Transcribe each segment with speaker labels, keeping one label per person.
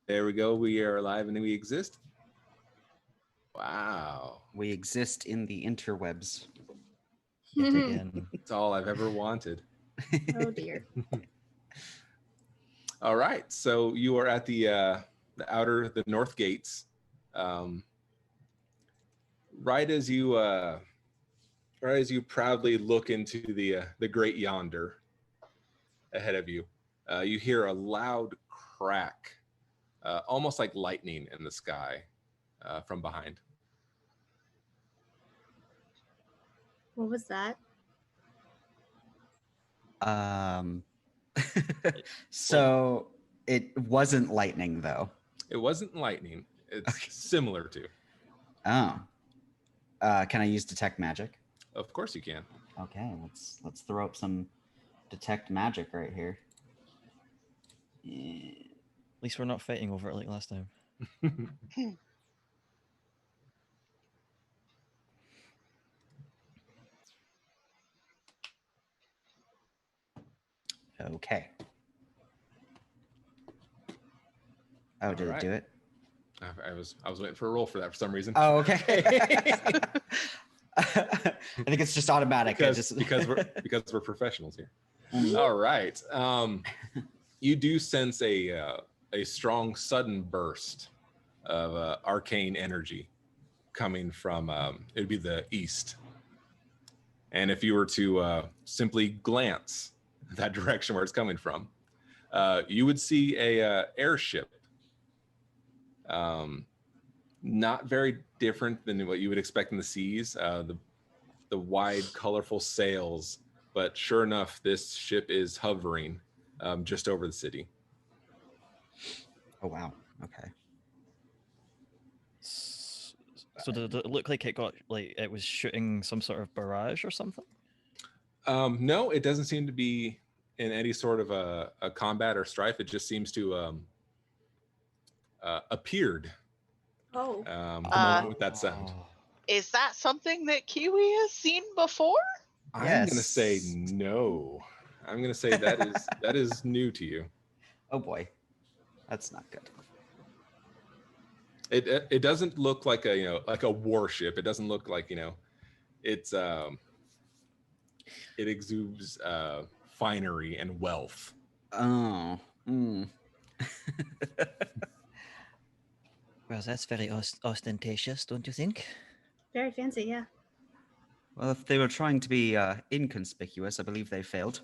Speaker 1: There we go. We are alive and we exist. Wow.
Speaker 2: We exist in the interwebs.
Speaker 3: Yet again.
Speaker 1: It's all I've ever wanted.
Speaker 4: Oh dear.
Speaker 1: All right. So you are at the north gates. Right as you proudly look into the great yonder ahead of you, you hear a loud crack, almost like lightning in the sky, from behind.
Speaker 4: What was that?
Speaker 2: So it wasn't lightning, though.
Speaker 1: It wasn't lightning. It's similar to.
Speaker 2: Oh. Can I use detect magic?
Speaker 1: Of course you can.
Speaker 2: Okay, let's throw up some detect magic right here. Yeah.
Speaker 3: At least we're not fighting over it like last time.
Speaker 2: Okay. Oh, did it do it?
Speaker 1: I was waiting for a roll for that for some reason.
Speaker 2: Oh, okay. I think it's just automatic.
Speaker 1: Because we're professionals here. All right. You do sense a strong sudden burst of arcane energy coming from it would be the east. And if you were to simply glance that direction where it's coming from, you would see a airship. Not very different than what you would expect in the seas. The wide, colorful sails, but sure enough, this ship is hovering just over the city.
Speaker 2: Oh wow! Okay.
Speaker 3: So did it look like it was shooting some sort of barrage or something?
Speaker 1: No, it doesn't seem to be in any sort of a combat or strife. It just seems to appeared.
Speaker 4: Oh.
Speaker 1: The moment with that sound.
Speaker 5: Is that something that Kiwi has seen before?
Speaker 1: I'm gonna say no. I'm gonna say that is new to you.
Speaker 2: Oh boy, that's not good.
Speaker 1: It doesn't look like a warship. It doesn't look like it's it exudes finery and wealth.
Speaker 2: Oh.
Speaker 3: Well, that's very ostentatious, don't you think?
Speaker 4: Very fancy, yeah.
Speaker 2: Well, if they were trying to be inconspicuous, I believe they failed.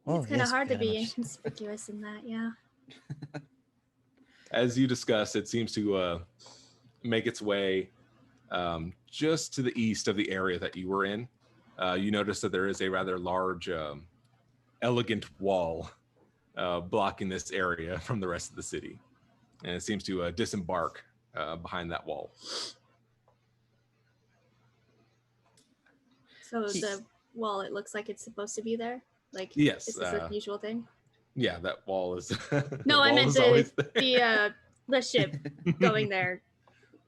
Speaker 4: It's kind of hard to be inconspicuous in that, yeah.
Speaker 1: As you discussed, it seems to make its way just to the east of the area that you were in. You notice that there is a rather large, elegant wall blocking this area from the rest of the city. And it seems to disembark behind that wall.
Speaker 4: So the wall, it looks like it's supposed to be there? Like,
Speaker 1: yes,
Speaker 4: is this a usual thing?
Speaker 1: Yeah, that wall is...
Speaker 4: No, I meant the ship going there.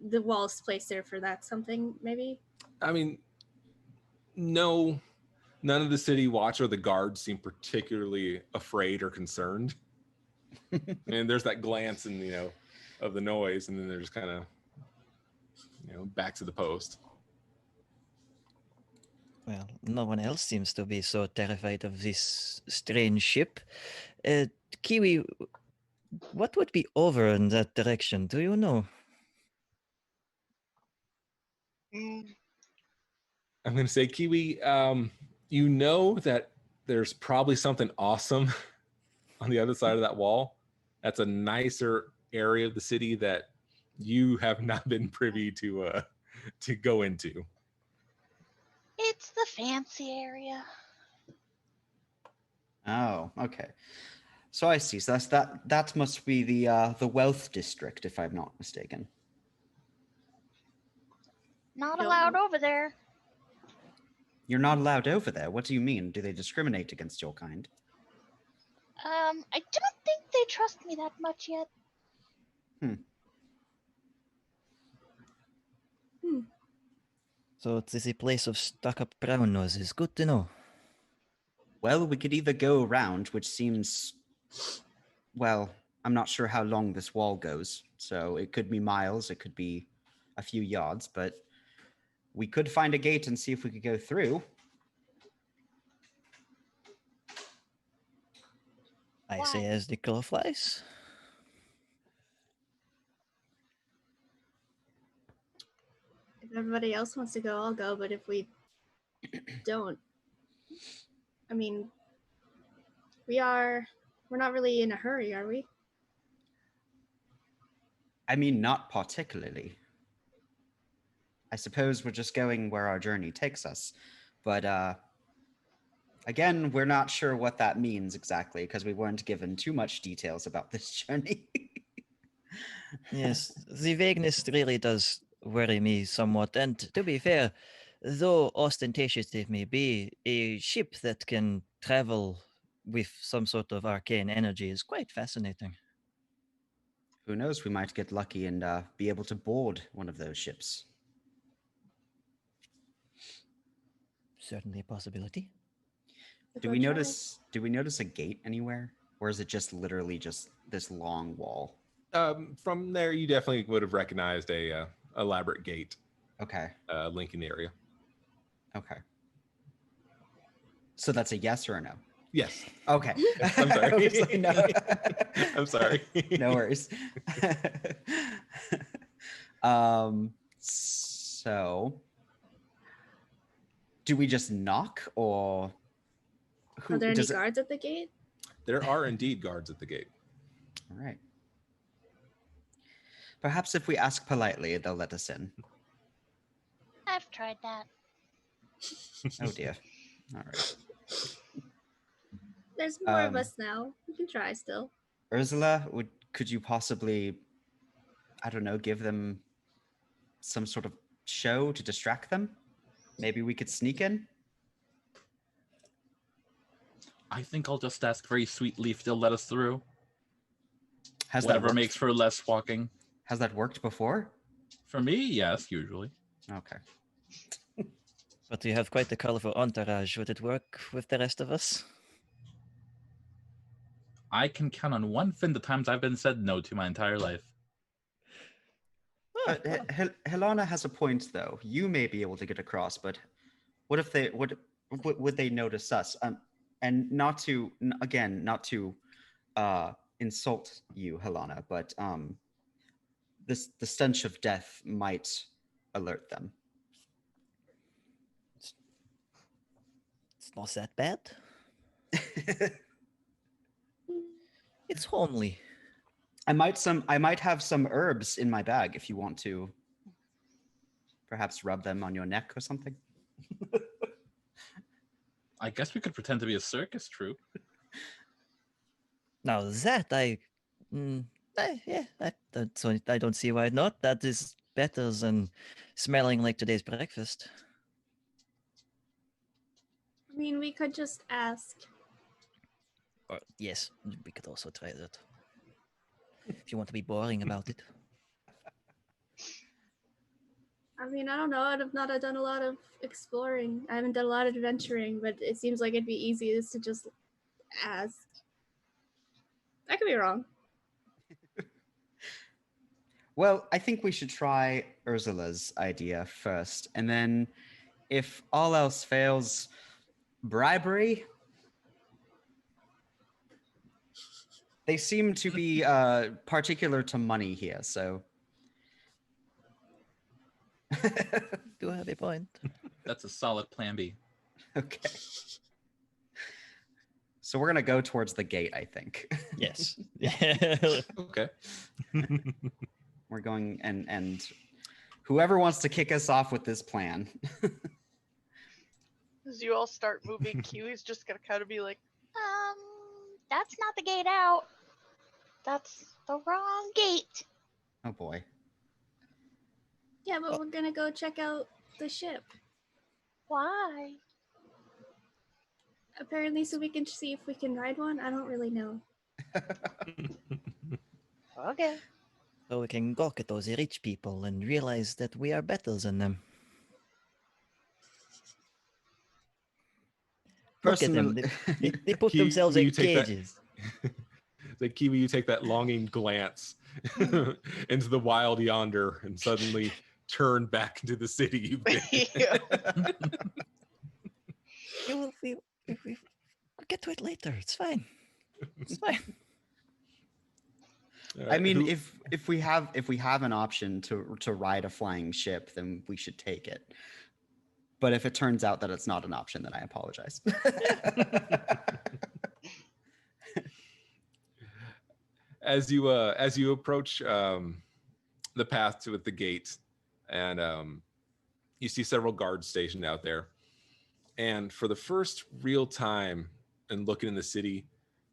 Speaker 4: The wall's placed there for that something, maybe?
Speaker 1: I mean, no, none of the city watch or the guards seem particularly afraid or concerned. And there's that glance and of the noise, and then they're just kind of back to the post.
Speaker 3: Well, no one else seems to be so terrified of this strange ship. Kiwi, what would be over in that direction? Do you know?
Speaker 1: I'm going to say, Kiwi, you know that there's probably something awesome on the other side of that wall. That's a nicer area of the city that you have not been privy to go into.
Speaker 5: It's the fancy area.
Speaker 2: Oh, okay. So I see. So that must be the wealth district, if I'm not mistaken.
Speaker 5: Not allowed over there.
Speaker 2: You're not allowed over there? What do you mean? Do they discriminate against your kind?
Speaker 5: I don't think they trust me that much yet.
Speaker 3: So this is a place of stuck-up brown noses. Good to know.
Speaker 2: Well, we could either go around, which seems, well, I'm not sure how long this wall goes, so it could be miles, it could be a few yards, but we could find a gate and see if we could go through.
Speaker 3: I
Speaker 5: Why?
Speaker 3: say as the crow flies.
Speaker 4: If everybody else wants to go, I'll go. But if we don't, I mean, we're not really in a hurry, are we?
Speaker 2: I mean, not particularly. I suppose we're just going where our journey takes us. But again, we're not sure what that means exactly because we weren't given too much details about this journey.
Speaker 3: Yes, the vagueness really does worry me somewhat. And to be fair, though ostentatious it may be, a ship that can travel with some sort of arcane energy is quite fascinating.
Speaker 2: Who knows? We might get lucky and be able to board one of those ships.
Speaker 3: Certainly a possibility.
Speaker 2: Do we notice a gate anywhere? Or is it just literally just this long wall?
Speaker 1: From there, you definitely would have recognized a elaborate gate
Speaker 2: Okay.
Speaker 1: linking the area.
Speaker 2: Okay. So that's a yes or a no?
Speaker 1: Yes.
Speaker 2: Okay.
Speaker 1: I'm sorry.
Speaker 2: I was like, no.
Speaker 1: I'm sorry.
Speaker 2: No worries. So do we just knock or
Speaker 4: Are there any
Speaker 2: does it-
Speaker 4: guards at the gate?
Speaker 1: There are indeed guards at the gate.
Speaker 2: All right. Perhaps if we ask politely, they'll let us in.
Speaker 5: I've tried that.
Speaker 2: Oh dear. All right.
Speaker 4: There's more of us now. We can try still.
Speaker 2: Ursula, could you possibly, I don't know, give them some sort of show to distract them? Maybe we could sneak in?
Speaker 6: I think I'll just ask very sweetly if they'll let us through.
Speaker 2: Has that
Speaker 6: Whatever
Speaker 2: worked?
Speaker 6: makes for less walking.
Speaker 2: Has that worked before?
Speaker 6: For me, yes, usually.
Speaker 2: Okay.
Speaker 3: But you have quite a colorful entourage. Would it work with the rest of us?
Speaker 6: I can count on one fin the times I've been said no to my entire life.
Speaker 2: Helena has a point, though. You may be able to get across, but what if they would they notice us? And not to insult you, Helena, but the stench of death might alert them.
Speaker 3: It's not that bad. It's homely.
Speaker 2: I might have some herbs in my bag if you want to perhaps rub them on your neck or something.
Speaker 6: I guess we could pretend to be a circus troupe.
Speaker 3: Now that I don't see why not. That is better than smelling like today's breakfast.
Speaker 4: I mean, we could just ask.
Speaker 3: Or, yes, we could also try that. If you want to be boring about it.
Speaker 4: I mean, I don't know. I've not done a lot of exploring. I haven't done a lot of adventuring, but it seems like it'd be easiest to just ask. I could be wrong.
Speaker 2: Well, I think we should try Ursula's idea first, and then if all else fails, bribery. They seem to be particular to money here, so.
Speaker 3: Do have a point.
Speaker 6: That's a solid plan B.
Speaker 2: Okay. So we're gonna go towards the gate, I think.
Speaker 3: Yes.
Speaker 1: Okay.
Speaker 2: We're going and whoever wants to kick us off with this plan.
Speaker 7: As you all start moving, Kiwi's just gonna kind of be like,
Speaker 5: That's not the gate out. That's the wrong gate.
Speaker 2: Oh boy.
Speaker 4: Yeah, but we're gonna go check out the ship.
Speaker 5: Why?
Speaker 4: Apparently, so we can see if we can ride one. I don't really know.
Speaker 7: okay.
Speaker 3: So we can gawk at those rich people and realize that we are better than them. Look at them. They put
Speaker 1: Hugh,
Speaker 3: themselves
Speaker 1: will
Speaker 3: in
Speaker 1: you take that-
Speaker 3: cages.
Speaker 1: the Kiwi, you take that longing glance into the wild yonder and suddenly turn back into the city you've been.
Speaker 3: We'll get to it later. It's fine. It's fine.
Speaker 1: All
Speaker 2: I
Speaker 1: right,
Speaker 2: mean,
Speaker 1: who-
Speaker 2: if we have an option to ride a flying ship, then we should take it. But if it turns out that it's not an option, then I apologize.
Speaker 1: as you approach the path to the gate, and you see several guards stationed out there, and for the first real time in looking in the city,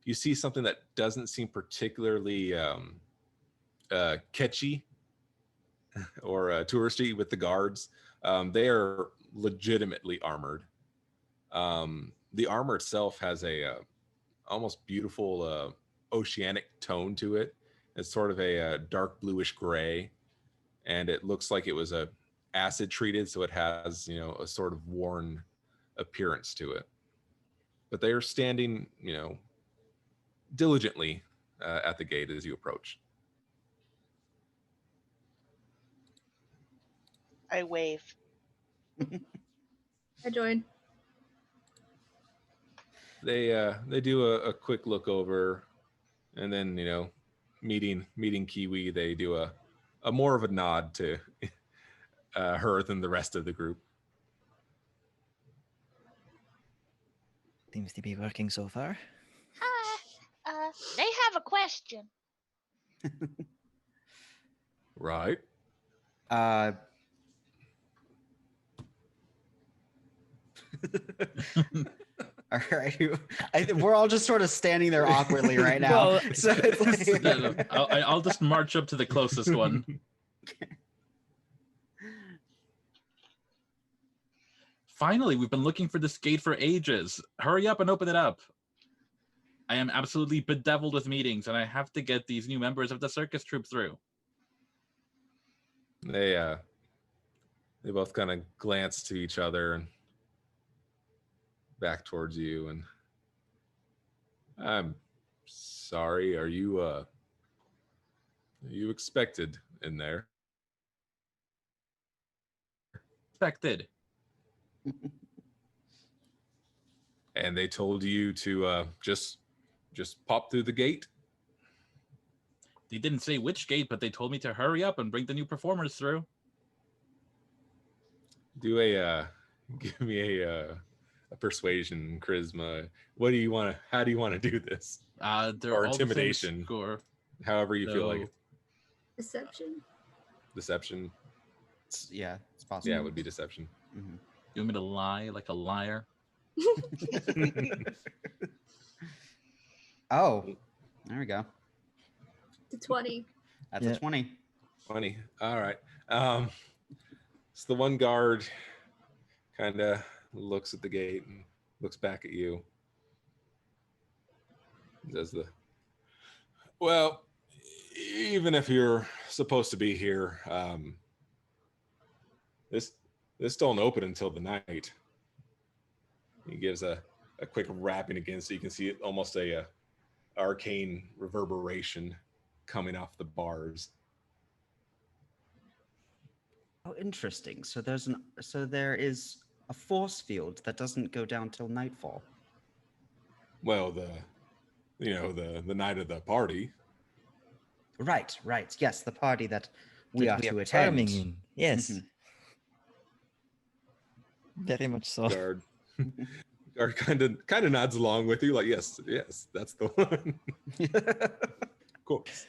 Speaker 1: you see something that doesn't seem particularly catchy or touristy with the guards. They are legitimately armored. The armor itself has a almost beautiful oceanic tone to it. It's sort of a dark bluish gray, and it looks like it was acid treated, so it has, you know, a sort of worn appearance to it. But they are standing, you know, diligently at the gate as you approach.
Speaker 7: I wave.
Speaker 4: I join.
Speaker 1: They do a quick look over, and then, you know, meeting Kiwi, they do a more of a nod to her than the rest of the group.
Speaker 3: Seems to be working so far.
Speaker 5: Hi. They have a question.
Speaker 1: Right.
Speaker 2: All right, we're all just sort of standing there awkwardly right now.
Speaker 3: Well,
Speaker 2: So it's like-
Speaker 6: No, I'll just march up to the closest one. Finally, we've been looking for this gate for ages. Hurry up and open it up. I am absolutely bedeviled with meetings, and I have to get these new members of the circus troupe through.
Speaker 1: They both kind of glance to each other and back towards you, and I'm sorry, are you expected in there?
Speaker 6: Expected.
Speaker 1: And they told you to just pop through the gate?
Speaker 6: They didn't say which gate, but they told me to hurry up and bring the new performers through.
Speaker 1: Do give me a persuasion, charisma. What do you want to? How do you want to do this?
Speaker 6: They're
Speaker 1: Or
Speaker 6: all the same
Speaker 1: intimidation.
Speaker 6: score.
Speaker 1: However you feel like
Speaker 6: So-
Speaker 1: it.
Speaker 4: Deception.
Speaker 1: Deception.
Speaker 2: yeah, it's possible.
Speaker 1: Yeah, it would be deception.
Speaker 2: Mhm.
Speaker 6: You want me to lie like a liar?
Speaker 2: Oh, there we go.
Speaker 4: To 20.
Speaker 2: That's
Speaker 3: Yeah.
Speaker 2: a 20.
Speaker 1: Funny. All right. So the one guard kind of looks at the gate and looks back at you. Does the well, even if you're supposed to be here, this don't open until the night. He gives a quick rapping against it. You can see it almost a arcane reverberation coming off the bars.
Speaker 2: Oh, interesting. So there is a force field that doesn't go down till nightfall.
Speaker 1: Well, the night of the party.
Speaker 2: Right. Yes, the party that we
Speaker 3: That
Speaker 2: are to
Speaker 3: farming
Speaker 2: attend.
Speaker 3: in. Yes.
Speaker 2: Mhm.
Speaker 3: Very much so.
Speaker 1: Guard kind of nods along with you, like, yes, that's the one. Of course.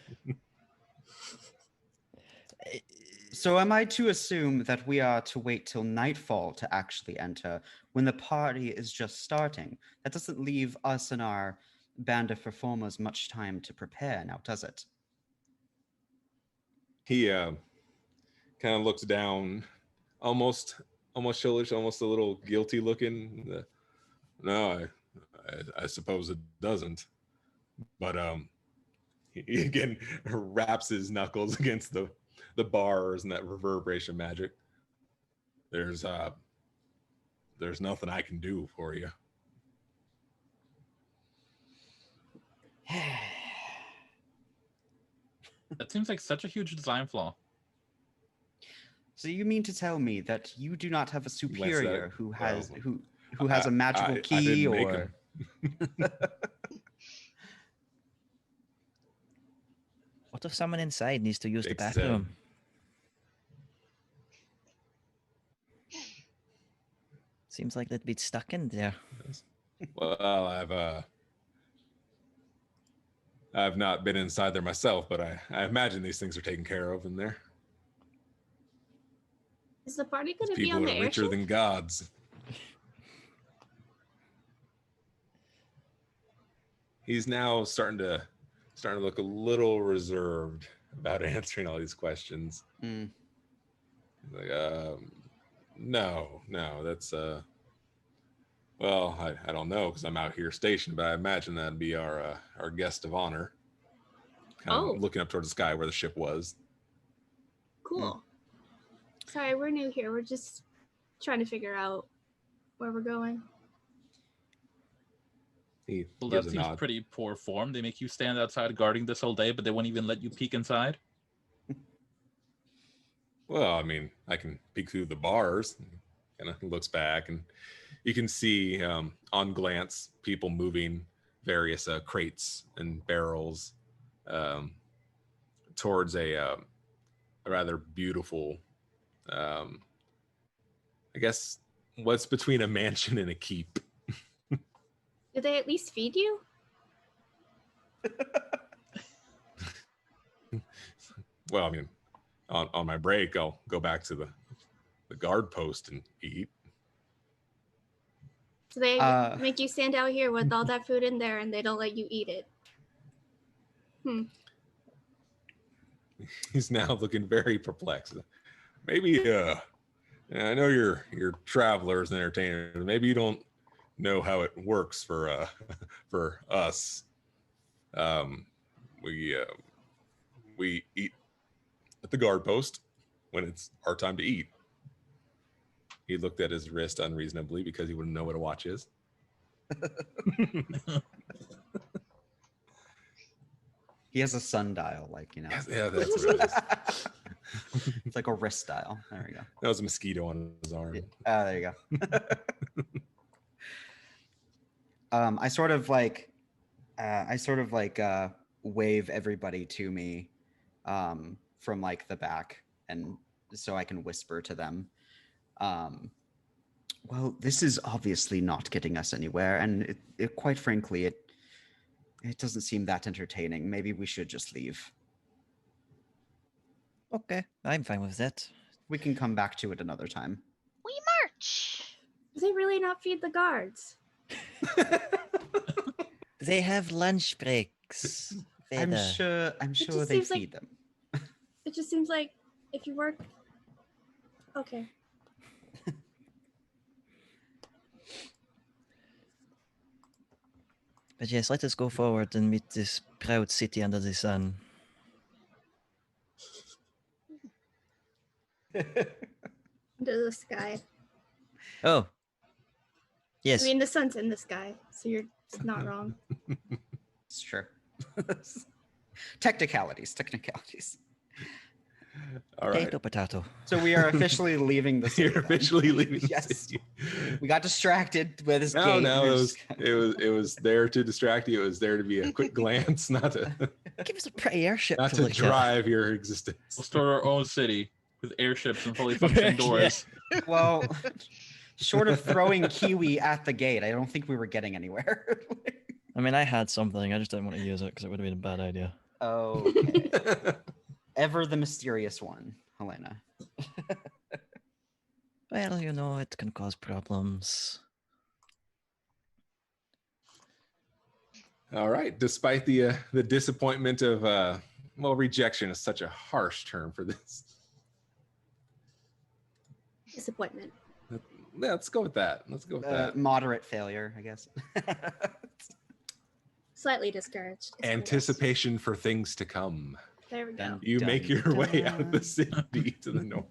Speaker 2: So am I to assume that we are to wait till nightfall to actually enter when the party is just starting? That doesn't leave us and our band of performers much time to prepare now, does it?
Speaker 1: He kind of looks down, almost churlish, almost a little guilty looking. No, I suppose it doesn't. But he again wraps his knuckles against the bars and that reverberation magic. There's nothing I can do for you.
Speaker 6: That seems like such a huge design flaw.
Speaker 2: So you mean to tell me that you do not have a superior who has
Speaker 1: well,
Speaker 2: who has a magical
Speaker 1: I
Speaker 2: key
Speaker 1: didn't make
Speaker 2: or
Speaker 1: 'em.
Speaker 3: What if someone inside needs to use the
Speaker 1: Big Sam.
Speaker 3: bathroom? Seems like they'd be stuck in there.
Speaker 1: Well, I've not been inside there myself, but I imagine these things are taken care of in there.
Speaker 4: Is the party going to be
Speaker 1: People
Speaker 4: on the
Speaker 1: are richer
Speaker 4: airship?
Speaker 1: than gods. He's now starting to look a little reserved about answering all these questions.
Speaker 2: Mm.
Speaker 1: Like, no, that's well, I don't know because I'm out here stationed, but I imagine that'd be our guest of honor. Kind
Speaker 4: Oh.
Speaker 1: of looking up towards the sky where the ship was.
Speaker 4: Cool. Sorry, we're new here. We're just trying to figure out where we're going.
Speaker 1: He
Speaker 6: Well,
Speaker 1: gives
Speaker 6: that
Speaker 1: a
Speaker 6: seems
Speaker 1: nod.
Speaker 6: pretty poor form. They make you stand outside guarding this whole day, but they won't even let you peek inside.
Speaker 1: Well, I mean, I can peek through the bars. Kind of looks back, and you can see on glance people moving various crates and barrels towards a rather beautiful, I guess, what's between a mansion and a keep.
Speaker 4: Do they at least feed you?
Speaker 1: Well, I mean, on my break, I'll go back to the guard post and eat.
Speaker 4: So they
Speaker 2: Uh,
Speaker 4: make you stand out here with all that food in there and they don't let you eat it.
Speaker 1: He's now looking very perplexed. Maybe I know you're travelers and entertainers. Maybe you don't know how it works for for us. We eat at the guard post when it's our time to eat. He looked at his wrist unreasonably because he wouldn't know what a watch is.
Speaker 2: he has a sundial, like, you know.
Speaker 1: Yeah, that's what it is.
Speaker 2: It's like a wrist dial. There we go.
Speaker 1: That was a mosquito on his arm.
Speaker 2: There you go. I sort of like wave everybody to me from like the back, and so I can whisper to them. Well, this is obviously not getting us anywhere, and it quite frankly, it doesn't seem that entertaining. Maybe we should just leave.
Speaker 3: Okay, I'm fine with that.
Speaker 2: We can come back to it another time.
Speaker 5: We march.
Speaker 4: Do they really not feed the guards?
Speaker 3: They have lunch breaks.
Speaker 2: I'm
Speaker 3: Veda.
Speaker 2: sure
Speaker 4: just
Speaker 2: they
Speaker 4: seems like-
Speaker 2: feed them.
Speaker 4: It just seems like if you work. Okay.
Speaker 3: But yes, let us go forward and meet this proud city under the sun.
Speaker 4: Into the sky.
Speaker 3: Oh. Yes.
Speaker 4: I mean, the sun's in the sky, so you're not wrong.
Speaker 2: It's true. Technicalities.
Speaker 1: All right.
Speaker 3: Potato, potato.
Speaker 2: So we are officially leaving the city.
Speaker 1: You're
Speaker 2: then.
Speaker 1: officially leaving the
Speaker 2: Yes.
Speaker 1: city.
Speaker 2: We got distracted by this
Speaker 1: No,
Speaker 2: gate.
Speaker 1: no,
Speaker 2: We're
Speaker 1: it
Speaker 2: just
Speaker 1: was there to distract you. It was there to be a quick glance, not to
Speaker 3: Give us a pretty airship
Speaker 1: not
Speaker 3: to
Speaker 1: to
Speaker 3: look at.
Speaker 1: drive your existence.
Speaker 6: We'll start our own city with airships and fully functioning doors.
Speaker 2: Well, short of throwing Kiwi at the gate, I don't think we were getting anywhere.
Speaker 3: I mean, I had something. I just didn't want to use it because it would have been a bad idea.
Speaker 2: Okay. Ever the mysterious one, Helena.
Speaker 3: Well, you know, it can cause problems.
Speaker 1: All right. Despite the disappointment of well, rejection is such a harsh term for this.
Speaker 4: Disappointment.
Speaker 1: Yeah, let's go with that. Let's go with that.
Speaker 2: Moderate failure, I guess.
Speaker 4: Slightly discouraged. is what it is.
Speaker 1: Anticipation for things to come.
Speaker 4: There we go.
Speaker 2: Dun,
Speaker 1: You make your
Speaker 2: dun,
Speaker 1: way out of the
Speaker 2: dun.
Speaker 1: city to the north.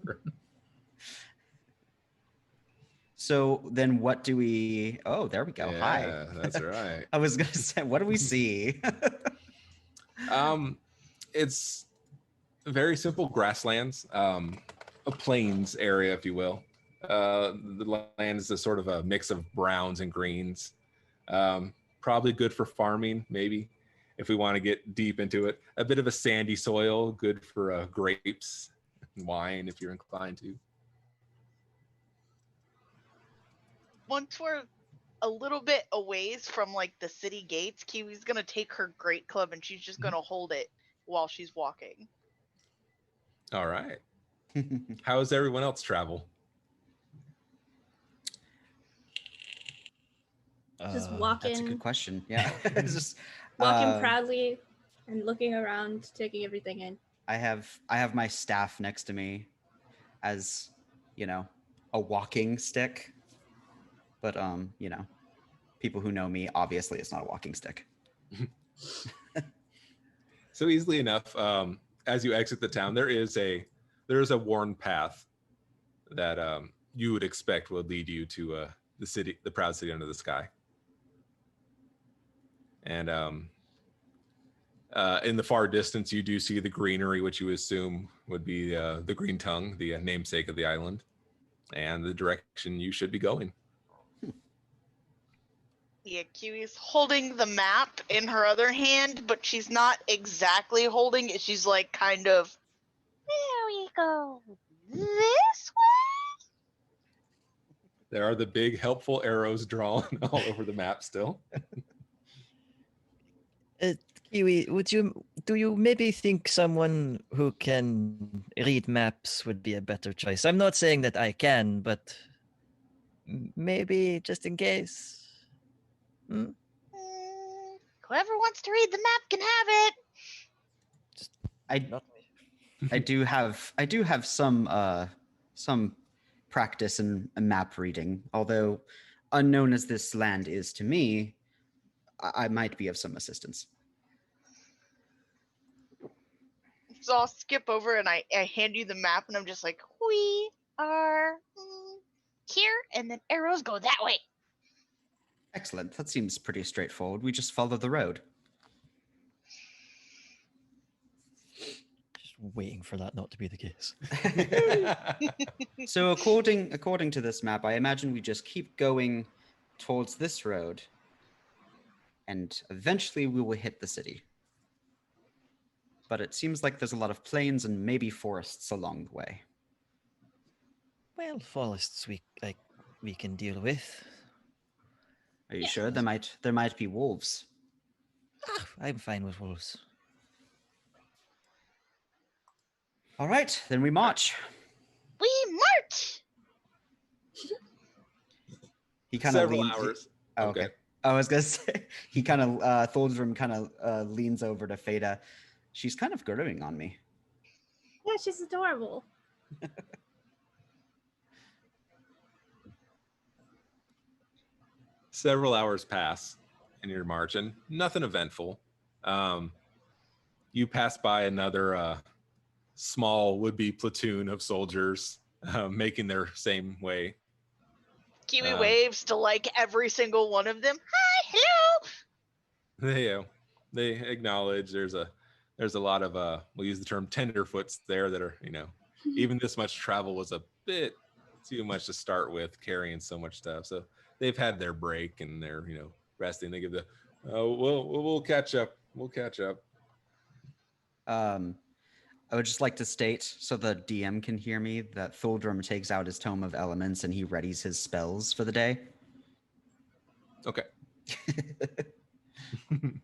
Speaker 2: So then what do we... Oh, there we go. Hi.
Speaker 1: Yeah, that's right.
Speaker 2: I was going to say, what do we see?
Speaker 1: It's very simple grasslands, a plains area, if you will. The land is a sort of a mix of browns and greens. Probably good for farming, maybe, if we want to get deep into it. A bit of a sandy soil, good for grapes, wine, if you're inclined to.
Speaker 7: Once we're a little bit a ways from like the city gates, Kiwi's gonna take her great club and she's just gonna hold it while she's walking.
Speaker 1: All right. How does everyone else travel?
Speaker 4: Just
Speaker 3: Uh,
Speaker 4: walking,
Speaker 2: That's a good question. Yeah. Just,
Speaker 4: walking
Speaker 2: uh,
Speaker 4: proudly and looking around, taking everything in.
Speaker 2: I have my staff next to me as, you know, a walking stick. But you know, people who know me, obviously it's not a walking stick.
Speaker 1: So easily enough, as you exit the town, there is a worn path that you would expect would lead you to the proud city under the sky. And in the far distance, you do see the greenery, which you assume would be the Green Tongue, the namesake of the island, and the direction you should be going.
Speaker 7: Yeah, Kiwi's holding the map in her other hand, but she's not exactly holding it. She's like kind of, there we go. This way?
Speaker 1: There are the big helpful arrows drawn all over the map still.
Speaker 3: Kiwi, do you maybe think someone who can read maps would be a better choice? I'm not saying that I can, but maybe just in case. Hmm?
Speaker 5: Whoever wants to read the map can have it.
Speaker 2: I
Speaker 3: Not
Speaker 2: I do have some practice in map reading, although unknown as this land is to me, I might be of some assistance.
Speaker 7: So I'll skip over and I hand you the map and I'm just like,
Speaker 5: We are here, and then arrows go that way.
Speaker 2: Excellent. That seems pretty straightforward. We just follow the road.
Speaker 3: just waiting for that not to be the case.
Speaker 2: So according to this map, I imagine we just keep going towards this road, and eventually we will hit the city. But it seems like there's a lot of plains and maybe forests along the way.
Speaker 3: Well, forests we can deal with.
Speaker 2: Are you
Speaker 4: Yeah.
Speaker 2: sure? There might be wolves.
Speaker 3: I'm fine with wolves.
Speaker 2: All right, then we march.
Speaker 5: We march.
Speaker 2: He kind of
Speaker 1: Several
Speaker 2: leans.
Speaker 1: hours.
Speaker 2: Oh, okay. I was gonna say he kind of Thorndrum kind of leans over to Feda. She's kind of growing on me.
Speaker 4: Yeah, she's adorable.
Speaker 1: Several hours pass in your march, and nothing eventful. You pass by another small would-be platoon of soldiers making their same way.
Speaker 7: Kiwi waves to like every single one of them.
Speaker 5: Hi, hello.
Speaker 1: They acknowledge there's a lot of we'll use the term tenderfoots there that are, even this much travel was a bit too much to start with, carrying so much stuff. So they've had their break and they're resting. They give the we'll catch up. We'll catch up.
Speaker 2: I would just like to state, so the DM can hear me, that Thorndrum takes out his Tome of Elements and he readies his spells for the day.
Speaker 1: Okay.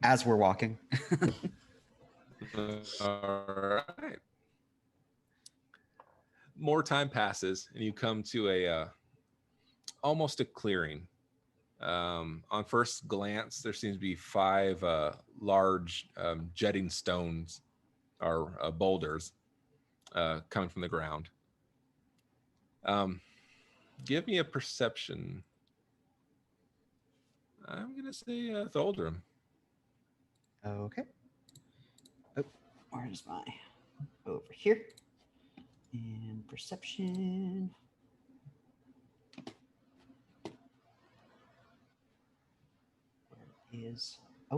Speaker 2: As we're walking.
Speaker 1: All right. More time passes and you come to a almost a clearing. On first glance, there seems to be 5 large jetting stones or boulders coming from the ground. Give me a perception. I'm gonna say Thorndrum.
Speaker 2: Okay. Oh, where's my over here? And perception. Where is I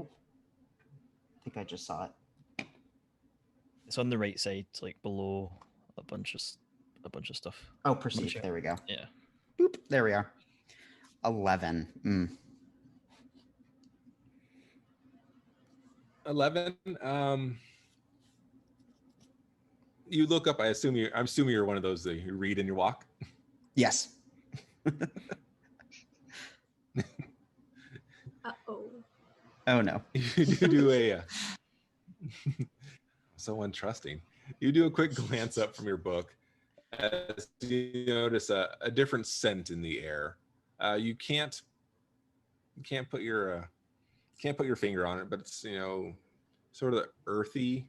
Speaker 2: think I just saw it.
Speaker 3: It's on the right side, like below a bunch of stuff.
Speaker 2: Oh, perceive.
Speaker 3: Sure.
Speaker 2: There we go.
Speaker 3: Yeah.
Speaker 2: Boop. There we are. 11.
Speaker 1: 11. You look up. I'm assuming you're one of those that you read and you walk.
Speaker 2: Yes.
Speaker 4: Uh-oh.
Speaker 2: Oh no.
Speaker 1: You do a so untrusting. You do a quick glance up from your book as you notice a different scent in the air. You can't put your finger on it, but it's sort of earthy.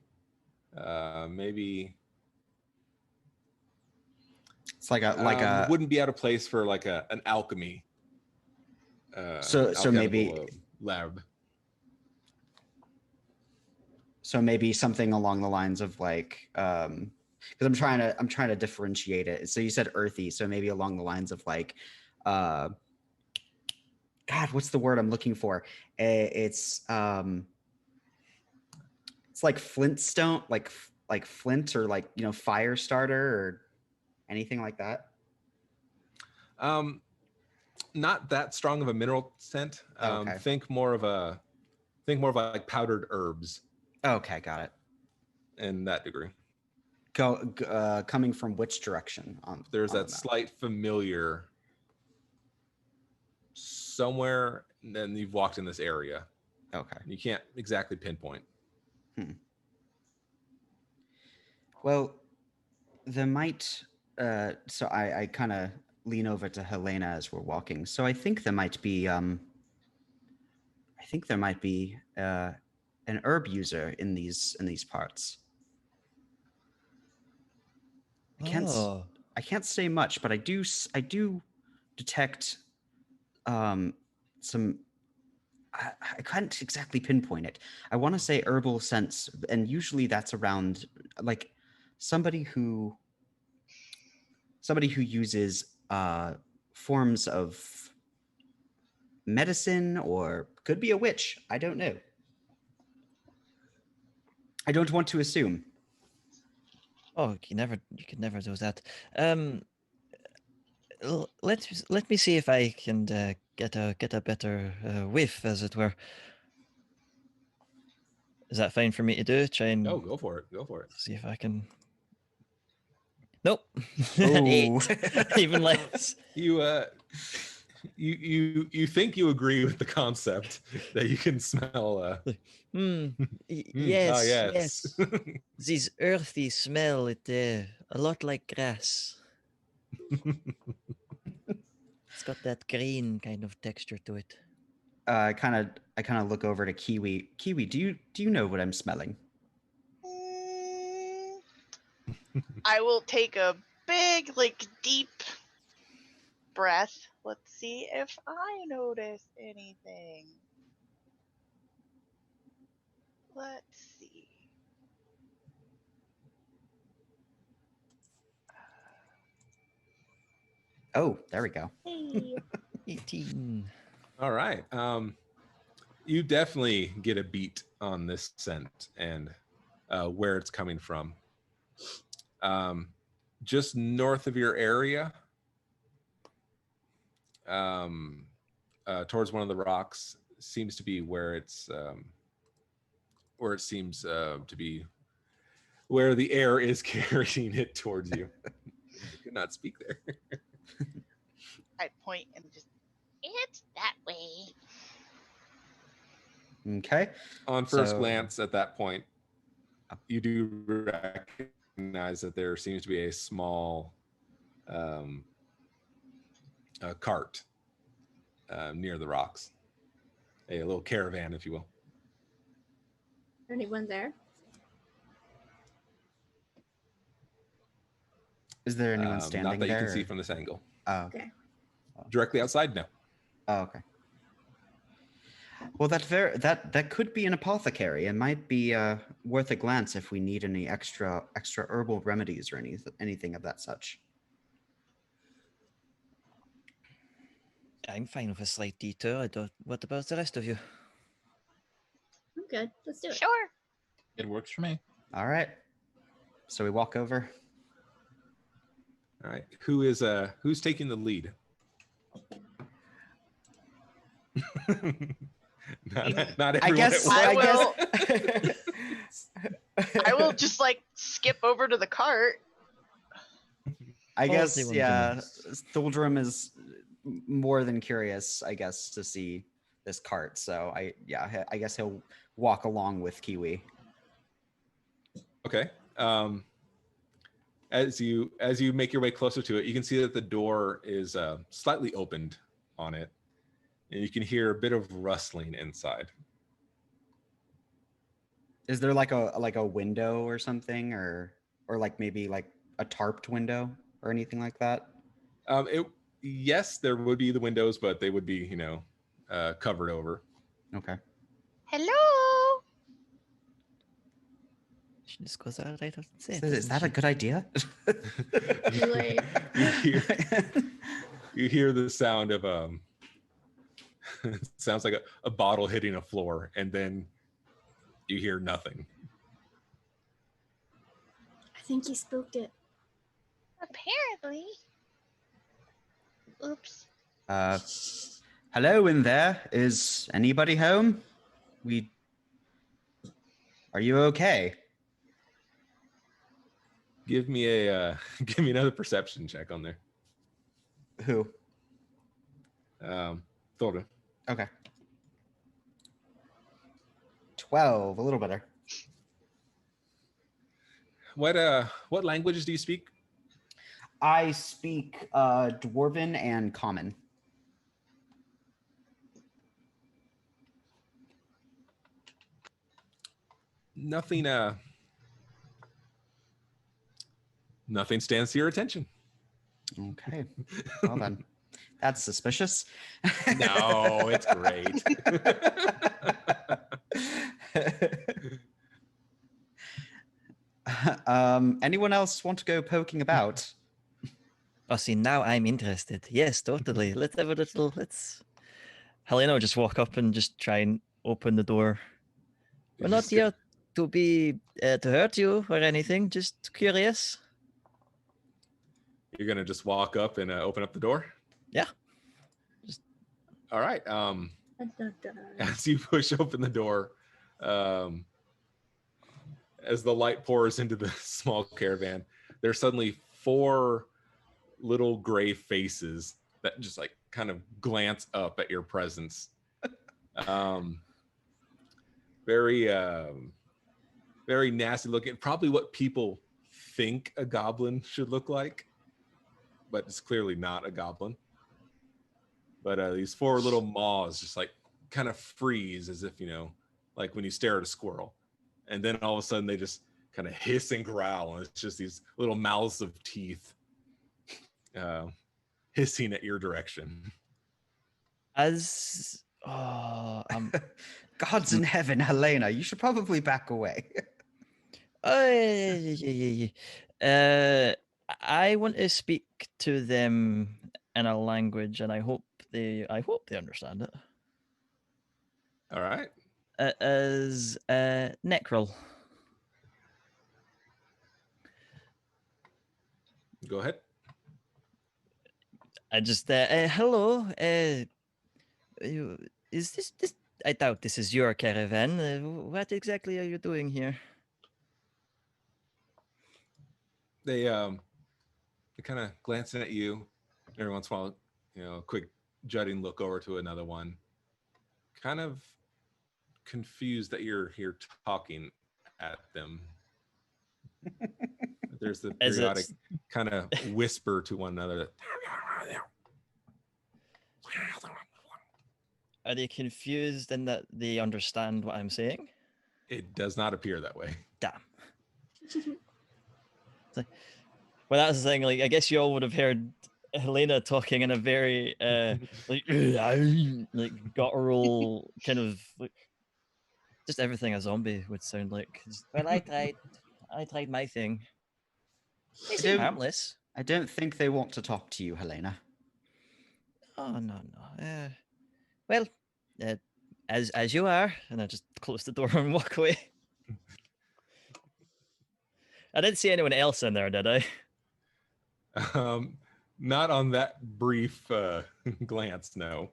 Speaker 1: Maybe
Speaker 2: It's like a
Speaker 1: wouldn't be out of place for like an alchemy.
Speaker 2: So maybe
Speaker 1: alchemical, lab.
Speaker 2: So maybe something along the lines of like because I'm trying to differentiate it. So you said earthy, so maybe along the lines of like God, what's the word I'm looking for? It's like flintstone, like flint, or like fire starter or anything like that.
Speaker 1: Not that strong of a mineral scent.
Speaker 2: Okay.
Speaker 1: Think more of like powdered herbs
Speaker 2: Okay, got it.
Speaker 1: in that degree.
Speaker 2: Coming from which direction?
Speaker 1: There's
Speaker 2: on
Speaker 1: that
Speaker 2: the map?
Speaker 1: slight familiar somewhere, and then you've walked in this area.
Speaker 2: Okay.
Speaker 1: You can't exactly pinpoint.
Speaker 2: Well, there might. So I kind of lean over to Helena as we're walking. So I think there might be. An herb user in these parts. I can't say much, but I do detect some. I can't exactly pinpoint it. I want to say herbal scents, and usually that's around like somebody who uses forms of medicine, or could be a witch. I don't know. I don't want to assume.
Speaker 3: Oh, you can never do that. Let me see if I can get a better whiff, as it were. Is that fine for me to do? Try and
Speaker 1: Go for it. Go for it.
Speaker 3: see if I can. Nope. An 8. Even less.
Speaker 1: You think you agree with the concept that you can smell
Speaker 3: Yes,
Speaker 1: yes.
Speaker 3: This earthy smell, it a lot like grass. It's got that green kind of texture to it.
Speaker 2: I kind of look over to Kiwi. Kiwi, do you know what I'm smelling?
Speaker 7: I will take a big, deep breath. Let's see if I notice anything. Let's see.
Speaker 2: Oh, there we go.
Speaker 4: Hey.
Speaker 3: 18.
Speaker 1: All right. You definitely get a beat on this scent and where it's coming from. Just north of your area, towards one of the rocks, seems to be where it seems to be where the air is carrying it towards you. I could not speak there.
Speaker 5: I point and just, it's that way.
Speaker 2: Okay.
Speaker 1: On first
Speaker 2: So-
Speaker 1: glance, at that point, you do recognize that there seems to be a small cart near the rocks, a little caravan, if you will.
Speaker 4: Anyone there?
Speaker 2: Is there anyone
Speaker 1: Not
Speaker 2: standing
Speaker 1: that
Speaker 2: there?
Speaker 1: you can see
Speaker 2: or-
Speaker 1: from this angle.
Speaker 2: Oh,
Speaker 4: Okay.
Speaker 1: Directly outside, no.
Speaker 2: oh, okay. Well, that could be an apothecary. It might be worth a glance if we need any extra herbal remedies or anything of that such.
Speaker 3: I'm fine with a slight detour. I don't. What about the rest of you?
Speaker 4: I'm good. Let's do it.
Speaker 5: Sure.
Speaker 6: It works for me.
Speaker 2: All right. So we walk over.
Speaker 1: All right. Who's taking the lead? not
Speaker 2: I
Speaker 1: everyone
Speaker 2: guess.
Speaker 1: at
Speaker 7: I
Speaker 1: once.
Speaker 7: I will just like skip over to the cart.
Speaker 2: I guess,
Speaker 3: Palsy
Speaker 2: yeah.
Speaker 3: Wondermans.
Speaker 2: Thuldrum is more than curious, I guess, to see this cart. So I guess he'll walk along with Kiwi.
Speaker 1: Okay. As you make your way closer to it, you can see that the door is slightly opened on it, and you can hear a bit of rustling inside.
Speaker 2: Is there like a window or something, or like maybe like a tarped window or anything like that?
Speaker 1: Yes, there would be the windows, but they would be covered over.
Speaker 2: Okay.
Speaker 5: Hello.
Speaker 3: She just goes out right up and says,
Speaker 2: Is that a good idea?
Speaker 4: Too late.
Speaker 1: You hear the sound of it sounds like a bottle hitting a floor, and then you hear nothing.
Speaker 4: I think he spooked it.
Speaker 5: Apparently. Oops.
Speaker 2: Hello in there. Is anybody home? Are you okay?
Speaker 1: Give me another perception check on there.
Speaker 2: Who?
Speaker 1: Thorda.
Speaker 2: Okay. 12, a little better.
Speaker 1: What languages do you speak?
Speaker 2: I speak Dwarven and Common.
Speaker 1: Nothing nothing stands to your attention.
Speaker 2: Okay. Well then, that's suspicious.
Speaker 1: No, it's great.
Speaker 2: Anyone else want to go poking about?
Speaker 3: Oh, see, now I'm interested. Yes, totally. Let's have a little. Helena will just walk up and just try and open the door. We're not here to be to hurt you or anything. Just curious.
Speaker 1: You're gonna just walk up and open up the door?
Speaker 3: Yeah.
Speaker 1: All right.
Speaker 4: Dun, dun, dun.
Speaker 1: As you push open the door, as the light pours into the small caravan, there's suddenly 4 little gray faces that just like kind of glance up at your presence. Very very nasty looking, probably what people think a goblin should look like, but it's clearly not a goblin. But these 4 little maws just like kind of freeze, as if like when you stare at a squirrel, and then all of a sudden they just kind of hiss and growl, and it's just these little mouths of teeth hissing at your direction.
Speaker 3: As
Speaker 2: Gods in heaven, Helena, you should probably back away.
Speaker 3: I want to speak to them in a language, and I hope they understand it.
Speaker 1: All right.
Speaker 3: As Necrol.
Speaker 1: Go ahead.
Speaker 3: I just hello. Is this? I doubt this is your caravan. What exactly are you doing here?
Speaker 1: They kind of glancing at you every once in a while, a quick jutting look over to another one, kind of confused that you're here talking at them. There's the periodic kind of whisper to one another.
Speaker 3: Are they confused in that they understand what I'm saying?
Speaker 1: It does not appear that way.
Speaker 3: Damn. Well, that's the thing. Like, I guess you all would have heard Helena talking in a very like guttural kind of like just everything a zombie would sound like. Well, I tried my thing. They seem harmless.
Speaker 2: I don't think they want to talk to you, Helena.
Speaker 3: Oh no. Well, as you are, and I just close the door and walk away. I didn't see anyone else in there, did I?
Speaker 1: Not on that brief glance, no.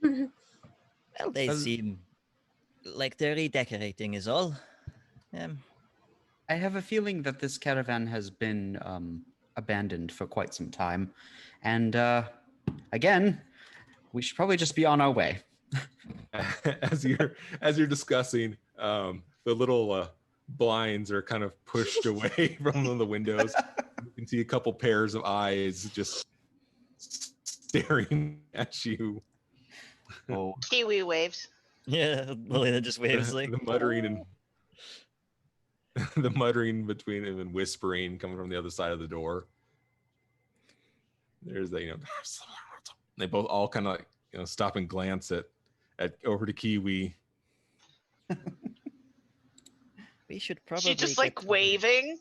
Speaker 3: Well, they
Speaker 2: Does-
Speaker 3: seem like they're redecorating is all.
Speaker 2: I have a feeling that this caravan has been abandoned for quite some time, and again, we should probably just be on our way.
Speaker 1: As you're discussing, the little blinds are kind of pushed away from the windows. You can see a couple pairs of eyes just staring at you.
Speaker 2: Oh,
Speaker 7: Kiwi waves.
Speaker 3: Yeah, Lillian just waves like,
Speaker 1: The muttering and the muttering between him and whispering coming from the other side of the door. There's that, they both all kind of stop and glance at over to Kiwi.
Speaker 3: we should probably.
Speaker 7: She just
Speaker 3: get
Speaker 7: like
Speaker 3: going."
Speaker 7: waving.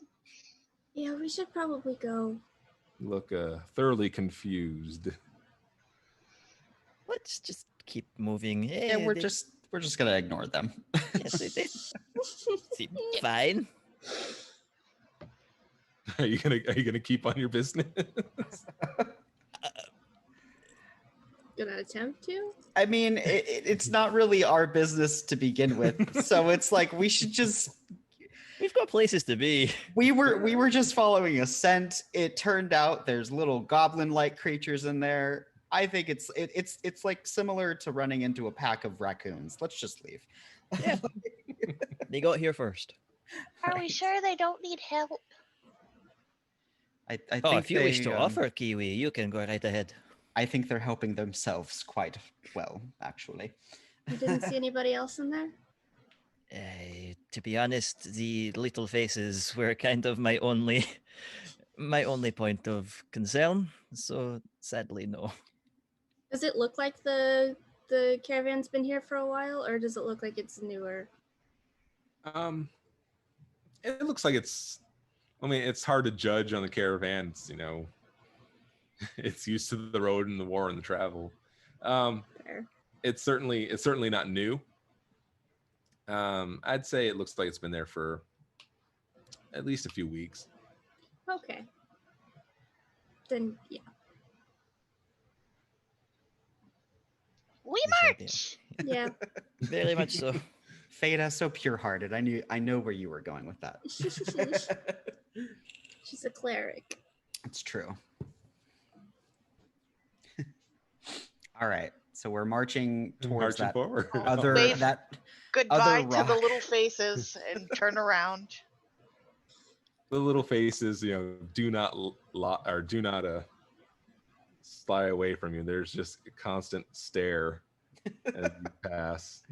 Speaker 4: Yeah, we should probably go.
Speaker 1: Look thoroughly confused.
Speaker 3: Let's just keep moving.
Speaker 2: yeah,
Speaker 3: Hey,
Speaker 2: we're
Speaker 3: they-
Speaker 2: just gonna ignore them.
Speaker 3: yes, they seem fine.
Speaker 1: Are you gonna keep on your business?
Speaker 4: Gonna attempt to?
Speaker 2: I mean, it's not really our business to begin with, so it's like we should just.
Speaker 3: We've got places to be.
Speaker 2: We were just following a scent. It turned out there's little goblin-like creatures in there. I think it's like similar to running into a pack of raccoons. Let's just leave.
Speaker 3: Yeah. They got here first.
Speaker 5: Are we sure they don't need help?
Speaker 2: I
Speaker 3: Oh,
Speaker 2: think
Speaker 3: if you wish
Speaker 2: they,
Speaker 3: to offer, Kiwi, you can go right ahead.
Speaker 2: I think they're helping themselves quite well, actually.
Speaker 4: You didn't see anybody else in there?
Speaker 3: To be honest, the little faces were kind of my only point of concern. So sadly, no.
Speaker 4: Does it look like the caravan's been here for a while, or does it look like it's newer?
Speaker 1: It looks like it's. I mean, it's hard to judge on the caravans. It's used to the road and the war and the travel.
Speaker 4: Fair.
Speaker 1: It's certainly not new. I'd say it looks like it's been there for at least a few weeks.
Speaker 4: Okay. Then yeah.
Speaker 5: We
Speaker 3: Yes, I do.
Speaker 5: march.
Speaker 4: Yeah.
Speaker 3: Very much so.
Speaker 2: Fada, so pure-hearted. I know where you were going with that.
Speaker 4: She's a cleric.
Speaker 2: It's true. All right, so we're marching towards
Speaker 1: Marching
Speaker 2: that
Speaker 1: forward.
Speaker 2: other
Speaker 7: Wave.
Speaker 2: that
Speaker 7: Goodbye to the
Speaker 2: rock.
Speaker 7: little faces and turn around.
Speaker 1: The little faces, do not fly away from you. There's just a constant stare as you pass.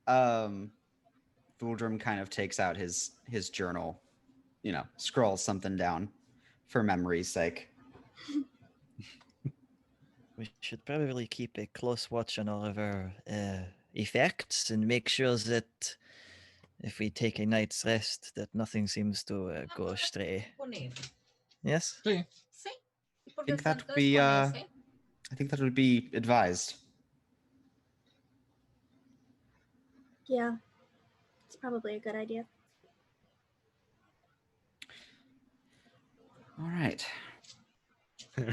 Speaker 2: Vuldrum kind of takes out his journal, scrolls something down for memory's sake.
Speaker 3: We should probably keep a close watch on all of our effects and make sure that if we take a night's rest, that nothing seems to go astray. Yes?
Speaker 6: See,
Speaker 2: I think that would be I think that would be advised.
Speaker 4: Yeah. It's probably a good idea.
Speaker 2: All right.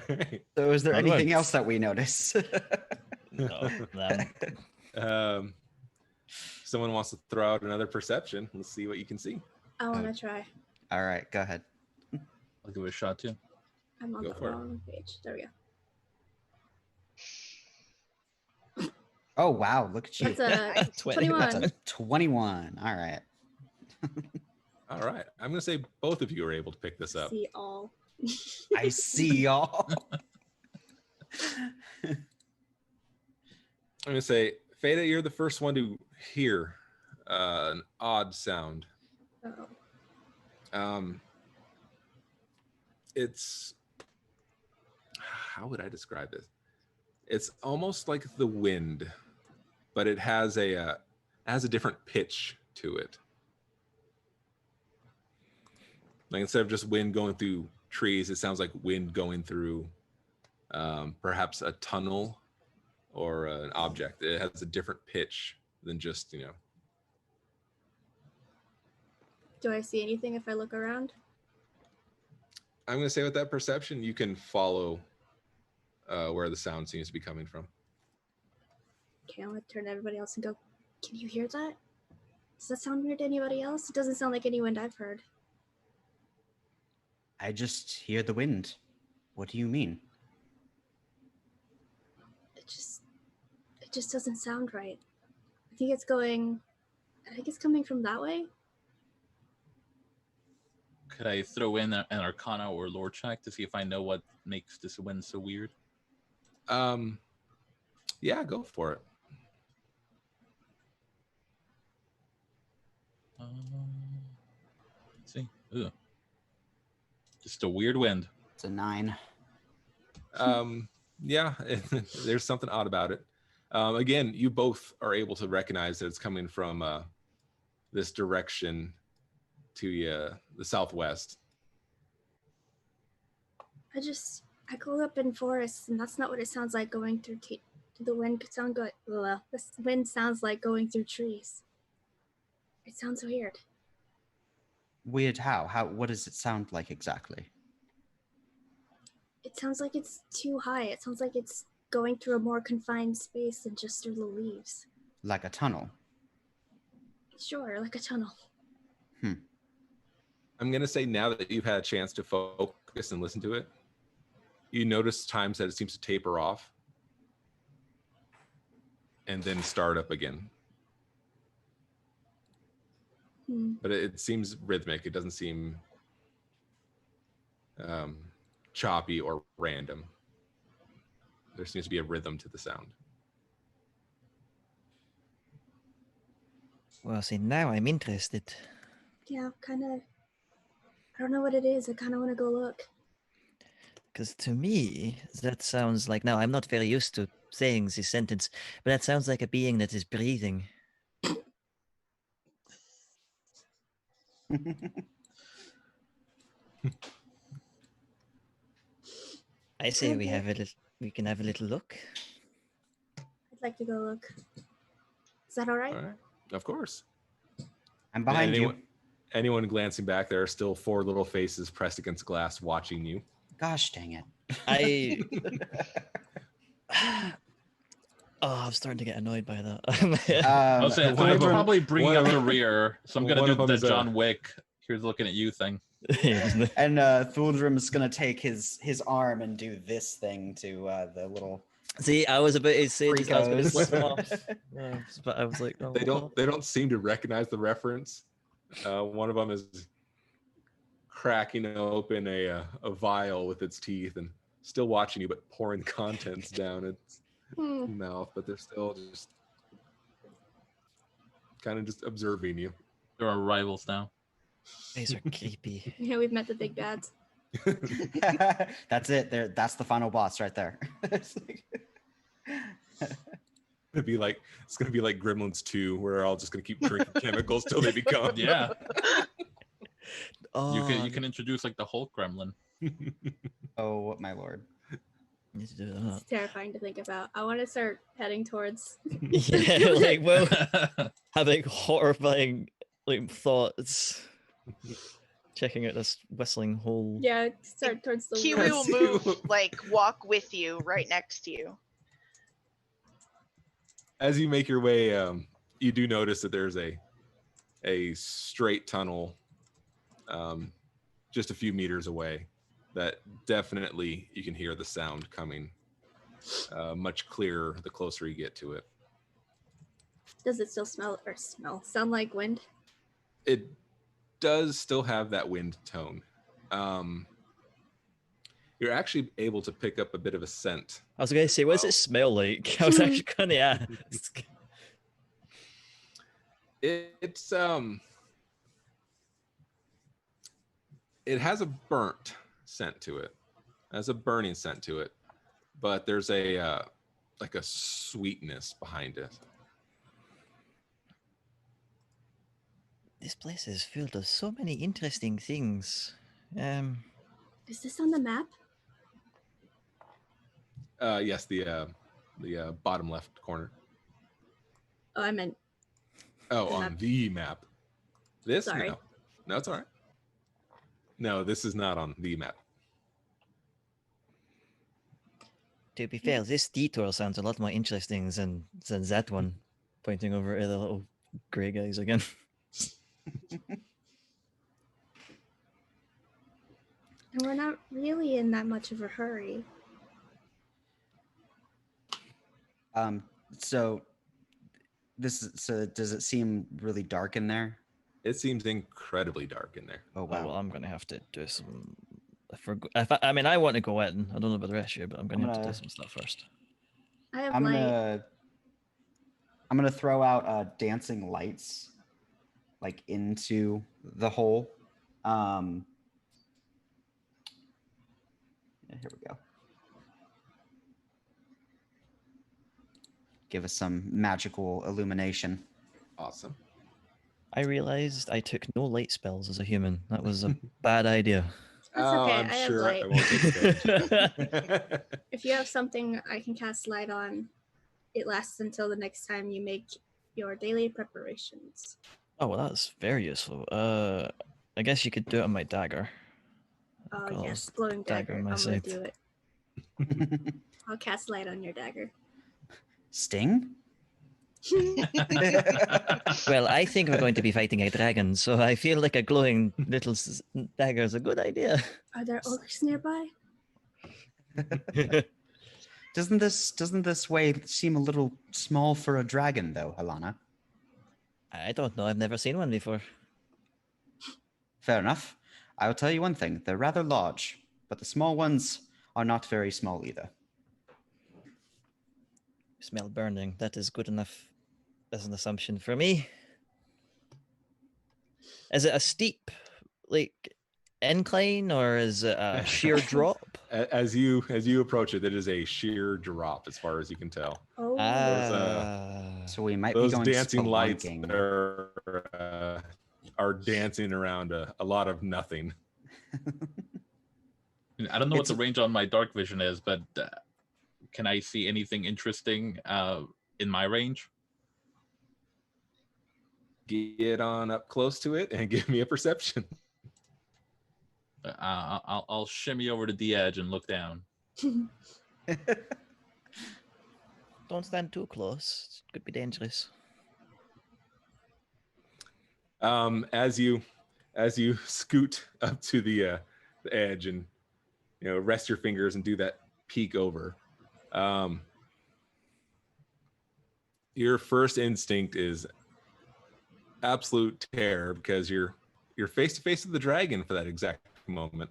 Speaker 1: Right.
Speaker 2: So is there anything
Speaker 3: Onwards.
Speaker 2: else that we notice?
Speaker 3: No.
Speaker 1: Someone wants to throw out another perception. Let's see what you can see.
Speaker 4: I want to try.
Speaker 2: All right, go ahead.
Speaker 6: I'll give it a shot too.
Speaker 4: I'm on
Speaker 1: Go
Speaker 4: the
Speaker 1: for it.
Speaker 4: wrong page. There we go.
Speaker 2: Oh wow, look at you.
Speaker 4: That's a
Speaker 3: 21.
Speaker 2: That's
Speaker 4: 21.
Speaker 2: a 21. All right.
Speaker 1: All right. I'm going to say both of you are able to pick this up.
Speaker 4: See all.
Speaker 2: I see y'all.
Speaker 1: I'm going to say, Fada, you're the first one to hear an odd sound.
Speaker 4: Oh.
Speaker 1: It's, how would I describe this? It's almost like the wind, but it has a different pitch to it. Like instead of just wind going through trees, it sounds like wind going through perhaps a tunnel or an object. It has a different pitch than just
Speaker 4: Do I see anything if I look around?
Speaker 1: I'm going to say with that perception, you can follow where the sound seems to be coming from.
Speaker 4: Okay, I'm gonna turn to everybody else and go, can you hear that? Does that sound weird to anybody else? It doesn't sound like any wind I've heard.
Speaker 2: I just hear the wind. What do you mean?
Speaker 4: It just doesn't sound right. I think it's coming from that way.
Speaker 6: Could I throw in an Arcana or lore check to see if I know what makes this wind so weird?
Speaker 1: Yeah, go for it.
Speaker 6: Let's see. Ugh. Just a weird wind.
Speaker 2: It's a 9.
Speaker 1: Yeah, there's something odd about it. Again, you both are able to recognize that it's coming from this direction to the southwest.
Speaker 4: I grew up in forests, and that's not what it sounds like going through the wind. This wind sounds like going through trees. It sounds weird.
Speaker 2: Weird how? What does it sound like exactly?
Speaker 4: It sounds like it's too high. It sounds like it's going through a more confined space than just through the leaves.
Speaker 2: Like a tunnel?
Speaker 4: Sure, like a tunnel.
Speaker 1: I'm going to say now that you've had a chance to focus and listen to it, you notice times that it seems to taper off and then start up again. But it seems rhythmic. It doesn't seem choppy or random. There seems to be a rhythm to the sound.
Speaker 3: Well, see, now I'm interested.
Speaker 4: Yeah, kind of. I don't know what it is. I kind of want to go look.
Speaker 3: Because to me, that sounds like, now I'm not very used to saying this sentence, but that sounds like a being that is breathing. I say we can have a little look.
Speaker 4: I'd like to go look. Is that all right?
Speaker 1: All right, of course.
Speaker 2: I'm behind you.
Speaker 1: Anyone glancing back, there are still 4 little faces pressed against glass watching you.
Speaker 2: Gosh dang it.
Speaker 3: I'm starting to get annoyed by that.
Speaker 6: I'll say I'm probably bringing up the
Speaker 1: them-
Speaker 6: rear, so I'm gonna
Speaker 1: one
Speaker 6: do
Speaker 1: of them
Speaker 6: the
Speaker 1: is,
Speaker 6: John Wick. Here's looking at you thing.
Speaker 2: And Thuldrim's gonna take his arm and do this thing to the little.
Speaker 3: See, I was about to say this, I was going to
Speaker 2: Freakos.
Speaker 3: slip them off. But I was like, oh,
Speaker 1: They don't seem to recognize the reference. One of them is cracking open a vial with its teeth and still watching you, but pouring contents down its mouth. But they're still just kind of just observing you.
Speaker 6: There are rivals now.
Speaker 3: These are creepy.
Speaker 4: Yeah, we've met the big bads.
Speaker 2: That's it. That's the final boss right there.
Speaker 1: It's gonna be like Gremlins 2, where they're all just gonna keep drinking chemicals till they become.
Speaker 6: Yeah,
Speaker 3: Oh,
Speaker 6: you can introduce like the Hulk Gremlin.
Speaker 2: Oh my lord.
Speaker 3: need to do that.
Speaker 4: It's terrifying to think about. I want to start heading towards.
Speaker 3: Yeah, like, well, having horrifying like thoughts. Checking out this whistling hole.
Speaker 4: Yeah, start towards the.
Speaker 7: Kiwi will
Speaker 1: Let's do-
Speaker 7: move, like walk with you, right next to you.
Speaker 1: As you make your way, you do notice that there's a straight tunnel just a few meters away that definitely you can hear the sound coming much clearer the closer you get to it.
Speaker 4: Does it still sound like wind?
Speaker 1: It does still have that wind tone. You're actually able to pick up a bit of a scent.
Speaker 3: I was going to say, what does it smell like? I was actually going to ask.
Speaker 1: It's it has a burnt scent to it. It has a burning scent to it, but there's a like a sweetness behind it.
Speaker 3: This place is filled with so many interesting things.
Speaker 4: Is this on the map?
Speaker 1: Yes, the bottom left corner.
Speaker 4: Oh, I meant.
Speaker 1: Oh,
Speaker 4: The
Speaker 1: on
Speaker 4: map.
Speaker 1: the map. This
Speaker 4: Sorry.
Speaker 1: no. No, it's all right. No, this is not on the map.
Speaker 3: To be fair, this detour sounds a lot more interesting than that one. Pointing over at the little grey guys again.
Speaker 4: And we're not really in that much of a hurry.
Speaker 2: So does it seem really dark in there?
Speaker 1: It seems incredibly dark in there.
Speaker 2: Oh
Speaker 3: Oh,
Speaker 2: wow.
Speaker 3: well, I'm gonna have to do some. I mean, I want to go in. I don't know about the rest of you, but I'm gonna have to do
Speaker 2: gonna-
Speaker 3: some stuff first.
Speaker 4: I have
Speaker 2: I'm
Speaker 4: light.
Speaker 2: gonna throw out dancing lights like into the hole. Yeah, here we go. Give us some magical illumination.
Speaker 1: Awesome.
Speaker 3: I realized I took no light spells as a human. That was a bad idea.
Speaker 4: That's okay,
Speaker 1: I'm
Speaker 4: I have
Speaker 1: sure
Speaker 4: light.
Speaker 1: I won't take advantage.
Speaker 4: If you have something I can cast light on, it lasts until the next time you make your daily preparations.
Speaker 3: Oh, well, that's very useful. I guess you could do it on my dagger.
Speaker 4: Oh
Speaker 3: Got a
Speaker 4: yes, glowing
Speaker 3: dagger
Speaker 4: dagger.
Speaker 3: on my
Speaker 4: I'm gonna
Speaker 3: side.
Speaker 4: do it. I'll cast light on your dagger.
Speaker 2: Sting?
Speaker 3: Well, I think we're going to be fighting a dragon, so I feel like a glowing little dagger is a good idea.
Speaker 4: Are there ogres nearby?
Speaker 2: Doesn't this way seem a little small for a dragon though, Alana?
Speaker 3: I don't know. I've never seen one before.
Speaker 2: Fair enough. I will tell you one thing, they're rather large, but the small ones are not very small either.
Speaker 3: Smell burning. That is good enough as an assumption for me. Is it a steep, like, incline, or is it a sheer drop?
Speaker 1: As you approach it, it is a sheer drop as far as you can tell.
Speaker 4: Oh,
Speaker 2: So we might
Speaker 1: Those
Speaker 2: be going
Speaker 1: dancing lights
Speaker 2: spelunking.
Speaker 1: are dancing around a lot of nothing.
Speaker 6: I don't know what
Speaker 2: It's
Speaker 6: the range on my dark vision is, but can I see anything interesting in my range?
Speaker 1: Get on up close to it and give me a perception.
Speaker 6: I'll shimmy over to the edge and look down.
Speaker 3: Don't stand too close. It could be dangerous.
Speaker 1: As you scoot up to the edge and rest your fingers and do that peek over, your first instinct is absolute terror because you're face to face with the dragon for that exact moment.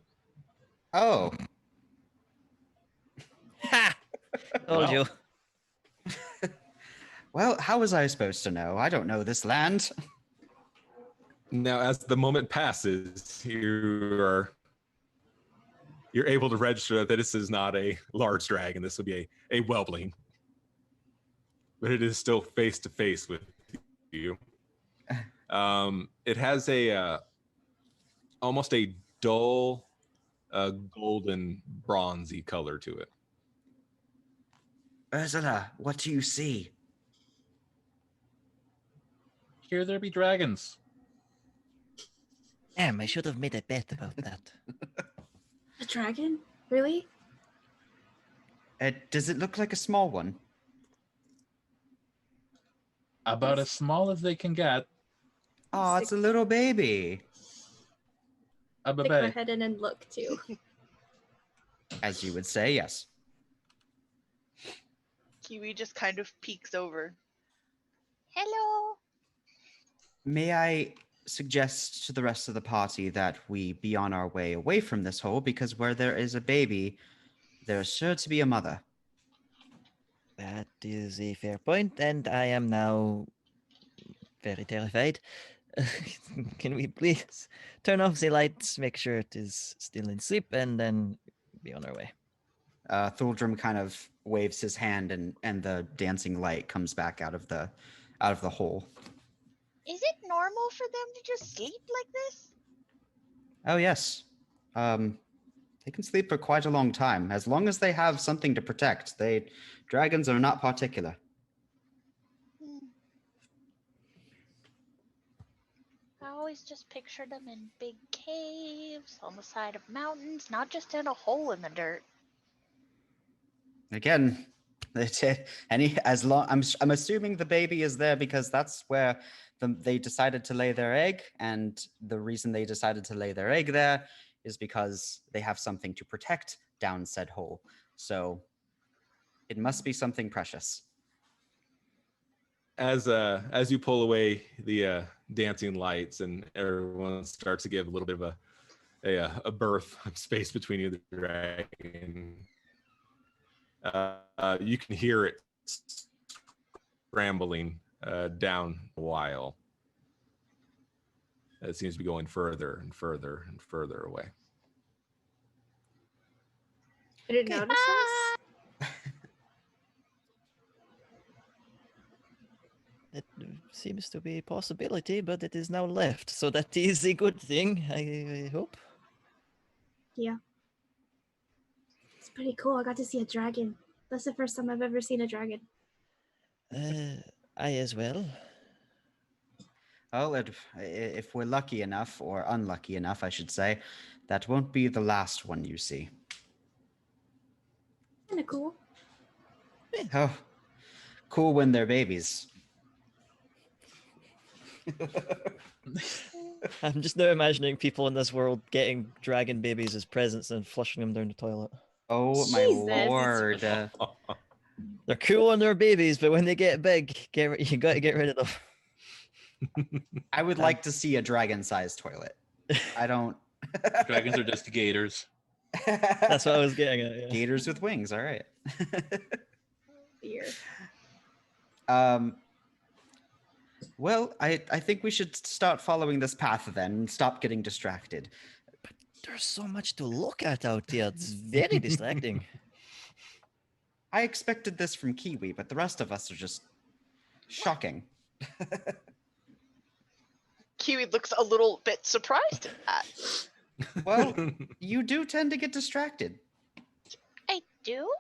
Speaker 2: Oh,
Speaker 3: Ha! Told
Speaker 1: Wow.
Speaker 3: you.
Speaker 2: well, how was I supposed to know? I don't know this land.
Speaker 1: Now, as the moment passes, you're able to register that this is not a large dragon. This would be a whelpling, but it is still face to face with you. It has a almost a dull golden bronzy color to it.
Speaker 2: Ursula, what do you see?
Speaker 6: Here there be dragons.
Speaker 3: Damn, I should have made a bet about that.
Speaker 4: a dragon? Really?
Speaker 2: Does it look like a small one?
Speaker 6: About as small as they can get.
Speaker 2: Oh, it's a little baby.
Speaker 6: A
Speaker 4: Stick my
Speaker 6: baby.
Speaker 4: head in and look too.
Speaker 2: As you would say, yes.
Speaker 7: Kiwi just kind of peeks over.
Speaker 5: Hello.
Speaker 2: May I suggest to the rest of the party that we be on our way away from this hole, because where there is a baby, there is sure to be a mother.
Speaker 3: That is a fair point, and I am now very terrified. Can we please turn off the lights, make sure it is still in sleep, and then be on our way?
Speaker 2: Thuldrum kind of waves his hand, and the dancing light comes back out of the hole.
Speaker 5: Is it normal for them to just sleep like this?
Speaker 2: Oh yes, they can sleep for quite a long time as long as they have something to protect. Dragons are not particular.
Speaker 5: Hmm. Well, always just pictured them in big caves on the side of mountains, not just in a hole in the dirt.
Speaker 2: Again, I'm assuming the baby is there because that's where they decided to lay their egg, and the reason they decided to lay their egg there is because they have something to protect down said hole. So it must be something precious.
Speaker 1: As you pull away the dancing lights and everyone starts to give a little bit of a birth of space between you and the dragon, you can hear it scrambling down a while. It seems to be going further and further and further away.
Speaker 4: I didn't notice us.
Speaker 3: It seems to be a possibility, but it is now left. So that is a good thing, I hope.
Speaker 4: Yeah. It's pretty cool. I got to see a dragon. That's the first time I've ever seen a dragon.
Speaker 3: I as well.
Speaker 2: Well, if we're lucky enough, or unlucky enough, I should say, that won't be the last one you see.
Speaker 4: Kinda cool.
Speaker 2: Oh, cool when they're babies.
Speaker 3: I'm just now imagining people in this world getting dragon babies as presents and flushing them down the toilet.
Speaker 2: Oh my
Speaker 4: Jesus.
Speaker 2: lord.
Speaker 3: They're cool when they're babies, but when they get big, you got to get rid of them.
Speaker 2: I would like to see a dragon-sized toilet. I don't.
Speaker 6: Dragons are just gators.
Speaker 3: That's what I was getting at. Yeah.
Speaker 2: Gators with wings. All right.
Speaker 4: Beer.
Speaker 2: Well, I think we should start following this path then and stop getting distracted.
Speaker 3: There's so much to look at out here. It's very distracting.
Speaker 2: I expected this from Kiwi, but the rest of us are just shocking.
Speaker 7: Kiwi looks a little bit surprised at that.
Speaker 2: Well, you do tend to get distracted.
Speaker 5: I do?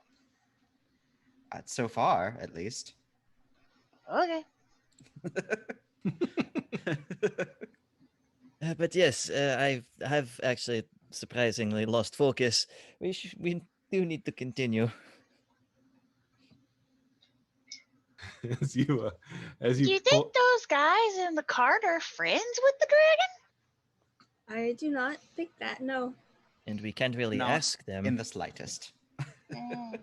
Speaker 2: So far, at least.
Speaker 5: Okay.
Speaker 3: But yes, I have actually surprisingly lost focus. We do need to continue.
Speaker 1: as you
Speaker 5: Do you think
Speaker 1: pull,
Speaker 5: those guys in the cart are friends with the dragon?
Speaker 4: I do not think that, no.
Speaker 3: And we can't really
Speaker 2: Not
Speaker 3: ask them.
Speaker 2: In the slightest.
Speaker 5: Mm.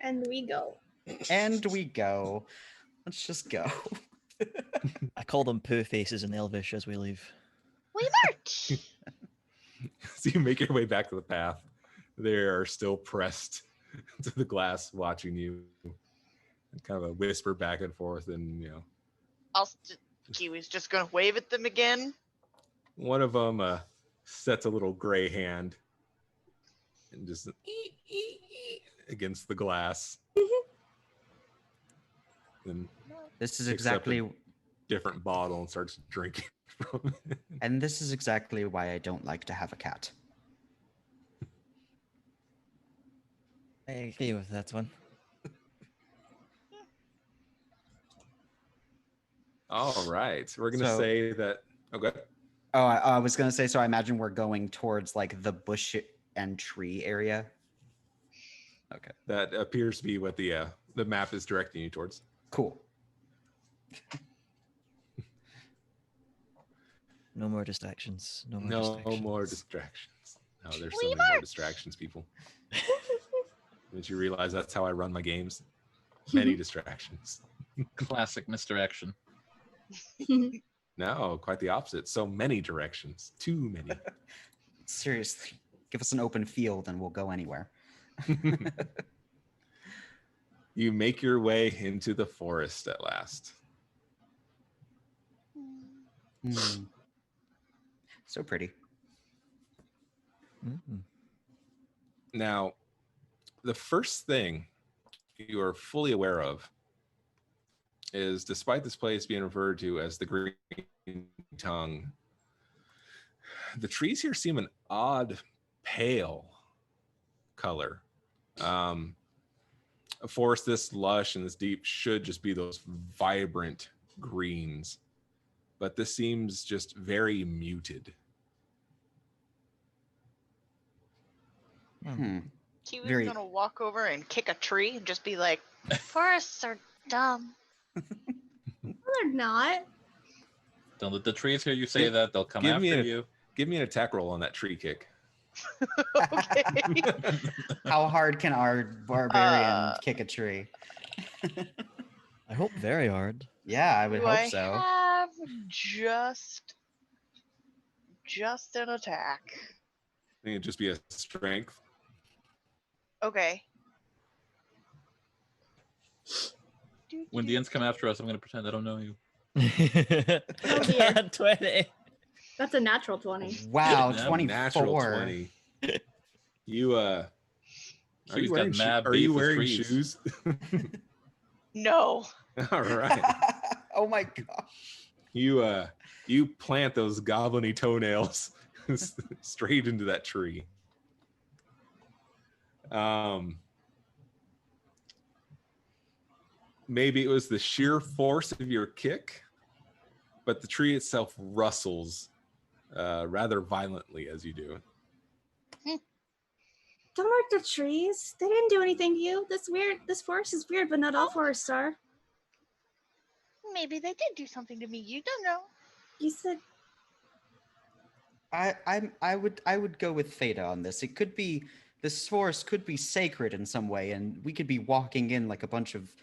Speaker 4: And we go.
Speaker 2: And we go. Let's just go.
Speaker 3: I call them poo faces in Elvish as we leave.
Speaker 5: We march.
Speaker 1: as you make your way back to the path, they are still pressed to the glass, watching you. And kind of a whisper back and forth, and
Speaker 7: Kiwi's just gonna wave at them again.
Speaker 1: one of them sets a little gray hand and just against the glass. And
Speaker 2: This is
Speaker 1: Picks up
Speaker 2: exactly,
Speaker 1: different bottle and starts drinking from it.
Speaker 2: and this is exactly why I don't like to have a cat.
Speaker 3: I agree with that one.
Speaker 1: All right, we're gonna
Speaker 2: So-
Speaker 1: say that. Okay.
Speaker 2: Oh, I was gonna say. So I imagine we're going towards like the bush and tree area. Okay,
Speaker 1: That appears to be what the map is directing you towards.
Speaker 2: cool.
Speaker 3: No more distractions. No more
Speaker 1: No
Speaker 3: distractions.
Speaker 1: more distractions. No, there's so
Speaker 5: We
Speaker 1: many more
Speaker 5: march.
Speaker 1: distractions, people. Did you realize that's how I run my games? Many distractions.
Speaker 6: Classic misdirection.
Speaker 1: No, quite the opposite. So many directions. Too many.
Speaker 2: Seriously, give us an open field and we'll go anywhere.
Speaker 1: You make your way into the forest at last.
Speaker 2: Hmm. So pretty.
Speaker 3: Mm.
Speaker 1: Now, the first thing you are fully aware of is, despite this place being referred to as the Green Tongue, the trees here seem an odd pale color. A forest this lush and this deep should just be those vibrant greens, but this seems just very muted.
Speaker 7: Kiwi's
Speaker 2: Very-
Speaker 7: gonna walk over and kick a tree and just be like,
Speaker 5: Forests are dumb.
Speaker 4: No, they're not.
Speaker 6: Don't let the trees hear you say
Speaker 1: Give-
Speaker 6: that. They'll come
Speaker 1: give
Speaker 6: after
Speaker 1: me a-
Speaker 6: you.
Speaker 1: Give me an attack roll on that tree kick.
Speaker 7: okay.
Speaker 2: How hard can our barbarian
Speaker 7: Uh,
Speaker 2: kick a tree?
Speaker 3: I hope very hard.
Speaker 2: Yeah, I would
Speaker 7: Do
Speaker 2: hope
Speaker 7: I
Speaker 2: so.
Speaker 7: have just an attack?
Speaker 1: I think it'd just be a strength.
Speaker 7: Okay.
Speaker 6: When the ends come after us, I'm going to pretend I don't know you.
Speaker 4: dear.
Speaker 3: 20.
Speaker 4: That's a natural 20.
Speaker 2: Wow,
Speaker 6: Yeah,
Speaker 2: 24.
Speaker 1: Natural 20. You are
Speaker 6: Kiwi's
Speaker 1: you
Speaker 6: got
Speaker 1: wearing,
Speaker 6: mad
Speaker 1: are
Speaker 6: beef
Speaker 1: you
Speaker 6: with
Speaker 1: wearing
Speaker 6: trees.
Speaker 1: shoes?
Speaker 7: No.
Speaker 1: All right.
Speaker 2: Oh my god.
Speaker 1: You plant those goblin-y toenails straight into that tree. Maybe it was the sheer force of your kick, but the tree itself rustles rather violently as you do.
Speaker 4: Don't hurt the trees. They didn't do anything to you. This weird. This forest is weird, but not all forests are.
Speaker 5: Maybe they did do something to me. You don't know.
Speaker 4: You said
Speaker 2: I would go with Theta on this. It could be this forest could be sacred in some way, and we could be walking in like a bunch of,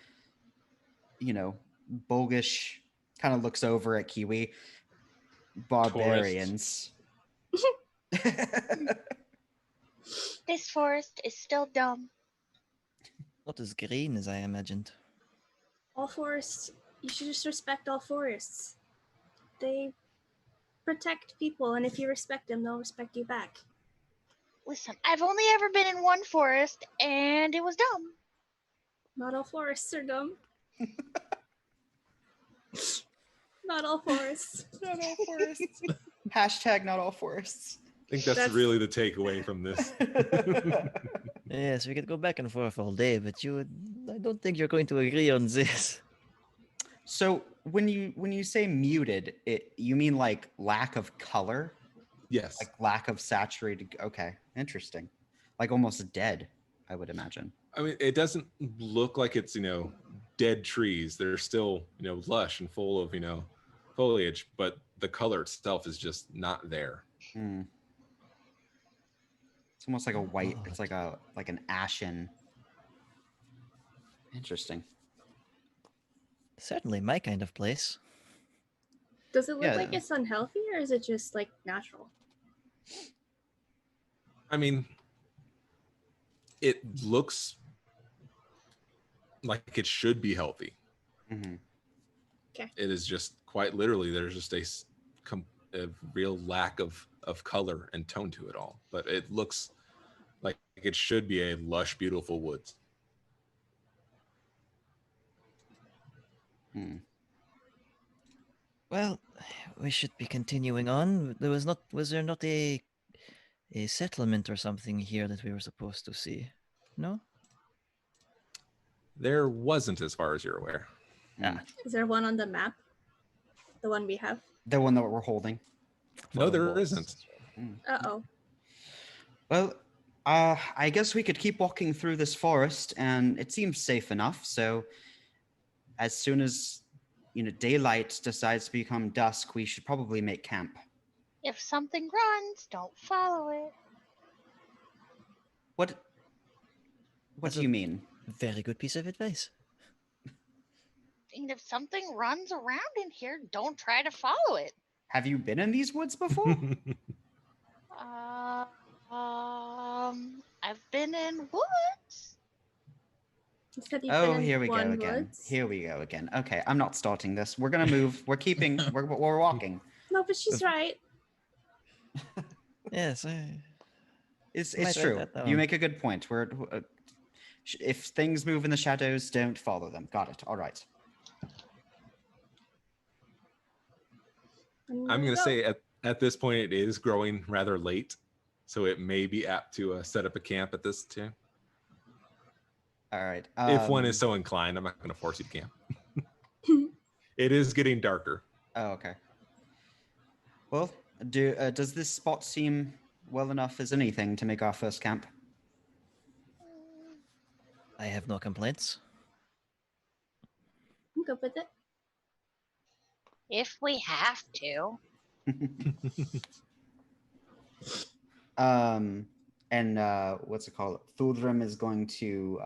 Speaker 2: bogish. Kind of looks over at Kiwi. Barbarians.
Speaker 5: This forest is still dumb.
Speaker 3: Not as green as I imagined.
Speaker 4: all forests. You should just respect all forests. They protect people, and if you respect them, they'll respect you back.
Speaker 5: Listen, I've only ever been in one forest, and it was dumb.
Speaker 4: Not all forests are dumb. Not all forests.
Speaker 2: Not all forests. Hashtag not all forests.
Speaker 1: I think that's really the takeaway from this.
Speaker 3: Yes, we could go back and forth all day, but I don't think you're going to agree on this.
Speaker 2: So when you say muted, you mean like lack of color,
Speaker 1: Yes.
Speaker 2: like lack of saturated? Okay, interesting. Like almost dead, I would imagine.
Speaker 1: I mean, it doesn't look like it's, dead trees. They're still, lush and full of, foliage, but the color itself is just not there.
Speaker 2: Hmm. It's almost like a white. It's like an ashen. Interesting.
Speaker 3: Certainly my kind of place.
Speaker 4: Does it look
Speaker 2: Yeah.
Speaker 4: like it's unhealthy, or is it just like natural?
Speaker 1: I mean, it looks like it should be healthy.
Speaker 2: Hmm.
Speaker 1: It is just quite literally, there's just a real lack of color and tone to it all. But it looks like it should be a lush, beautiful woods.
Speaker 2: Hmm.
Speaker 3: Well, we should be continuing on. Was there not a settlement or something here that we were supposed to see? No?
Speaker 1: There wasn't, as far as you're aware.
Speaker 3: Ah,
Speaker 4: Is there one on the map? The one we have?
Speaker 2: The one that we're holding.
Speaker 1: No, there
Speaker 3: photographs.
Speaker 1: isn't.
Speaker 4: Uh-oh.
Speaker 2: Well, I guess we could keep walking through this forest, and it seems safe enough. So, as soon as daylight decides to become dusk, we should probably make camp.
Speaker 5: If something runs, don't follow it.
Speaker 2: What
Speaker 3: That's
Speaker 2: do you mean?
Speaker 3: Very good piece of advice.
Speaker 5: And if something runs around in here, don't try to follow it.
Speaker 2: Have you been in these woods before?
Speaker 5: I've been in woods.
Speaker 4: You said you've
Speaker 2: Oh,
Speaker 4: been in
Speaker 2: here we go
Speaker 4: one
Speaker 2: again.
Speaker 4: woods?
Speaker 2: Here we go again. Okay, I'm not starting this. We're gonna move. We're keeping. We're walking.
Speaker 4: No, but she's right.
Speaker 3: Yes,
Speaker 2: It's
Speaker 3: Might write
Speaker 2: true.
Speaker 3: that
Speaker 2: You
Speaker 3: down.
Speaker 2: make a good point. If things move in the shadows, don't follow them. Got it. All right.
Speaker 1: I'm going to say at this point, it is growing rather late. So it may be apt to set up a camp at this too.
Speaker 2: All right.
Speaker 1: If one is so inclined, I'm not going to force you to camp. It is getting darker.
Speaker 2: Oh, okay. Well, does this spot seem well enough as anything to make our first camp?
Speaker 3: I have no complaints.
Speaker 4: I'm good with it.
Speaker 5: If we have to.
Speaker 2: And what's it called? Thuldrim is going to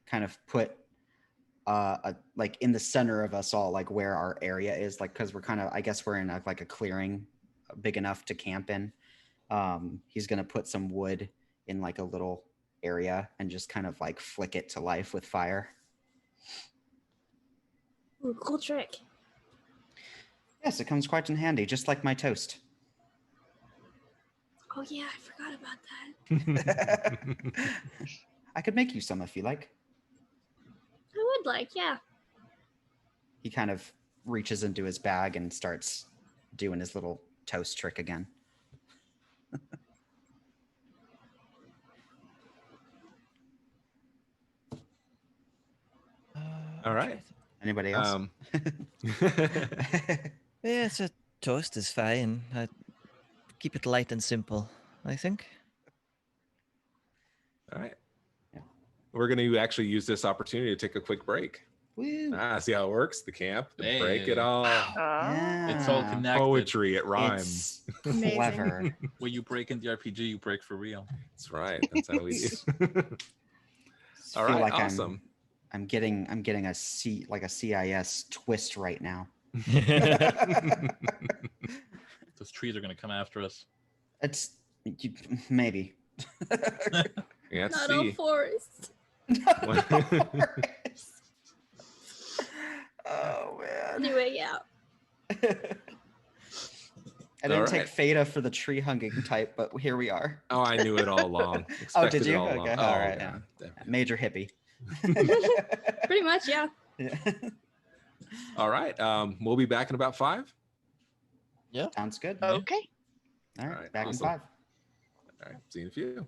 Speaker 2: kind of put like in the center of us all, like where our area is, like because we're kind of, I guess we're in like a clearing big enough to camp in. He's gonna put some wood in like a little area and just kind of like flick it to life with fire.
Speaker 4: Ooh, cool trick.
Speaker 2: Yes, it comes quite in handy, just like my toast.
Speaker 4: Oh yeah, I forgot about that.
Speaker 2: I could make you some if you like.
Speaker 4: I would like, yeah.
Speaker 2: He kind of reaches into his bag and starts doing his little toast trick again.
Speaker 1: All right.
Speaker 2: Anybody else?
Speaker 3: Yes, a toast is fine. I keep it light and simple, I think.
Speaker 1: All right.
Speaker 2: Yeah.
Speaker 1: We're going to actually use this opportunity to take a quick break.
Speaker 2: Woo.
Speaker 1: See how it works? The camp, the break
Speaker 6: Hey.
Speaker 1: it all.
Speaker 6: It's all
Speaker 2: Yeah.
Speaker 6: connected.
Speaker 1: Poetry, it rhymes.
Speaker 2: It's
Speaker 4: Amazing.
Speaker 2: clever.
Speaker 6: When you break in the RPG, you break for real.
Speaker 1: That's right. That's how we do. All
Speaker 2: Feel
Speaker 1: right,
Speaker 2: like
Speaker 1: awesome.
Speaker 2: I'm getting a CIS twist right now.
Speaker 6: Those trees are going to come after us.
Speaker 2: It's maybe.
Speaker 1: Yeah,
Speaker 4: Not all
Speaker 1: see.
Speaker 4: forest.
Speaker 2: Oh man.
Speaker 4: Anyway, yeah.
Speaker 2: I didn't
Speaker 1: All
Speaker 2: take
Speaker 1: right.
Speaker 2: Feta for the tree hugging type, but here we are.
Speaker 1: Oh, I knew it all along.
Speaker 2: Oh,
Speaker 1: Expected
Speaker 2: did
Speaker 1: it
Speaker 2: you?
Speaker 1: all
Speaker 2: Okay,
Speaker 1: along.
Speaker 2: all
Speaker 1: Oh,
Speaker 2: right,
Speaker 1: yeah,
Speaker 2: yeah.
Speaker 1: definitely.
Speaker 2: Major hippie.
Speaker 4: Pretty much, yeah.
Speaker 2: Yeah.
Speaker 1: All right. We'll be back in about 5.
Speaker 2: Sounds good.
Speaker 5: Okay.
Speaker 2: All right,
Speaker 1: All right,
Speaker 2: back
Speaker 1: awesome.
Speaker 2: in 5.
Speaker 1: All right. See you in a few.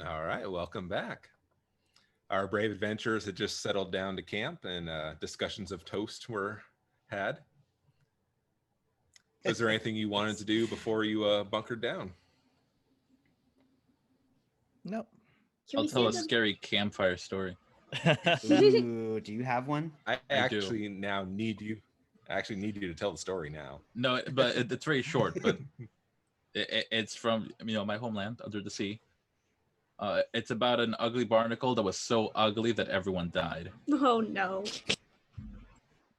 Speaker 1: All right, welcome back. Our brave adventurers had just settled down to camp, and discussions of toast were had. Was there anything you wanted to do before you bunkered down?
Speaker 3: Nope.
Speaker 4: Can
Speaker 6: I'll
Speaker 4: we
Speaker 6: tell
Speaker 4: see
Speaker 6: a
Speaker 4: the
Speaker 6: scary campfire story.
Speaker 2: Ooh, do you have one?
Speaker 1: I
Speaker 6: do.
Speaker 1: actually now need you. I actually need you to tell the story now.
Speaker 6: No, but it's very short. But it's from my homeland under the sea. It's about an ugly barnacle that was so ugly that everyone died.
Speaker 4: Oh no.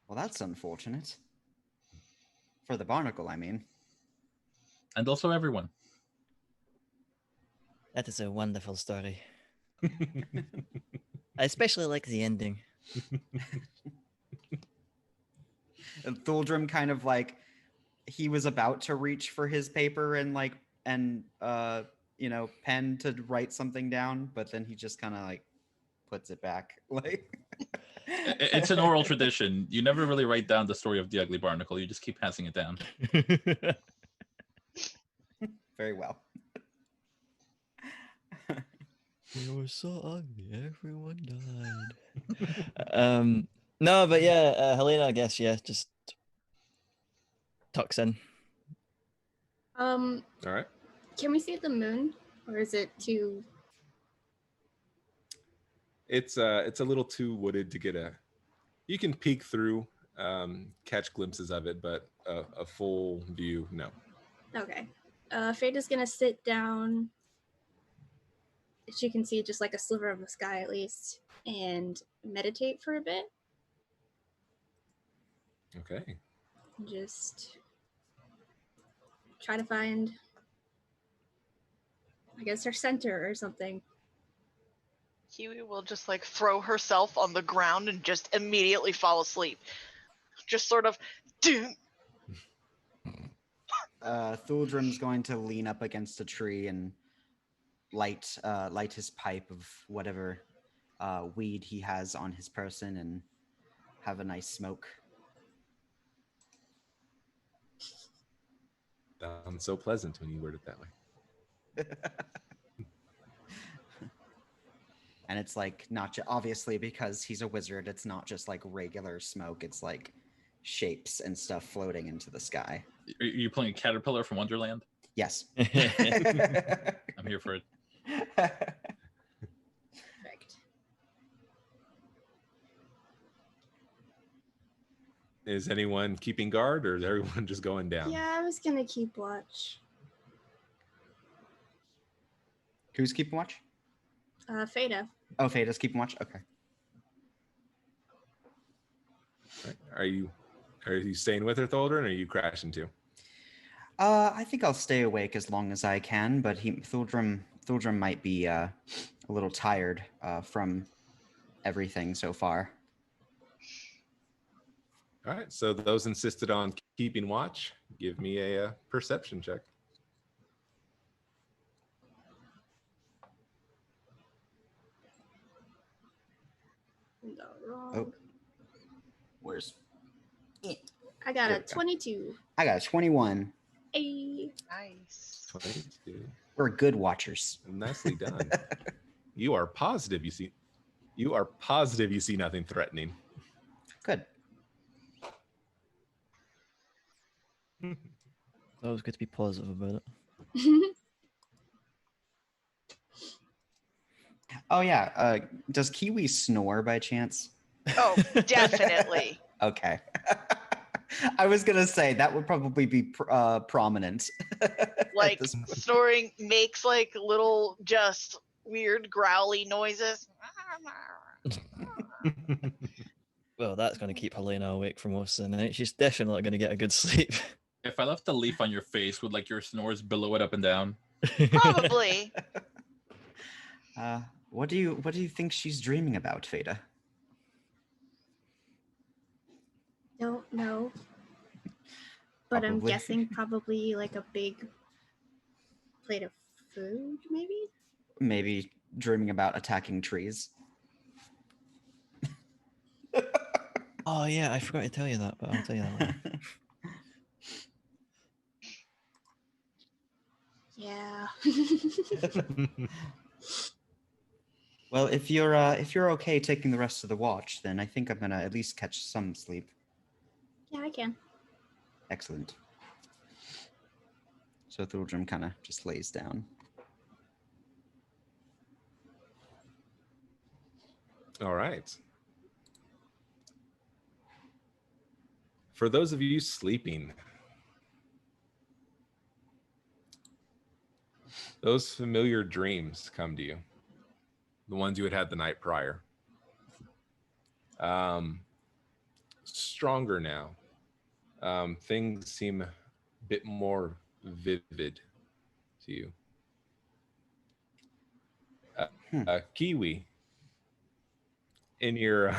Speaker 2: Well, that's unfortunate. For the barnacle, I mean.
Speaker 6: And also everyone.
Speaker 3: That is a wonderful story. I especially like the ending.
Speaker 2: And Thuldrum kind of like he was about to reach for his paper and pen to write something down, but then he just kind of like puts it back. Like
Speaker 6: It's an oral tradition. You never really write down the story of the ugly barnacle. You just keep passing it down.
Speaker 2: very well.
Speaker 3: They were so ugly, everyone died. No, but yeah, Helena, I guess, just tucks in.
Speaker 1: All right.
Speaker 4: Can we see the moon, or is it too?
Speaker 1: It's a little too wooded to get a. You can peek through, catch glimpses of it, but a full view, no.
Speaker 4: Okay. Fada's gonna sit down. She can see just like a sliver of the sky at least, and meditate for a bit.
Speaker 1: Okay.
Speaker 4: Just try to find, I guess, her center or something.
Speaker 7: Kiwi will just like throw herself on the ground and just immediately fall asleep. Just sort of,
Speaker 2: Thuldrum's going to lean up against a tree and light his pipe of whatever weed he has on his person and have a nice smoke.
Speaker 1: Sounds so pleasant when you word it that way.
Speaker 2: And it's like not obviously because he's a wizard, it's not just like regular smoke, it's like shapes and stuff floating into the sky.
Speaker 6: Are you playing a caterpillar from Wonderland?
Speaker 2: Yes.
Speaker 6: I'm here for it.
Speaker 4: Perfect.
Speaker 1: Is anyone keeping guard, or is everyone just going down?
Speaker 4: Yeah, I was gonna keep watch.
Speaker 2: Who's keeping watch?
Speaker 4: Fada.
Speaker 2: Oh, Fada's keeping watch? Okay.
Speaker 1: Right. Are you staying with her, Tholdrin, or are you crashing too?
Speaker 2: I think I'll stay awake as long as I can, but Thuldrum might be a little tired from everything so far.
Speaker 1: All right. So those insisted on keeping watch, give me a perception check.
Speaker 4: No, wrong.
Speaker 2: Oh. Where's
Speaker 4: I got
Speaker 2: There
Speaker 4: a
Speaker 2: we go.
Speaker 4: 22.
Speaker 2: I got a 21.
Speaker 4: Hey.
Speaker 7: nice.
Speaker 1: 22.
Speaker 2: We're good watchers.
Speaker 1: Nicely done. You are positive you see nothing threatening.
Speaker 2: Good.
Speaker 3: It's always good to be positive about it.
Speaker 2: Oh yeah. Does Kiwi snore by chance?
Speaker 7: Oh, definitely.
Speaker 2: Okay. I was gonna say that would probably be prominent. at
Speaker 7: Like
Speaker 2: this point.
Speaker 7: snoring makes like little just weird growly noises.
Speaker 3: Well, that's going to keep Helena awake for most of the night. She's definitely not going to get a good sleep.
Speaker 6: If I left a leaf on your face, would like your snores billow it up and down?
Speaker 7: Probably.
Speaker 2: What do you think she's dreaming about, Fada?
Speaker 4: Don't know. But I'm
Speaker 2: Probably.
Speaker 4: guessing probably like a big plate of food, maybe?
Speaker 2: Maybe dreaming about attacking trees.
Speaker 3: Oh, yeah, I forgot to tell you that, but I'll tell you that later.
Speaker 4: Yeah.
Speaker 2: Well, if you're okay taking the rest of the watch, then I think I'm gonna at least catch some sleep.
Speaker 4: Yeah, I can.
Speaker 2: Excellent. So Thildrum kind of just lays down.
Speaker 1: All right. For those of you sleeping, those familiar dreams come to you, the ones you had had the night prior. Stronger now. Things seem a bit more vivid to you. Kiwi, in your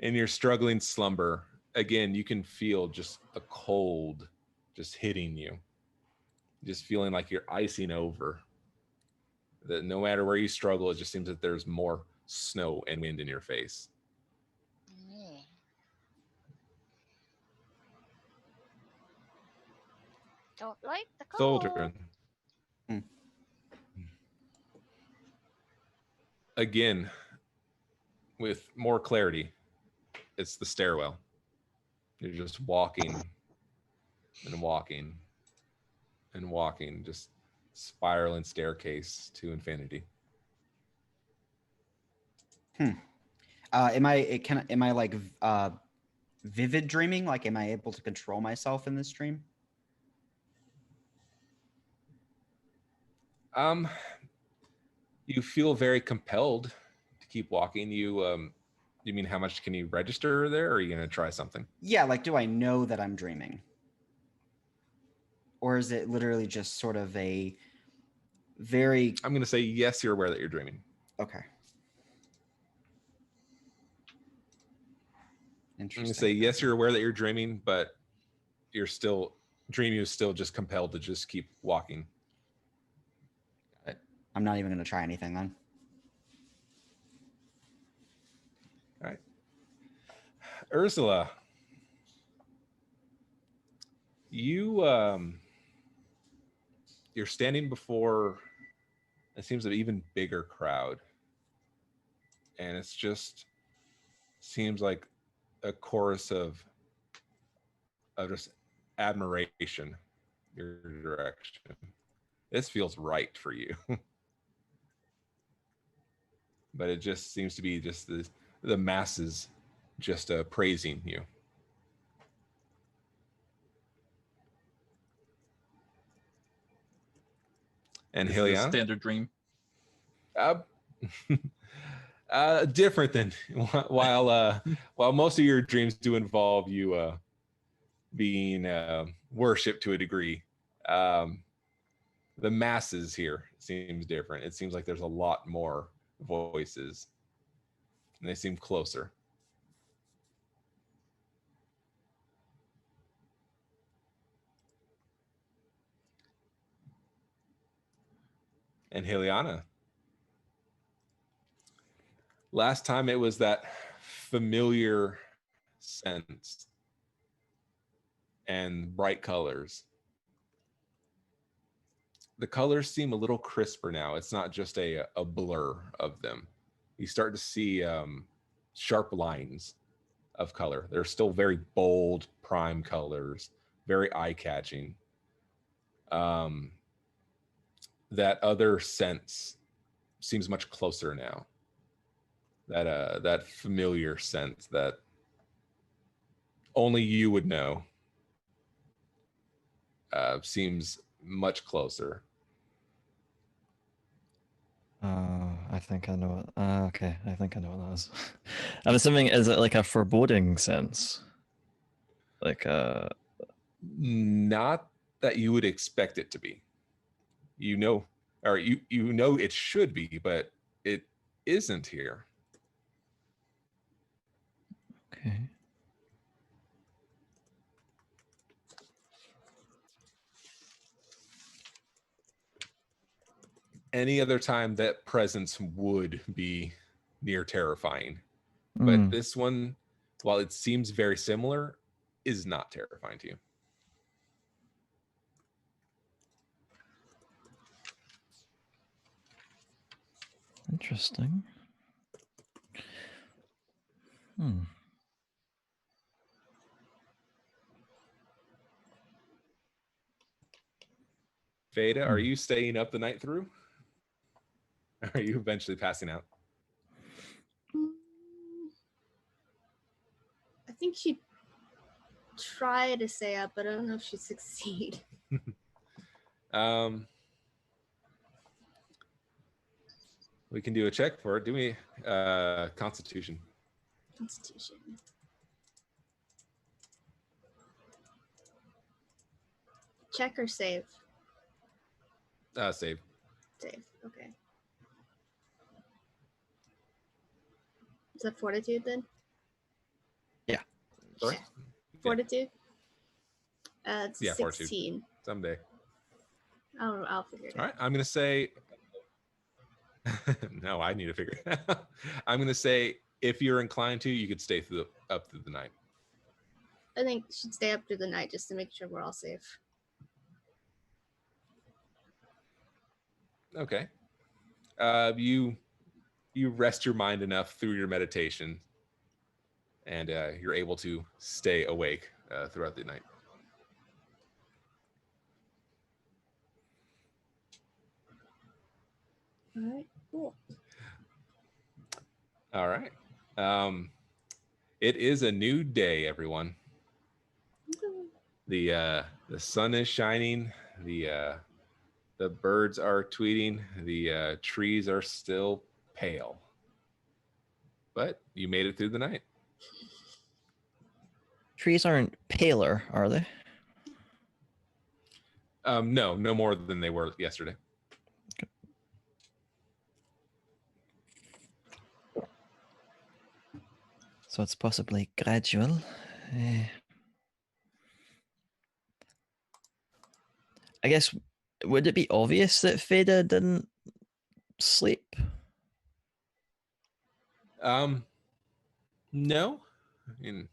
Speaker 1: in your struggling slumber, again, you can feel just the cold just hitting you, just feeling like you're icing over. That no matter where you struggle, it just seems that there's more snow and wind in your face.
Speaker 5: Mm. Don't like the cold.
Speaker 1: Thildren.
Speaker 2: Hmm.
Speaker 1: Again, with more clarity, it's the stairwell. You're just walking and walking and walking, just spiraling staircase to infinity.
Speaker 2: Am I like vivid dreaming? Like, am I able to control myself in this dream?
Speaker 1: You feel very compelled to keep walking. You mean how much can you register there, or are you gonna try something?
Speaker 2: Yeah, like, do I know that I'm dreaming? Or is it literally just sort of a very...
Speaker 1: I'm gonna say yes, you're aware that you're dreaming.
Speaker 2: Okay.
Speaker 1: I'm
Speaker 2: Interesting.
Speaker 1: gonna say yes, you're aware that you're dreaming, but you're still dreaming is still just compelled to just keep walking.
Speaker 2: I'm not even going to try anything then.
Speaker 1: All right. Ursula, you're standing before it seems an even bigger crowd, and it's just seems like a chorus of just admiration your direction. This feels right for you. But it just seems to be just the masses just praising you. And
Speaker 6: This is a
Speaker 1: Hyliana?
Speaker 6: standard dream.
Speaker 1: Different than while most of your dreams do involve you being worshipped to a degree. The masses here seems different. It seems like there's a lot more voices, and they seem closer. And Hyliana, last time it was that familiar sense and bright colors. The colors seem a little crisper now. It's not just a blur of them. You start to see sharp lines of color. They're still very bold, prime colors, very eye-catching. That other sense seems much closer now. That familiar sense that only you would know seems much closer.
Speaker 3: I think I know it. Okay, I think I know what that is. I'm assuming, is it like a foreboding sense? Like
Speaker 1: Not that you would expect it to be. You know it should be, but it isn't here.
Speaker 3: okay.
Speaker 1: Any other time that presence would be near terrifying. But this one, while it seems very similar, is not terrifying to you.
Speaker 3: Interesting. Hmm.
Speaker 1: Veda, are you staying up the night through? Are you eventually passing out?
Speaker 4: Mm, I think she'd try to stay up, but I don't know if she'd succeed.
Speaker 1: We can do a check for it. Do me Constitution.
Speaker 4: Constitution. Check or save?
Speaker 1: Save.
Speaker 4: Save. Okay. Is that fortitude then?
Speaker 3: Yeah.
Speaker 1: Sorry?
Speaker 4: Fortitude? It's
Speaker 1: Yeah,
Speaker 4: 16.
Speaker 1: fortitude. Someday.
Speaker 4: I'll figure it
Speaker 1: All
Speaker 4: out.
Speaker 1: right. I'm going to say. No, I need to figure it out. I'm going to say if you're inclined to, you could stay up through the night.
Speaker 4: I think she'd stay up through the night just to make sure we're all safe.
Speaker 1: Okay. You rest your mind enough through your meditation, and you're able to stay awake throughout the night.
Speaker 4: All right, cool.
Speaker 1: All right. It is a new day, everyone. The sun is shining. The birds are tweeting. The trees are still pale. But you made it through the night.
Speaker 3: Trees aren't paler, are they?
Speaker 1: No more than they were yesterday.
Speaker 3: So it's possibly gradual. I guess, would it be obvious that Feda didn't sleep?
Speaker 1: No. I mean,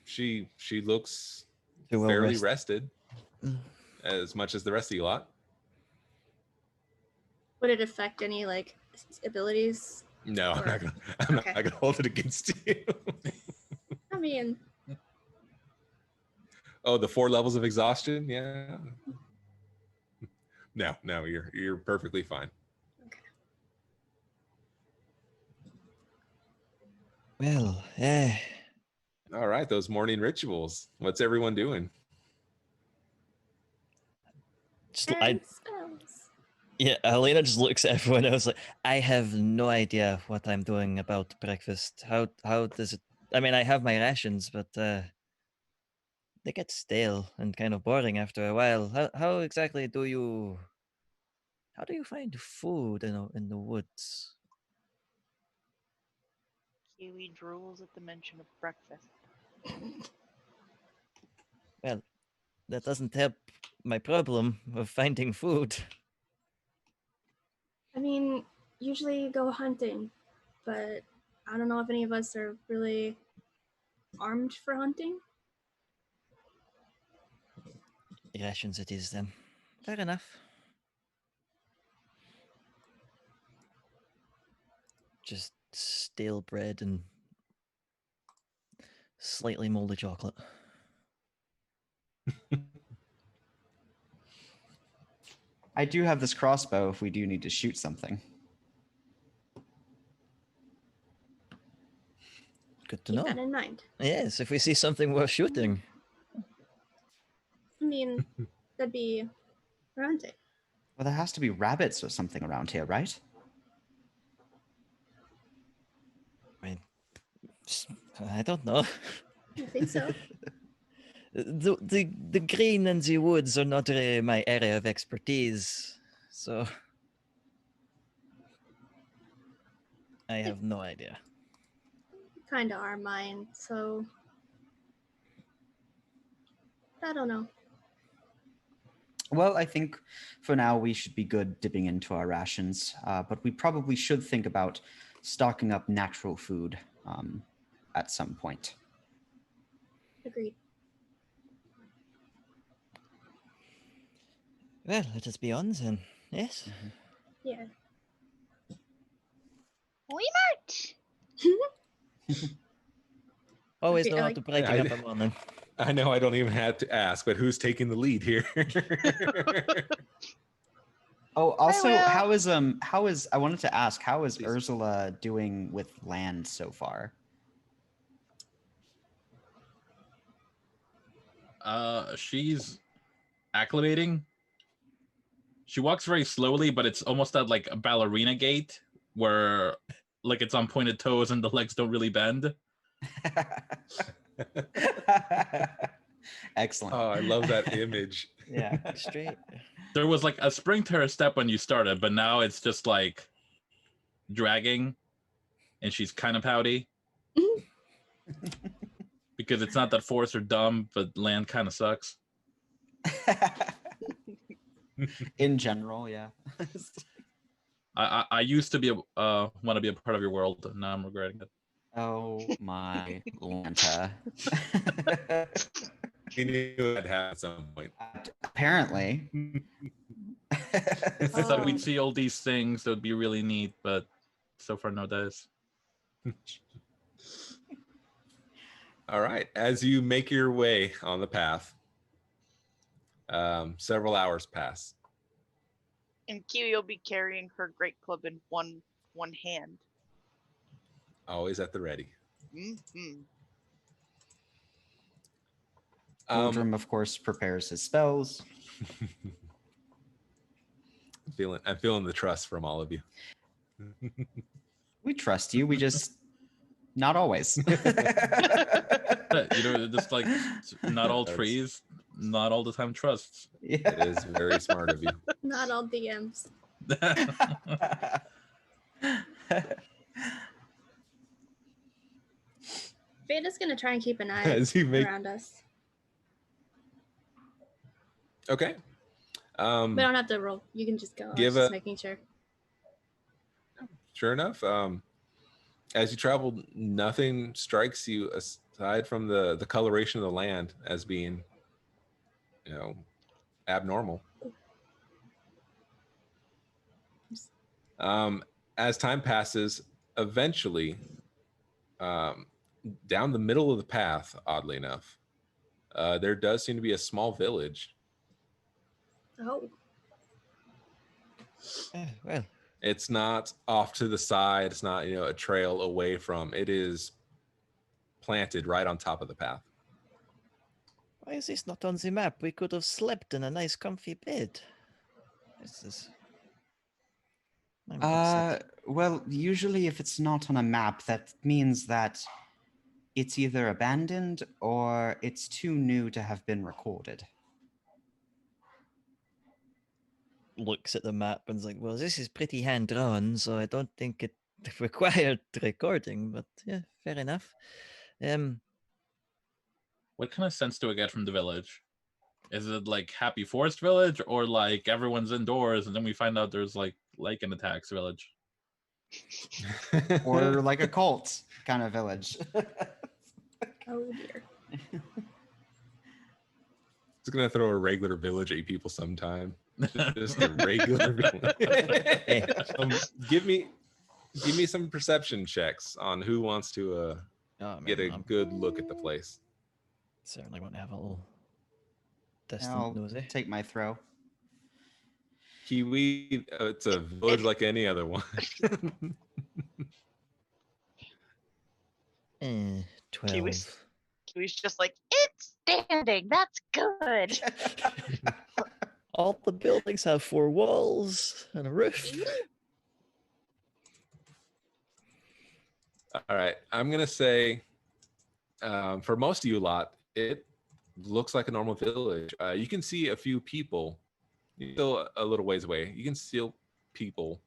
Speaker 1: she looks
Speaker 3: Too well
Speaker 1: fairly
Speaker 3: rested.
Speaker 1: rested, as much as the rest of you lot.
Speaker 4: Would it affect any like abilities?
Speaker 1: No, I'm
Speaker 4: Or-
Speaker 1: not
Speaker 4: Okay.
Speaker 1: gonna hold it against you.
Speaker 4: I mean,
Speaker 1: Oh, the 4 levels of exhaustion? Yeah. No, you're perfectly fine.
Speaker 3: Well,
Speaker 1: All right, those morning rituals. What's everyone doing?
Speaker 4: and spells.
Speaker 3: yeah, Helena just looks at everyone else like, I have no idea what I'm doing about breakfast. How does it? I mean, I have my rations, but they get stale and kind of boring after a while. How exactly do you? How do you find food in the woods?
Speaker 7: Kiwi drools at the mention of breakfast.
Speaker 3: Well, that doesn't help my problem of finding food.
Speaker 4: I mean, usually you go hunting, but I don't know if any of us are really armed for hunting.
Speaker 3: Rations it is then. Fair enough. Just stale bread and slightly moldy chocolate.
Speaker 2: I do have this crossbow if we do need to shoot something.
Speaker 3: Good to
Speaker 4: Keep
Speaker 3: know.
Speaker 4: that in mind.
Speaker 3: Yes, if we see something worth shooting.
Speaker 4: I mean, that'd be for hunting.
Speaker 2: Well, there has to be rabbits or something around here, right?
Speaker 3: I don't know.
Speaker 4: I think so.
Speaker 3: The green and the woods are not really my area of expertise, so I have no idea.
Speaker 4: Kind of are mine, so I don't know.
Speaker 2: Well, I think for now we should be good dipping into our rations, but we probably should think about stocking up natural food at some point.
Speaker 4: Agreed.
Speaker 3: Well, let us be on then. Yes.
Speaker 4: Yeah.
Speaker 5: We march.
Speaker 3: Always
Speaker 4: Okay,
Speaker 3: know
Speaker 4: I
Speaker 3: how
Speaker 4: like-
Speaker 3: to brighten
Speaker 1: Yeah,
Speaker 3: up a morning.
Speaker 1: I know I don't even have to ask, but who's taking the lead here?
Speaker 2: Oh, also,
Speaker 5: will.
Speaker 2: how is I wanted to ask, how is
Speaker 1: Please.
Speaker 2: Ursula doing with land so far?
Speaker 6: She's acclimating. She walks very slowly, but it's almost at like a ballerina gait where like it's on pointed toes and the legs don't really bend.
Speaker 2: Excellent.
Speaker 1: Oh, I love that image.
Speaker 2: Yeah.
Speaker 3: Straight.
Speaker 6: There was like a spring to her step when you started, but now it's just like dragging and she's kind of pouty. Because it's not that forests are dumb, but land kind of sucks.
Speaker 2: In general, yeah.
Speaker 6: I used to be want to be a part of your world, and now I'm regretting it.
Speaker 2: Oh my Lanta.
Speaker 1: You knew I'd have at some point.
Speaker 2: Apparently.
Speaker 6: I thought
Speaker 4: Oh.
Speaker 6: we'd see all these things that would be really neat, but so far no dice.
Speaker 1: All right. As you make your way on the path, several hours pass.
Speaker 7: And Kiwi will be carrying her great club in one hand.
Speaker 1: Always at the ready.
Speaker 7: Mm-hmm.
Speaker 2: Goldrum, of course, prepares his spells.
Speaker 1: I'm feeling the trust from all of you.
Speaker 2: We trust you. We just not always.
Speaker 6: But, just like not all
Speaker 1: That's-
Speaker 6: trees, not all the time trusts.
Speaker 1: It
Speaker 2: Yeah.
Speaker 1: is very smart of you.
Speaker 4: Not all DMs. Vada's gonna try and keep an eye
Speaker 1: As you make
Speaker 4: around us.
Speaker 1: okay.
Speaker 4: We don't have to roll. You can just go. I was
Speaker 1: Give
Speaker 4: just
Speaker 1: a-
Speaker 4: making sure.
Speaker 1: Sure enough, as you travel, nothing strikes you aside from the coloration of the land as being, abnormal. As time passes, eventually, down the middle of the path, oddly enough, there does seem to be a small village.
Speaker 4: Oh,
Speaker 3: Well,
Speaker 1: It's not off to the side. It's not, a trail away from. It is planted right on top of the path.
Speaker 3: why is this not on the map? We could have slept in a nice, comfy bed. This is. I'm upset.
Speaker 2: Well, usually if it's not on a map, that means that it's either abandoned or it's too new to have been recorded.
Speaker 3: Looks at the map and is like, well, this is pretty hand drawn, so I don't think it required recording, but yeah, fair enough.
Speaker 6: What kind of sense do I get from the village? Is it like Happy Forest Village, or like everyone's indoors and then we find out there's like an attacks village?
Speaker 2: Or like a cult kind of village.
Speaker 4: oh dear.
Speaker 1: Just gonna throw a regular village at people sometime. Just a regular village. Give me some perception checks on who wants to
Speaker 3: Oh,
Speaker 1: get a
Speaker 3: man, I'm
Speaker 1: good look at the place.
Speaker 3: certainly want to have a little distant
Speaker 2: I'll
Speaker 3: nosy.
Speaker 2: take my throw.
Speaker 1: Kiwi, it's a village like any other one.
Speaker 3: 12.
Speaker 7: Kiwi's just like,
Speaker 5: It's standing. That's good.
Speaker 3: All the buildings have 4 walls and a roof.
Speaker 1: All right, I'm gonna say, for most of you lot, it looks like a normal village. You can see a few people, still a little ways away. You can see people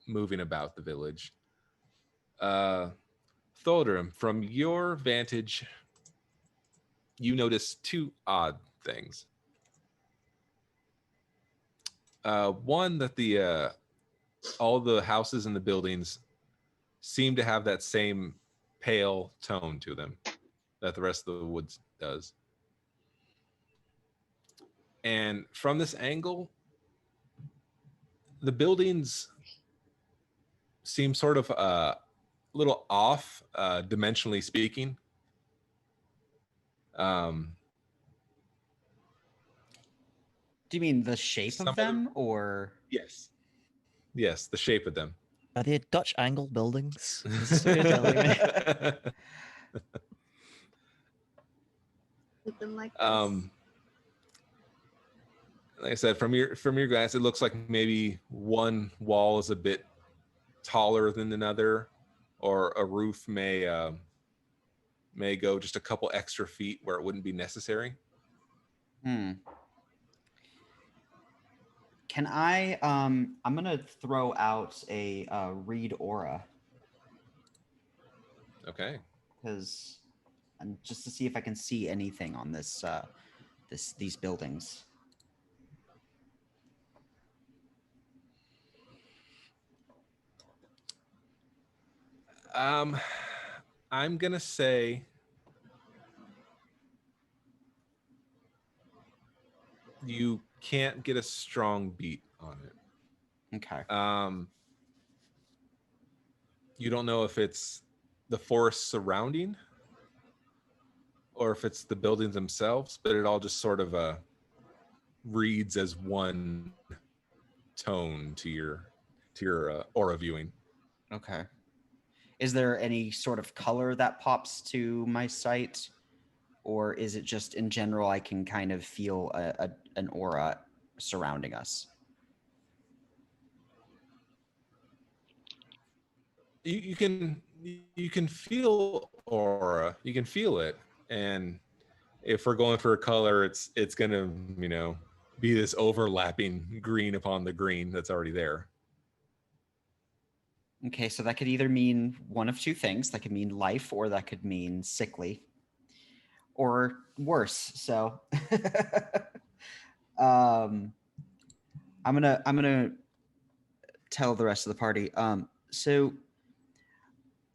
Speaker 1: moving about the village. Tholdrum, from your vantage, you notice 2 odd things. One, that all the houses and the buildings seem to have that same pale tone to them that the rest of the woods does. And from this angle, the buildings seem sort of little off, dimensionally speaking.
Speaker 2: Do you mean the shape
Speaker 1: Some
Speaker 2: of
Speaker 1: of them-
Speaker 2: them, or
Speaker 1: Yes. Yes, the shape of them.
Speaker 3: Are they Dutch angle buildings? Is this what you're telling me?
Speaker 4: With them like this.
Speaker 1: Like I said, from your glance, it looks like maybe one wall is a bit taller than another, or a roof may go just a couple extra feet where it wouldn't be necessary.
Speaker 2: Can I? I'm gonna throw out a read aura
Speaker 1: Okay.
Speaker 2: because, and just to see if I can see anything on this these buildings.
Speaker 1: I'm gonna say you can't get a strong beat on it.
Speaker 2: Okay.
Speaker 1: You don't know if it's the forest surrounding or if it's the buildings themselves, but it all just sort of reads as one tone to your aura viewing.
Speaker 2: Okay. Is there any sort of color that pops to my sight, or is it just in general I can kind of feel an aura surrounding us?
Speaker 1: You can feel aura, you can feel it, and if we're going for a color, it's gonna be this overlapping green upon the green that's already there.
Speaker 2: Okay, so that could either mean one of two things. That could mean life, or that could mean sickly, or worse. So, I'm gonna tell the rest of the party. So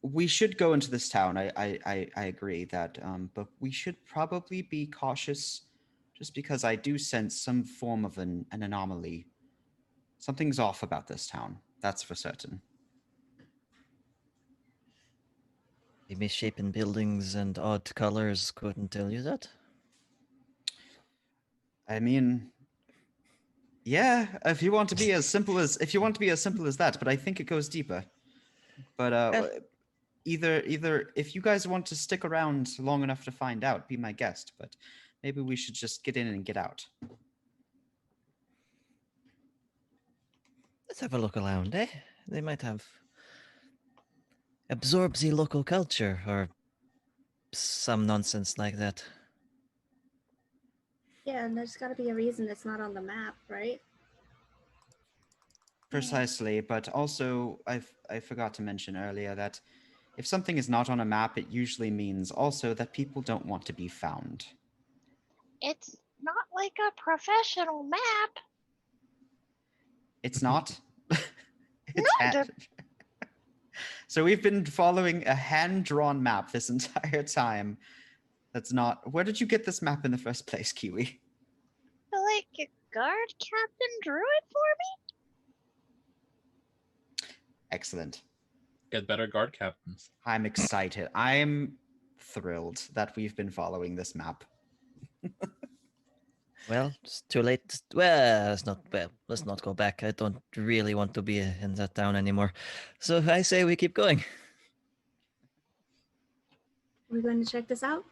Speaker 2: we should go into this town. I agree that, but we should probably be cautious, just because I do sense some form of an anomaly. Something's off about this town. That's for certain.
Speaker 3: The misshapen buildings and odd colors couldn't tell you that.
Speaker 2: I mean, yeah, if you want to be as simple as that, but I think it goes deeper. But either if you guys want to stick around long enough to find out, be my guest. But maybe we should just get in and get out.
Speaker 3: Let's have a look around, eh? They might have absorbed the local culture or some nonsense like that.
Speaker 4: Yeah, and there's got to be a reason it's not on the map, right?
Speaker 2: Precisely, but also I forgot to mention earlier that if something is not on a map, it usually means also that people don't want to be found.
Speaker 5: It's not like a professional map.
Speaker 2: It's not. It's
Speaker 5: No,
Speaker 2: hand- So we've been following a hand-drawn map this entire time. That's not. Where did you get this map in the first place, Kiwi?
Speaker 5: Like a guard captain drew it for me?
Speaker 2: Excellent.
Speaker 6: Get better guard captains.
Speaker 2: I'm excited. I'm thrilled that we've been following this map.
Speaker 3: Well, it's too late. Well, it's not. Well, let's not go back. I don't really want to be in that town anymore. So I say we keep going.
Speaker 4: Are we going to check this out?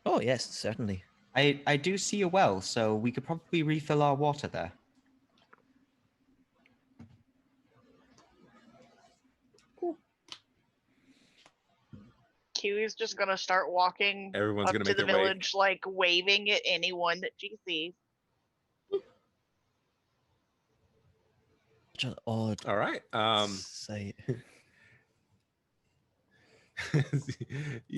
Speaker 3: Oh yes, certainly.
Speaker 2: I do see a well, so we could probably refill our water there.
Speaker 7: Kiwi's just gonna start walking
Speaker 1: Everyone's
Speaker 7: up
Speaker 1: gonna
Speaker 7: to
Speaker 1: make
Speaker 7: the
Speaker 1: their way.
Speaker 7: village, like waving at anyone that she sees.
Speaker 3: Such an odd
Speaker 1: All right.
Speaker 3: sight.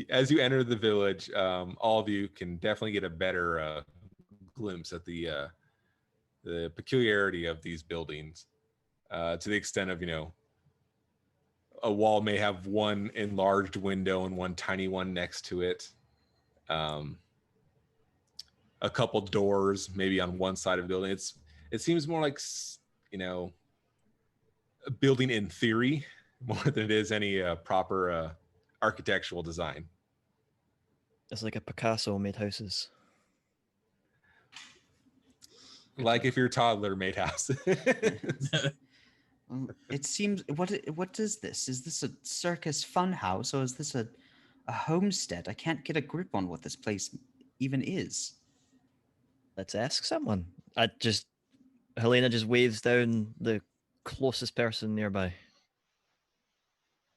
Speaker 1: As you enter the village, all of you can definitely get a better glimpse at the peculiarity of these buildings, to the extent of a wall may have one enlarged window and one tiny one next to it. A couple doors maybe on one side of the building. It seems more like a building in theory more than it is any proper architectural design.
Speaker 3: It's like a Picasso made houses.
Speaker 1: Like if your toddler made houses.
Speaker 2: It seems. What is this? Is this a circus fun house or is this a homestead? I can't get a grip on what this place even is.
Speaker 3: Let's ask someone. Helena just waves down the closest person nearby.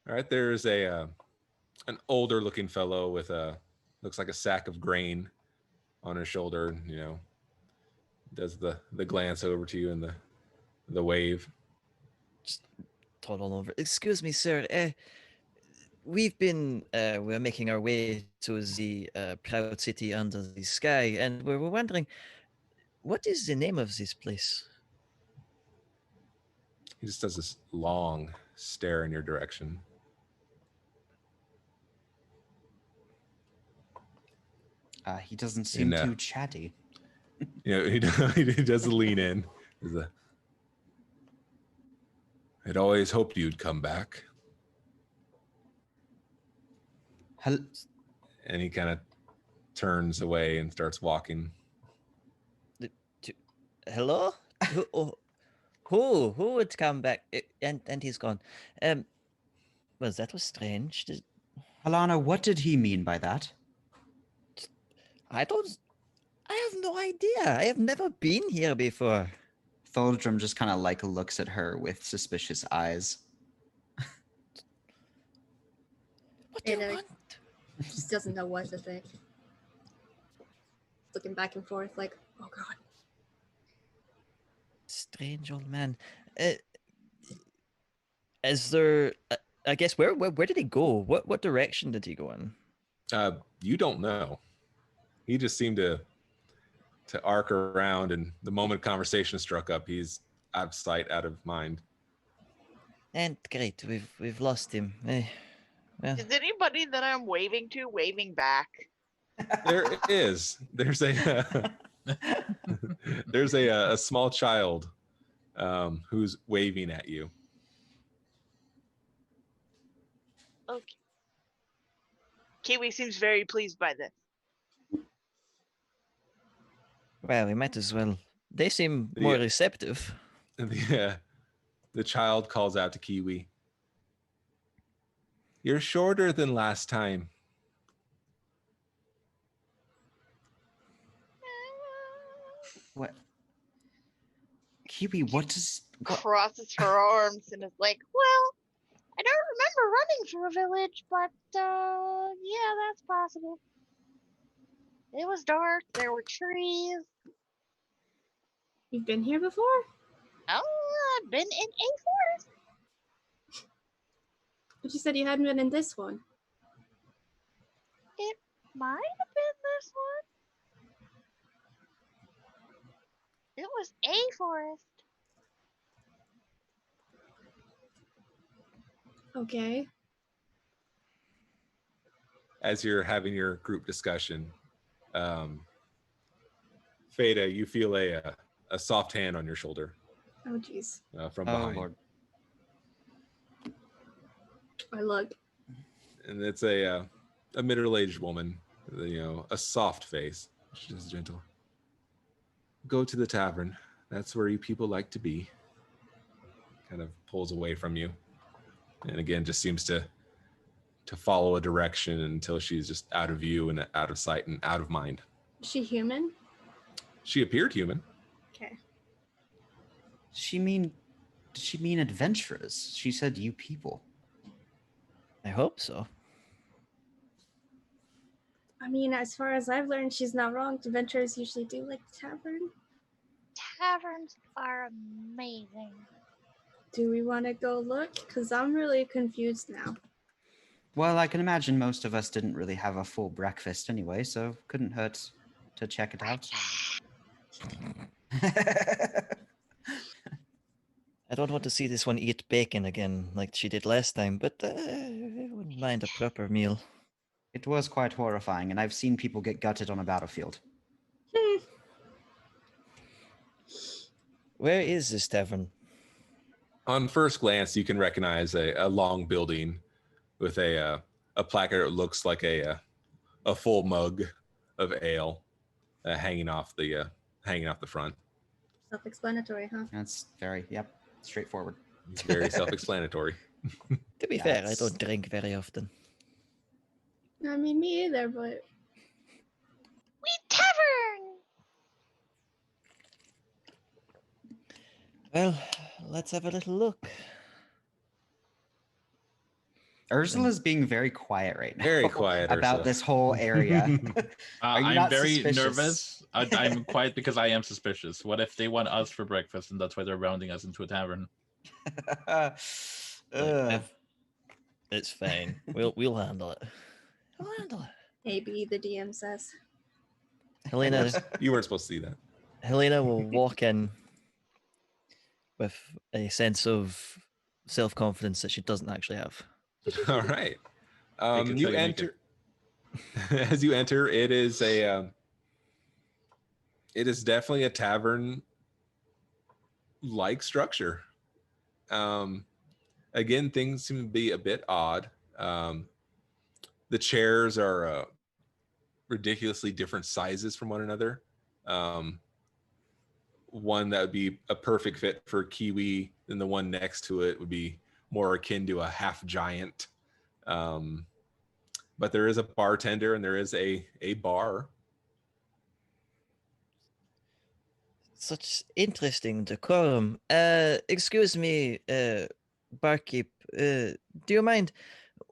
Speaker 1: All right, there's an older looking fellow with looks like a sack of grain on his shoulder, does the glance over to you and the wave.
Speaker 3: Just toddle over. Excuse me, sir. We're making our way to the proud city under the sky, and we were wondering, what is the name of this place?
Speaker 1: He just does this long stare in your direction.
Speaker 2: He doesn't seem
Speaker 1: And,
Speaker 2: too chatty.
Speaker 1: He does lean in. I'd always hoped you'd come back. And he kind of turns away and starts walking.
Speaker 3: Hello? Who would come back? And he's gone. Well, that was strange.
Speaker 2: Alana, what did he mean by that?
Speaker 3: I have no idea. I have never been here before.
Speaker 2: Tholdrum just kind of like looks at her with suspicious eyes.
Speaker 3: What do you
Speaker 4: It,
Speaker 3: want?
Speaker 4: Just doesn't know what to think. Looking back and forth like, oh god.
Speaker 3: Strange old man. Is there? I guess where did he go? What direction did he go in?
Speaker 1: You don't know. He just seemed to arc around, and the moment conversation struck up, he's out of sight, out of mind.
Speaker 3: And great, we've lost him. Well,
Speaker 7: Is anybody that I'm waving to waving back?
Speaker 1: There is. There's a there's a small child who's waving at you.
Speaker 7: Okay. Kiwi seems very pleased by this.
Speaker 3: well, we might as well. They seem more
Speaker 1: Yeah.
Speaker 3: receptive.
Speaker 1: The child calls out to Kiwi. You're shorter than last time.
Speaker 2: What? Kiwi, what does... What?
Speaker 7: Crosses her arms and is like, well, I don't remember running for a village, but yeah, that's possible. It was dark, there were trees.
Speaker 4: You've been here before?
Speaker 7: Oh, I've been in a forest.
Speaker 4: But you said you hadn't been in this one.
Speaker 7: It might have been this one. It was a forest.
Speaker 4: Okay.
Speaker 1: As you're having your group discussion, Fada, you feel a soft hand on your shoulder
Speaker 4: Oh jeez.
Speaker 1: from
Speaker 2: Oh,
Speaker 1: behind.
Speaker 2: Lord.
Speaker 4: I look.
Speaker 1: And it's a middle-aged woman, a soft face. She's gentle. Go to the tavern. That's where you people like to be. Kind of pulls away from you, and again just seems to follow a direction until she's just out of view and out of sight and out of mind.
Speaker 4: Is she human?
Speaker 1: She appeared human.
Speaker 4: Okay.
Speaker 2: Did she mean adventurers? She said you people.
Speaker 3: I hope so.
Speaker 4: I mean, as far as I've learned, she's not wrong. Adventurers usually do like the tavern.
Speaker 5: Taverns are amazing.
Speaker 4: Do we want to go look? Because I'm really confused now.
Speaker 2: Well, I can imagine most of us didn't really have a full breakfast anyway, so couldn't hurt to check it out.
Speaker 3: I don't want to see this one eat bacon again like she did last time, but I wouldn't mind a proper meal.
Speaker 2: It was quite horrifying, and I've seen people get gutted on a battlefield.
Speaker 3: Where is this tavern?
Speaker 1: On first glance, you can recognize a long building with a placard that looks like a full mug of ale hanging off the front.
Speaker 4: Self-explanatory, huh?
Speaker 2: That's very, straightforward.
Speaker 1: Very self-explanatory.
Speaker 3: To be
Speaker 2: Yeah,
Speaker 3: fair, I
Speaker 2: it's-
Speaker 3: don't drink very often.
Speaker 4: I mean, me either, but
Speaker 5: We tavern.
Speaker 3: Well, let's have a little look.
Speaker 2: Ursula's being very quiet right now.
Speaker 1: Very quiet,
Speaker 2: about
Speaker 1: Ursula.
Speaker 2: this whole area. Are you
Speaker 6: I'm
Speaker 2: not
Speaker 6: very
Speaker 2: suspicious?
Speaker 6: nervous. I'm quiet because I am suspicious. What if they want us for breakfast and that's why they're rounding us into a tavern?
Speaker 2: Ugh.
Speaker 3: It's fine. We'll handle it. We'll handle it.
Speaker 4: maybe the DM says.
Speaker 3: Helena
Speaker 1: You weren't supposed to see that.
Speaker 3: Helena will walk in with a sense of self-confidence that she doesn't actually have.
Speaker 1: All right.
Speaker 6: it
Speaker 1: You
Speaker 6: till you make it.
Speaker 1: enter. As you enter, it is definitely a tavern like structure. Again, things seem to be a bit odd. The chairs are ridiculously different sizes from one another. One that would be a perfect fit for Kiwi, and the one next to it would be more akin to a half giant. But there is a bartender and there is a bar.
Speaker 3: Such interesting decorum. Excuse me, barkeep. Do you mind?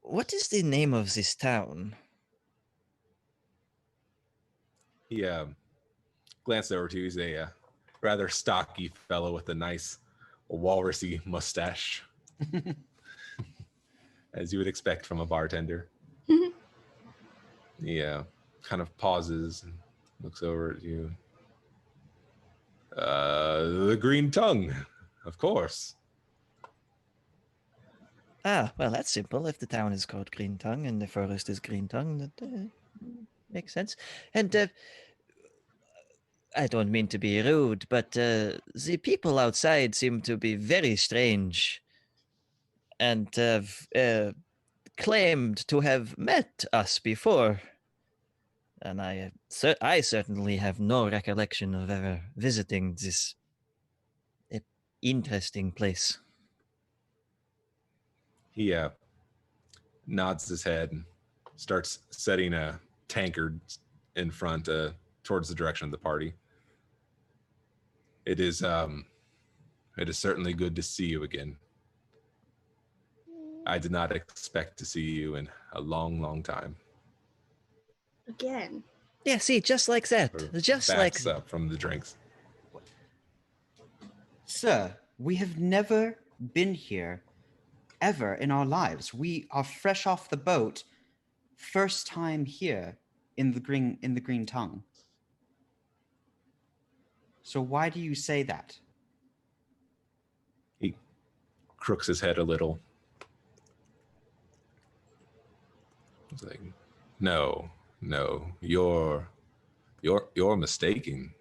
Speaker 3: What is the name of this town?
Speaker 1: He glanced over to you. He's a rather stocky fellow with a nice walrusy mustache, as you would expect from a bartender. He kind of pauses and looks over at you. The Green Tongue, of course.
Speaker 3: Ah, well, that's simple. If the town is called Green Tongue and the forest is Green Tongue, that makes sense. And I don't mean to be rude, but the people outside seem to be very strange and have claimed to have met us before. And I certainly have no recollection of ever visiting this interesting place.
Speaker 1: He nods his head and starts setting a tankard in front towards the direction of the party. It is certainly good to see you again. I did not expect to see you in a long, long time.
Speaker 4: Again.
Speaker 3: Yeah, see, just like that.
Speaker 1: Or
Speaker 3: Just like
Speaker 1: backs up from the drinks.
Speaker 2: Sir, we have never been here ever in our lives. We are fresh off the boat, first time here in the Green Tongue. So why do you say that?
Speaker 1: He crooks his head a little. He's like, no, you're mistaken.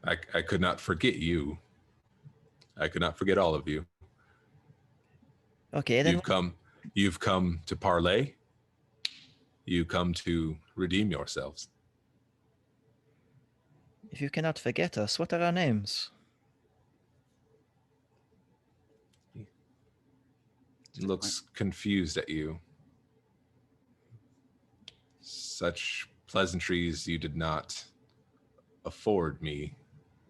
Speaker 1: I could not forget you. I could not forget all of you.
Speaker 3: okay, then
Speaker 1: You've come to parlay. You come to redeem yourselves.
Speaker 3: if you cannot forget us, what are our names?
Speaker 1: He looks confused at you. Such pleasantries you did not afford me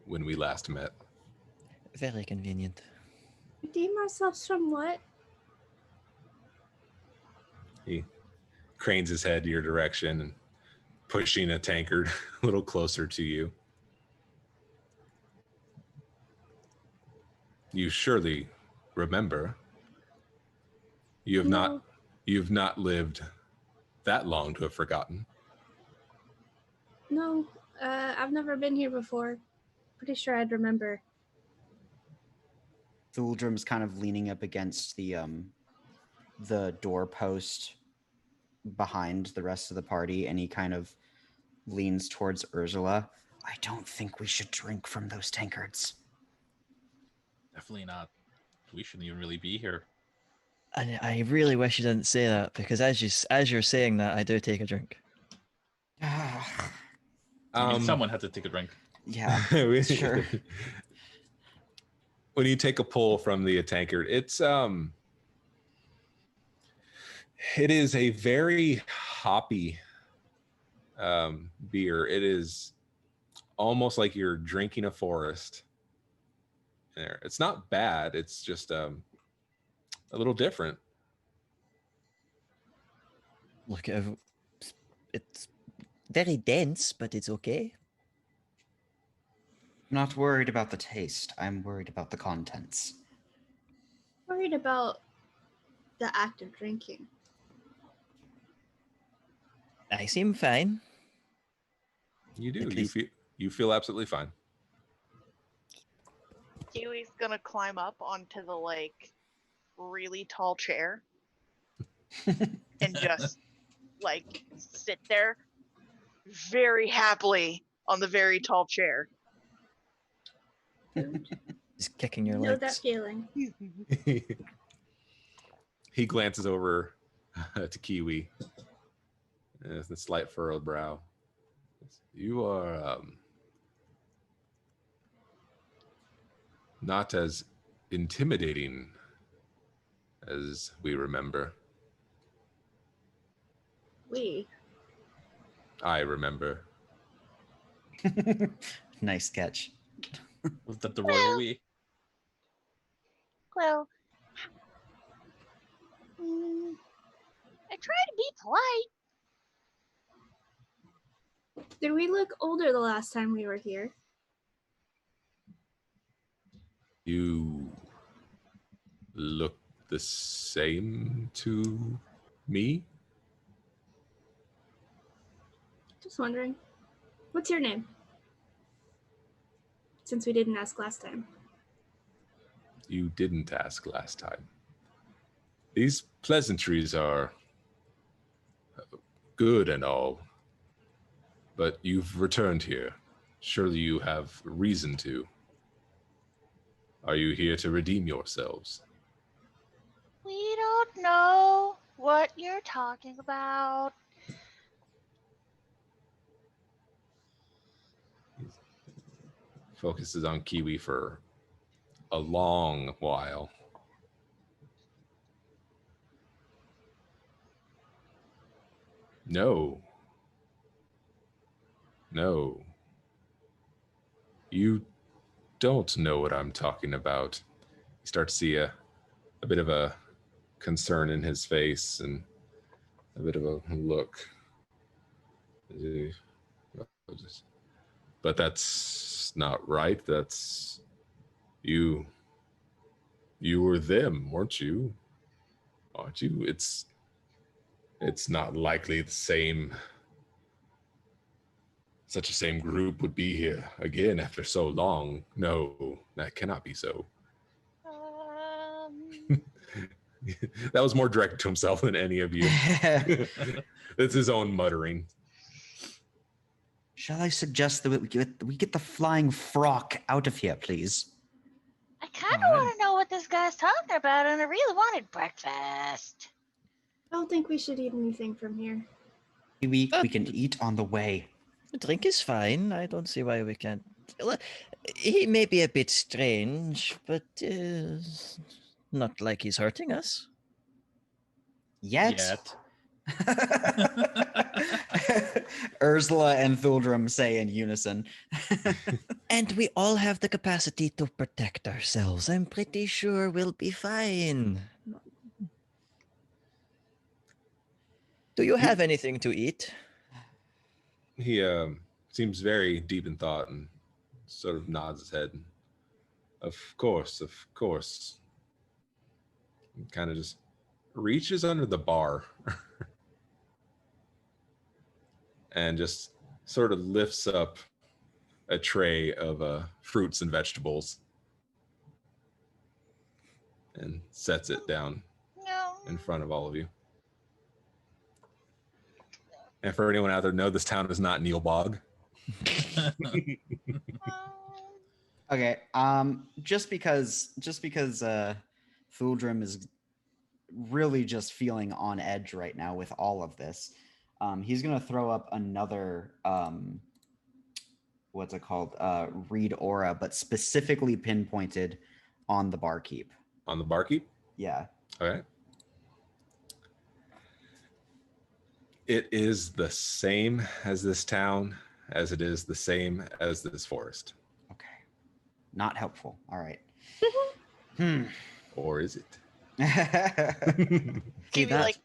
Speaker 1: when we last met.
Speaker 3: Very convenient.
Speaker 4: Redeem ourselves from what?
Speaker 1: He cranes his head your direction and pushing a tankard a little closer to you. You surely remember. You've
Speaker 4: No.
Speaker 1: not lived that long to have forgotten.
Speaker 4: No, I've never been here before. Pretty sure I'd remember.
Speaker 2: Thuldrum's kind of leaning up against the doorpost behind the rest of the party, and he kind of leans towards Ursula. I don't think we should drink from those tankards.
Speaker 6: Definitely not. We shouldn't even really be here.
Speaker 3: And I really wish you didn't say that because as you're saying that, I do take a drink.
Speaker 6: I mean, someone had to take a drink.
Speaker 2: Yeah,
Speaker 1: We-
Speaker 2: sure.
Speaker 1: When you take a pull from the tankard, it is a very hoppy beer. It is almost like you're drinking a forest. There, it's not bad. It's just a little different.
Speaker 3: Look, it's very dense, but it's okay.
Speaker 2: I'm not worried about the taste. I'm worried about the contents.
Speaker 4: Worried about the act of drinking.
Speaker 3: I seem fine.
Speaker 1: You do.
Speaker 3: At
Speaker 1: You
Speaker 3: least-
Speaker 1: feel absolutely fine.
Speaker 7: Kiwi's gonna climb up onto the like really tall chair and just like sit there very happily on the very tall chair.
Speaker 3: Just kicking your
Speaker 4: Know that
Speaker 3: legs.
Speaker 4: feeling.
Speaker 1: He glances over to Kiwi. With a slight furrowed brow. You are not as intimidating as we remember. I remember.
Speaker 2: Nice catch.
Speaker 6: Was that the royal we?
Speaker 5: Well, I try to be polite.
Speaker 4: Did we look older the last time we were here?
Speaker 1: You look the same to me?
Speaker 4: Just wondering. What's your name? Since we didn't ask last time.
Speaker 1: You didn't ask last time. These pleasantries are good and all, but you've returned here. Surely you have reason to. Are you here to redeem yourselves?
Speaker 5: We don't know what you're talking about.
Speaker 1: Focuses on Kiwi for a long while. No. No. You don't know what I'm talking about. You start to see a bit of a concern in his face and a bit of a look. But that's not right. That's you. You were them, weren't you? Aren't you? It's not likely the same. Such a same group would be here again after so long. No, that cannot be so. That was more directed to himself than any of you. It's his own muttering.
Speaker 2: Shall I suggest that we get the flying frock out of here, please?
Speaker 5: I kind of want to know what this guy's talking about, and I really wanted breakfast.
Speaker 4: I don't think we should eat anything from here.
Speaker 2: We can eat on the way.
Speaker 3: The drink is fine. I don't see why we can't. Well, he may be a bit strange, but not like he's hurting us.
Speaker 2: Yet. Ursula and Thuldrum say in unison.
Speaker 3: And we all have the capacity to protect ourselves. I'm pretty sure we'll be fine. Do you have anything to eat?
Speaker 1: He seems very deep in thought and sort of nods his head. Of course, of course. Kind of just reaches under the bar and just sort of lifts up a tray of fruits and vegetables and sets it down
Speaker 5: No.
Speaker 1: in front of all of you. And for anyone out there, no, this town is not Neilbog.
Speaker 2: Okay. Just because Thuldrim is really just feeling on edge right now with all of this, he's gonna throw up another what's it called? Read aura, but specifically pinpointed on the barkeep.
Speaker 1: On the barkeep?
Speaker 2: Yeah.
Speaker 1: All right. It is the same as this town, as it is the same as this forest.
Speaker 2: Okay. Not helpful. All right.
Speaker 1: Or is it?
Speaker 3: See,
Speaker 7: Kiwi,
Speaker 3: that
Speaker 7: like,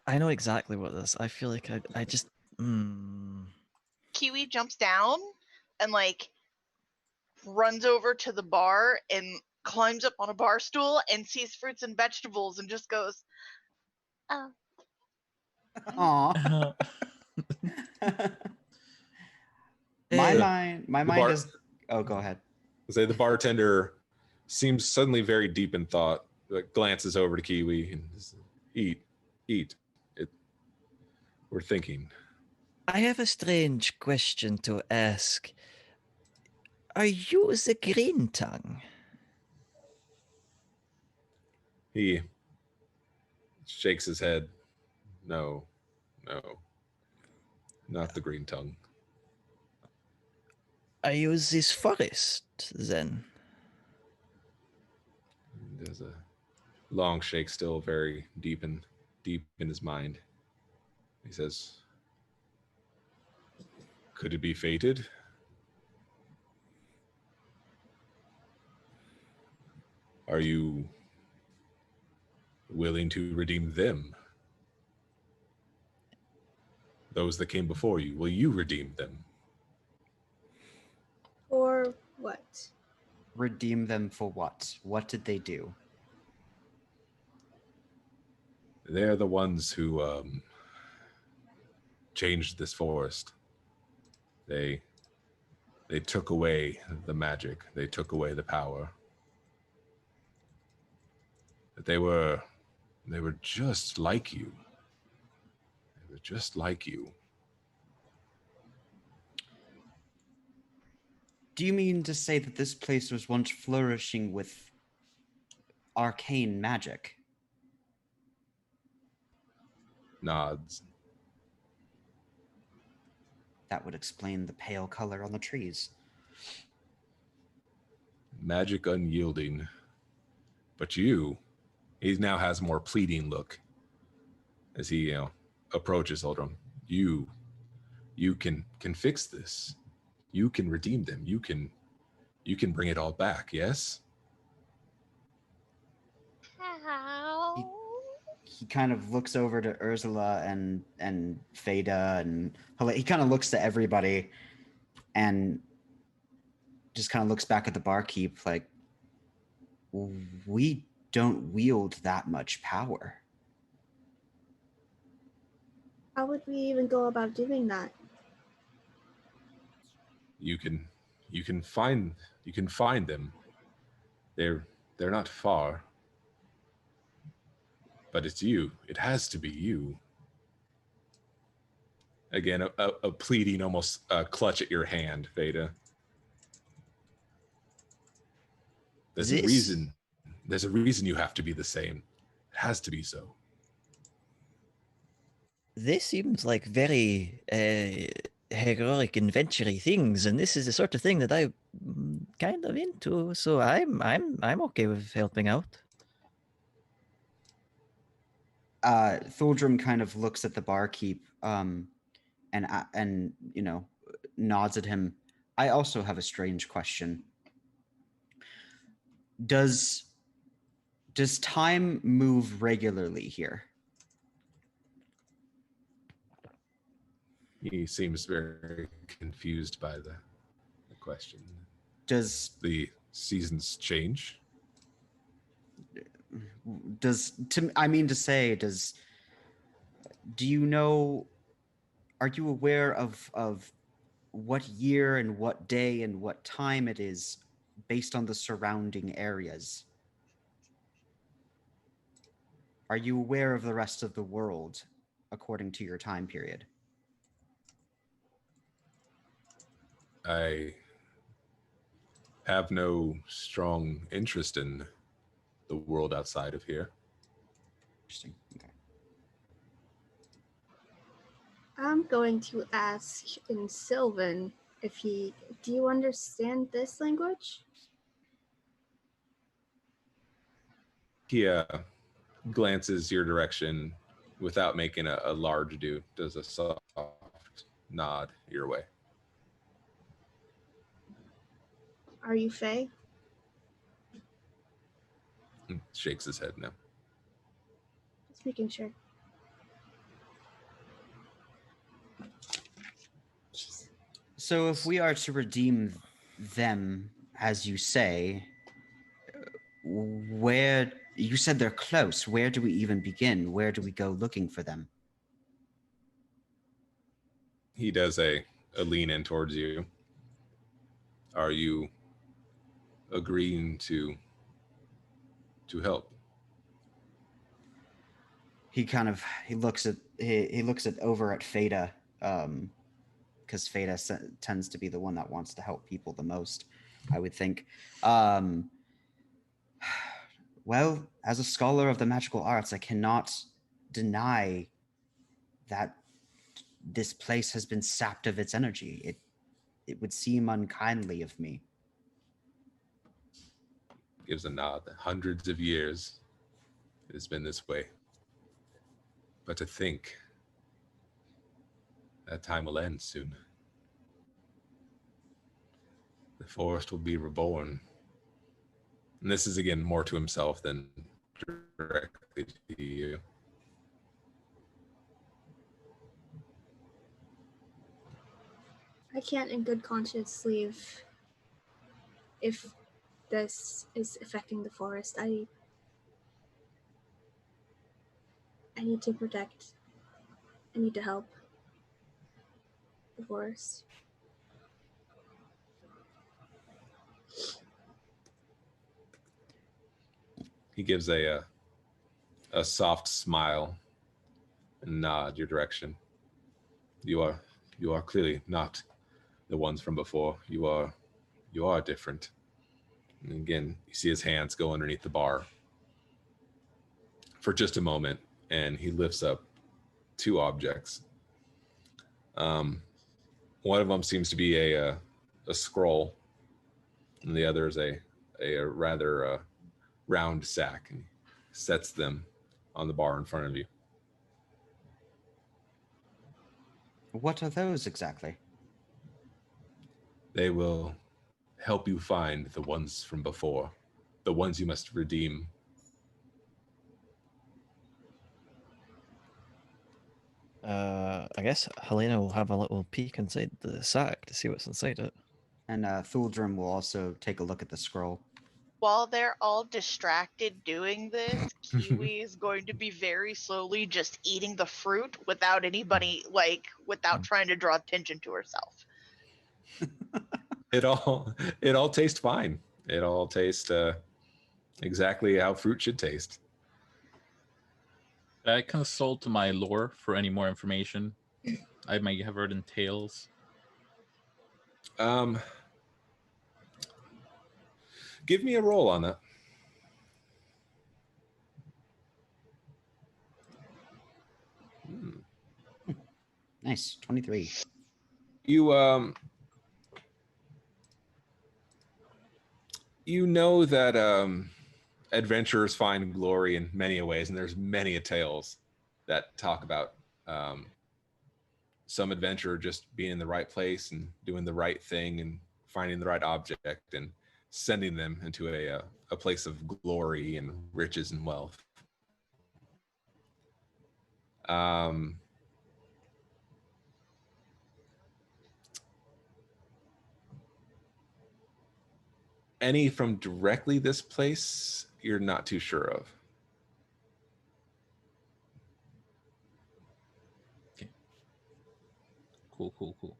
Speaker 3: I know exactly what this. I feel like I just.
Speaker 7: Kiwi jumps down and like runs over to the bar and climbs up on a bar stool and sees fruits and vegetables and just goes, "Oh,
Speaker 2: Aw. My
Speaker 3: Eh,
Speaker 2: mind is. Oh, go ahead.
Speaker 1: Say the bartender seems suddenly very deep in thought, like glances over to Kiwi and says, eat. We're thinking.
Speaker 3: I have a strange question to ask. Are you the green tongue?
Speaker 1: He shakes his head. No, not the green tongue.
Speaker 3: Are you this forest then?
Speaker 1: There's a long shake, still very deep in his mind. He says, could it be fated? Are you willing to redeem them? Those that came before you, will you redeem them?
Speaker 4: Or what?
Speaker 2: Redeem them for what? What did they do?
Speaker 1: They're the ones who changed this forest. They took away the magic. They took away the power. They were just like you. They were just like you.
Speaker 2: Do you mean to say that this place was once flourishing with arcane magic?
Speaker 1: Nods.
Speaker 2: That would explain the pale color on the trees.
Speaker 1: Magic unyielding. But you, he now has more pleading look as he, approaches Oldrum. You can fix this. You can redeem them. You can bring it all back, yes?
Speaker 5: how?"
Speaker 2: He kind of looks over to Ursula and Fada and he kind of looks to everybody and just kind of looks back at the barkeep like, we don't wield that much power.
Speaker 4: How would we even go about doing that?
Speaker 1: You can find them. They're not far. But it's you. It has to be you. Again, a pleading, almost clutch at your hand, Veda. There's a reason. There's a reason you have to be the same. It has to be so.
Speaker 3: This seems like very heroic adventure-y things, and this is the sort of thing that I'm kind of into. So I'm okay with helping out.
Speaker 2: Thuldrim kind of looks at the barkeep and nods at him. I also have a strange question. Does time move regularly here?
Speaker 1: He seems very confused by the question.
Speaker 2: Does
Speaker 1: the seasons change?
Speaker 2: Do you know, are you aware of what year and what day and what time it is based on the surrounding areas? Are you aware of the rest of the world according to your time period?
Speaker 1: I have no strong interest in the world outside of here.
Speaker 2: Interesting. Okay.
Speaker 4: I'm going to ask in Sylvan if do you understand this language?
Speaker 1: He glances your direction without making a large ado, does a soft nod your way.
Speaker 4: Are you Fae?
Speaker 1: Shakes his head no.
Speaker 4: Just making sure.
Speaker 2: So if we are to redeem them, as you say, where you said they're close, where do we even begin? Where do we go looking for them?
Speaker 1: He does a lean in towards you. Are you agreeing to help?
Speaker 2: He looks over at Fada, because Fada tends to be the one that wants to help people the most, I would think. Well, as a scholar of the magical arts, I cannot deny that this place has been sapped of its energy. It would seem unkindly of me.
Speaker 1: Gives a nod. Hundreds of years it has been this way. But to think that time will end soon. The forest will be reborn. And this is again more to himself than directly to you.
Speaker 4: I can't in good conscience leave if this is affecting the forest. I need to protect. I need to help the forest.
Speaker 1: He gives a soft smile and nod your direction. You are clearly not the ones from before. You are different. And again, you see his hands go underneath the bar for just a moment, and he lifts up two objects. One of them seems to be a scroll, and the other is a rather round sack, and he sets them on the bar in front of you.
Speaker 2: What are those exactly?
Speaker 1: They will help you find the ones from before, the ones you must redeem.
Speaker 3: I guess Helena will have a little peek inside the sack to see what's inside it.
Speaker 2: And Thuldrum will also take a look at the scroll.
Speaker 7: While they're all distracted doing this, Kiwi is going to be very slowly just eating the fruit without anybody, without trying to draw attention to herself.
Speaker 1: It all tastes fine. It all tastes exactly how fruit should taste.
Speaker 6: I consult my lore for any more information I might have heard in tales.
Speaker 1: Give me a roll on that.
Speaker 2: Nice, 23.
Speaker 1: You know that adventurers find glory in many ways, and there's many a tales that talk about some adventurer just being in the right place and doing the right thing and finding the right object and sending them into a place of glory and riches and wealth. Any from directly this place, you're not too sure of.
Speaker 6: Okay. Cool.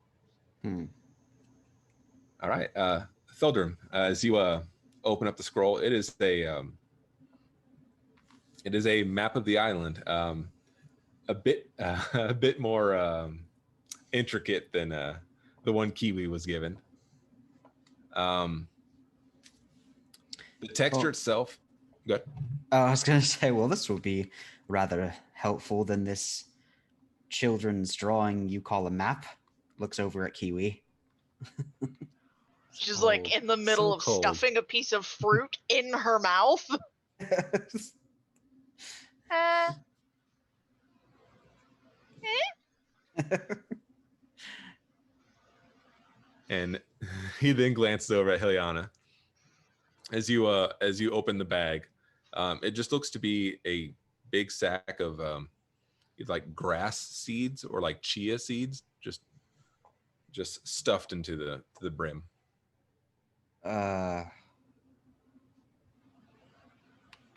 Speaker 1: All right. Thuldrum, as you open up the scroll, it is a map of the island. A bit more intricate than the one Kiwi was given. The texture
Speaker 2: Oh.
Speaker 1: itself, good.
Speaker 2: I was going to say, well, this will be rather helpful than this children's drawing you call a map. Looks over at Kiwi.
Speaker 7: She's
Speaker 1: cold.
Speaker 7: like in the middle
Speaker 1: So
Speaker 7: of
Speaker 1: cold.
Speaker 7: stuffing a piece of fruit in her mouth. Uh,
Speaker 1: And he then glances over at Heliana. As you open the bag, it just looks to be a big sack of like grass seeds or like chia seeds, just stuffed into the brim.
Speaker 2: Uh,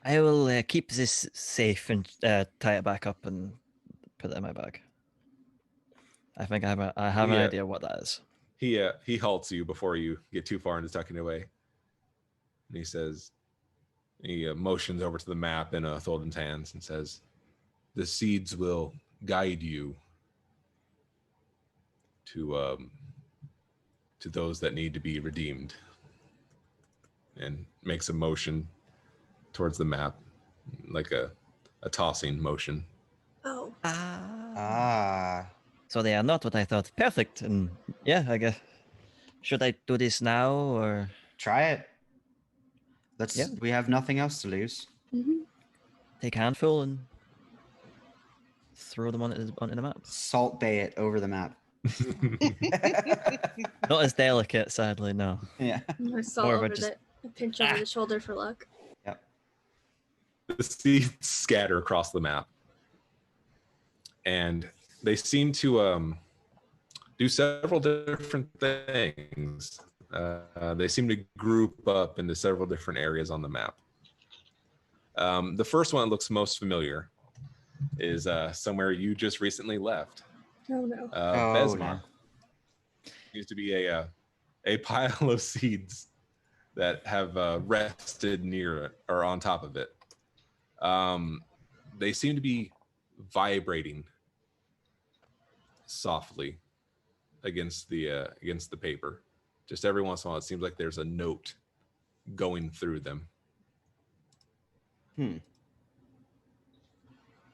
Speaker 3: I will keep this safe and tie it back up and put it in my bag. I think I have an
Speaker 1: Yeah.
Speaker 3: idea what that is.
Speaker 1: He halts you before you get too far into tucking it away, and he says, he motions over to the map in Tholden's hands and says, "The seeds will guide you to those that need to be redeemed," and makes a motion towards the map, like a tossing motion.
Speaker 4: Oh,
Speaker 3: So they are not what I thought. Perfect. And yeah, I guess. Should I do this now or?
Speaker 2: try it.
Speaker 3: Yeah.
Speaker 2: We have nothing else to lose.
Speaker 4: hmm
Speaker 3: Take a handful and throw them onto the map.
Speaker 2: Salt Bay it over the map.
Speaker 3: Not as delicate, sadly, no.
Speaker 2: Yeah.
Speaker 4: I saw
Speaker 3: More of a
Speaker 4: over
Speaker 3: just-
Speaker 4: a pinch over the shoulder for luck.
Speaker 2: Yep.
Speaker 1: The seeds scatter across the map, and they seem to do several different things. They seem to group up into several different areas on the map. The first one that looks most familiar is somewhere you just recently left.
Speaker 4: Oh no.
Speaker 1: Besmar.
Speaker 2: no.
Speaker 1: Used to be a pile of seeds that have rested near it or on top of it. They seem to be vibrating softly against the paper. Just every once in a while, it seems like there's a note going through them.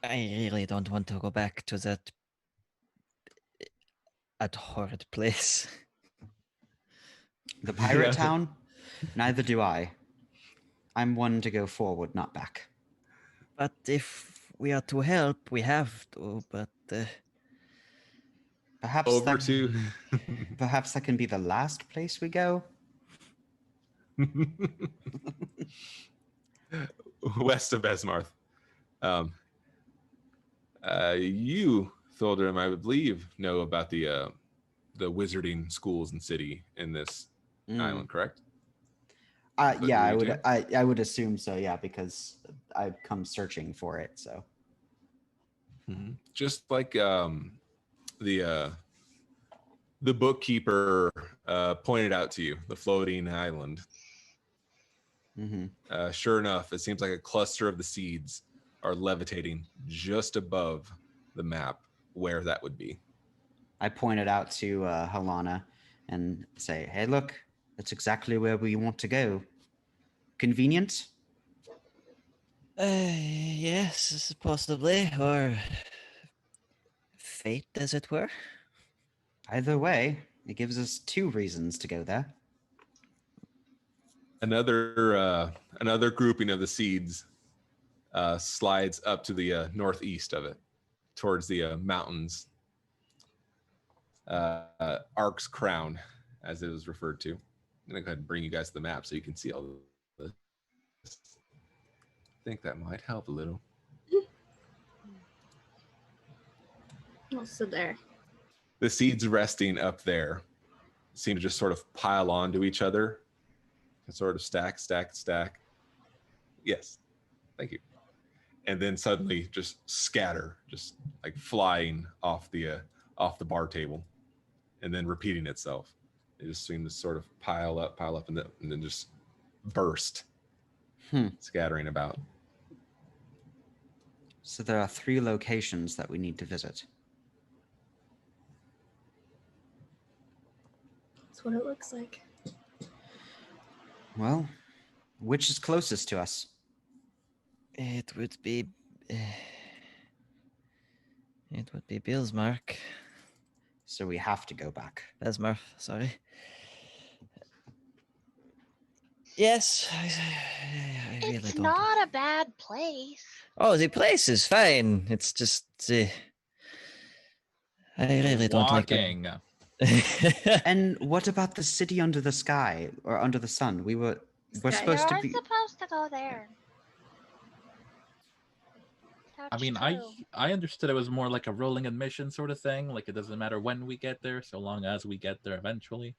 Speaker 3: I really don't want to go back to that horrid place.
Speaker 2: The pirate
Speaker 1: Yeah.
Speaker 2: town? Neither do I. I'm one to go forward, not back.
Speaker 3: But if we are to help, we have to. But
Speaker 2: Perhaps
Speaker 1: Over
Speaker 2: that,
Speaker 1: to
Speaker 2: perhaps that can be the last place we go.
Speaker 1: west of Besmarth. You, Thuldarim, I would believe, know about the wizarding schools and city in this island, correct? But
Speaker 2: Yeah,
Speaker 1: you do?
Speaker 2: I would assume so. Yeah, because I've come searching for it. So
Speaker 1: Just like the bookkeeper pointed out to you, the floating island. Sure enough, it seems like a cluster of the seeds are levitating just above the map where that would be.
Speaker 2: I pointed out to Helana and say, "Hey, look, that's exactly where we want to go. Convenient?"
Speaker 3: yes, possibly, or fate, as it were.
Speaker 2: Either way, it gives us 2 reasons to go there.
Speaker 1: Another grouping of the seeds slides up to the northeast of it, towards the mountains. Ark's Crown, as it was referred to. I'm gonna go ahead and bring you guys to the map so you can see all this. I think that might help a little.
Speaker 4: Also there.
Speaker 1: The seeds resting up there seem to just sort of pile onto each other and sort of stack. Yes, thank you. And then suddenly just scatter, just like flying off the bar table, and then repeating itself. It just seemed to sort of pile up, and then just burst, scattering about.
Speaker 2: So there are 3 locations that we need to visit.
Speaker 4: That's what it looks like.
Speaker 2: Well, Which is closest to us?
Speaker 3: It would be. It would be Bismarck.
Speaker 2: So we have to go back.
Speaker 3: Bismarck, sorry. Yes, I really
Speaker 5: It's
Speaker 3: don't.
Speaker 5: not a bad place.
Speaker 3: Oh, the place is fine. It's just. I really don't like it.
Speaker 6: Walking.
Speaker 2: And what about the city under the sky or under the sun? We're
Speaker 4: Sky.
Speaker 2: supposed
Speaker 5: You're
Speaker 2: to be.
Speaker 5: supposed to go there.
Speaker 6: I
Speaker 5: That's
Speaker 6: mean,
Speaker 5: true.
Speaker 6: I understood it was more like a rolling admission sort of thing. Like it doesn't matter when we get there, so long as we get there eventually.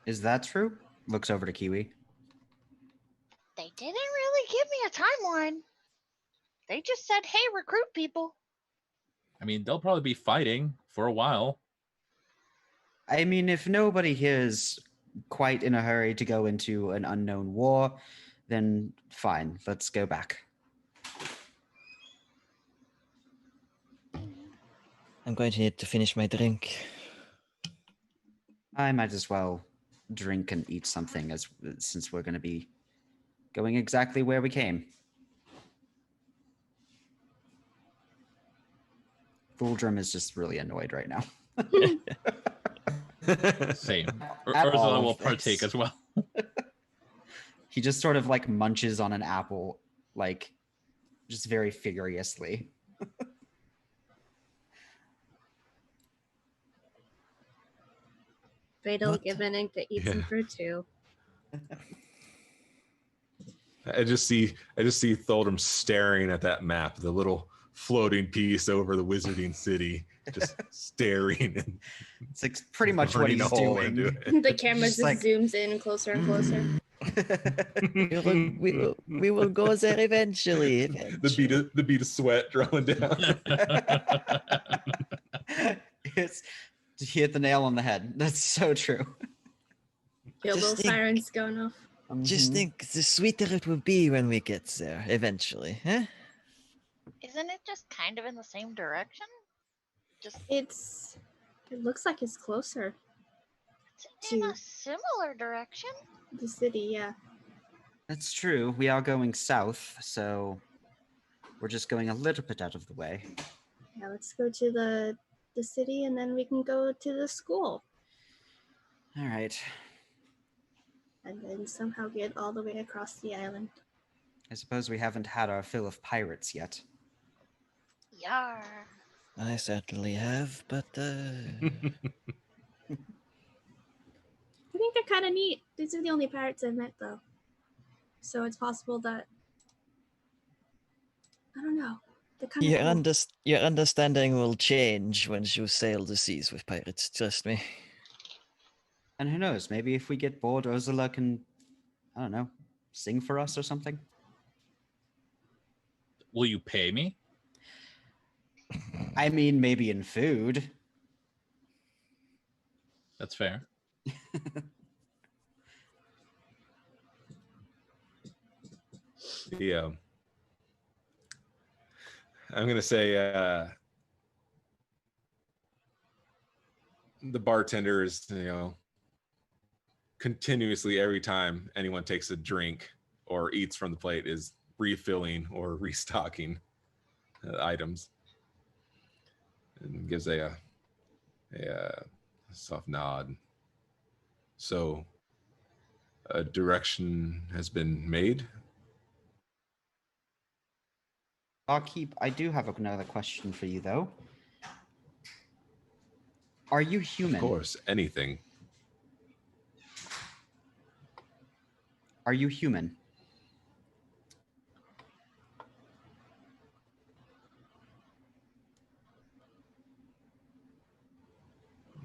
Speaker 2: Is that true? Looks over to Kiwi.
Speaker 5: They didn't really give me a timeline. They just said, "Hey, recruit people."
Speaker 6: I mean, they'll probably be fighting for a while.
Speaker 2: I mean, if nobody here is quite in a hurry to go into an unknown war, then fine, let's go back.
Speaker 3: I'm going to need to finish my drink.
Speaker 2: I might as well drink and eat something since we're going to be going exactly where we came. Thuldrum is just really annoyed right now.
Speaker 6: Same.
Speaker 2: At all
Speaker 6: Ursula
Speaker 2: of
Speaker 6: will partake
Speaker 2: this.
Speaker 6: as well.
Speaker 2: He just sort of like munches on an apple, like just very furiously.
Speaker 4: Fatal
Speaker 3: What?
Speaker 4: given to eat some
Speaker 1: Yeah.
Speaker 4: fruit too.
Speaker 1: I just see Tholdrum staring at that map, the little floating piece over the wizarding city, just staring and
Speaker 2: It's like pretty much what
Speaker 1: burning
Speaker 2: he's
Speaker 1: a hole
Speaker 2: doing.
Speaker 1: into it.
Speaker 4: The camera
Speaker 2: Just
Speaker 4: just
Speaker 2: like-
Speaker 4: zooms in closer and closer.
Speaker 3: We will go there eventually.
Speaker 1: The bead of sweat rolling down.
Speaker 2: It's you hit the nail on the head. That's so true.
Speaker 4: Feel
Speaker 3: Just
Speaker 4: those
Speaker 3: think-
Speaker 4: sirens going off.
Speaker 3: Just
Speaker 2: Mhm.
Speaker 3: think, the sweeter it will be when we get there eventually, huh?
Speaker 5: Isn't it just kind of in the same direction? Just
Speaker 4: It looks like it's closer.
Speaker 5: it's in
Speaker 4: To-
Speaker 5: a similar direction.
Speaker 4: The city, yeah.
Speaker 2: That's true. We are going south, so we're just going a little bit out of the way.
Speaker 4: Yeah, let's go to the city and then we can go to the school.
Speaker 2: All right.
Speaker 4: And then somehow get all the way across the island.
Speaker 2: I suppose we haven't had our fill of pirates yet.
Speaker 5: Yar.
Speaker 3: I certainly have, but
Speaker 4: I think they're kind of neat. These are the only pirates I've met, though. So it's possible that I don't know. They're kind
Speaker 3: your,
Speaker 4: of
Speaker 3: your understanding will change once you sail the seas with pirates, trust me.
Speaker 2: And who knows? Maybe if we get bored, Ursula can, I don't know, sing for us or something.
Speaker 6: Will you pay me?
Speaker 2: I mean, maybe in food.
Speaker 6: That's fair.
Speaker 1: Yeah. I'm gonna say the bartender is, continuously every time anyone takes a drink or eats from the plate is refilling or restocking items, and gives a soft nod. So a direction has been made.
Speaker 2: I do have another question for you, though. Are you human?
Speaker 1: Of course, anything.
Speaker 2: Are you human?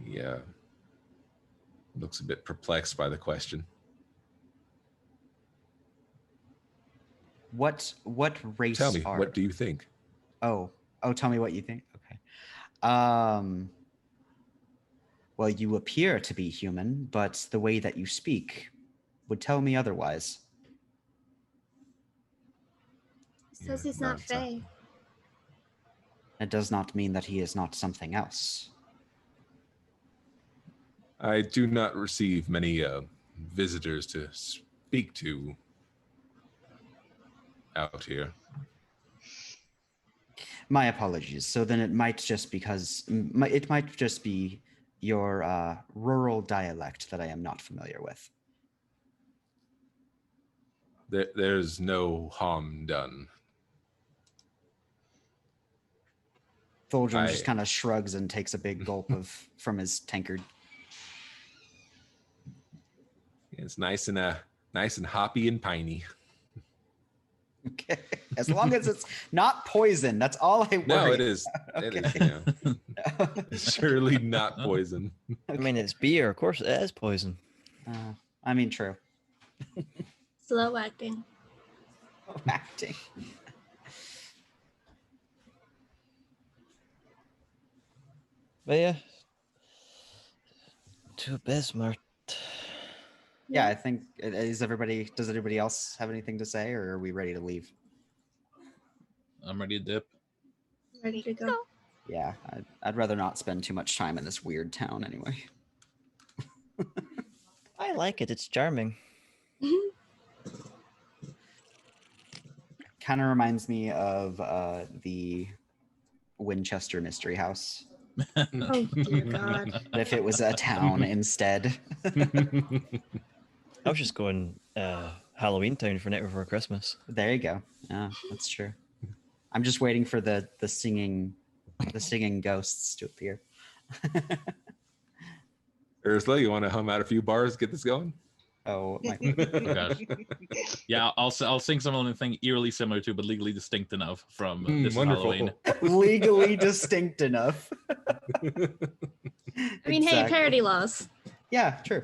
Speaker 1: Yeah. Looks a bit perplexed by the question.
Speaker 2: What race
Speaker 1: Tell me,
Speaker 2: are
Speaker 1: what do you think?
Speaker 2: Oh, tell me what you think. Okay. Well, you appear to be human, but the way that you speak would tell me otherwise.
Speaker 4: He says
Speaker 1: Yeah,
Speaker 4: he's
Speaker 1: no,
Speaker 4: not
Speaker 1: it's not.
Speaker 4: Fae.
Speaker 2: It does not mean that he is not something else.
Speaker 1: I do not receive many visitors to speak to out here.
Speaker 2: My apologies. So then it might just it might just be your rural dialect that I am not familiar with.
Speaker 1: There's no harm done.
Speaker 2: Tholdrum
Speaker 1: I-
Speaker 2: just kind of shrugs and takes a big gulp from his tankard.
Speaker 1: It's nice and hoppy and piney.
Speaker 2: Okay. As long as it's not poison, that's all I worry.
Speaker 1: No, it is. It is.
Speaker 2: Okay.
Speaker 1: Yeah. Surely not poison.
Speaker 3: I mean, it's beer. Of course, it is poison.
Speaker 2: I mean, true.
Speaker 4: Slow acting.
Speaker 2: Acting.
Speaker 3: But yeah, to Bismarck.
Speaker 2: Yeah, I think does everybody else have anything to say, or are we ready to leave?
Speaker 6: I'm ready to dip.
Speaker 4: Ready to go.
Speaker 2: Yeah, I'd rather not spend too much time in this weird town anyway.
Speaker 3: I like it. It's charming.
Speaker 2: Kind of reminds me of the Winchester Mystery House,
Speaker 4: Oh dear God.
Speaker 2: but if it was a town instead.
Speaker 3: I was just going Halloween Town for Night Before Christmas.
Speaker 2: There you go. Yeah, that's true. I'm just waiting for the singing ghosts to appear.
Speaker 1: Ursula, you want to hum out a few bars, get this going?
Speaker 2: Oh my!
Speaker 6: Oh, gosh. Yeah, I'll sing something eerily similar to, but legally distinct enough from this
Speaker 1: Wonderful.
Speaker 6: Halloween.
Speaker 2: Legally distinct enough.
Speaker 4: I mean, hey, parody laws.
Speaker 2: Yeah, true.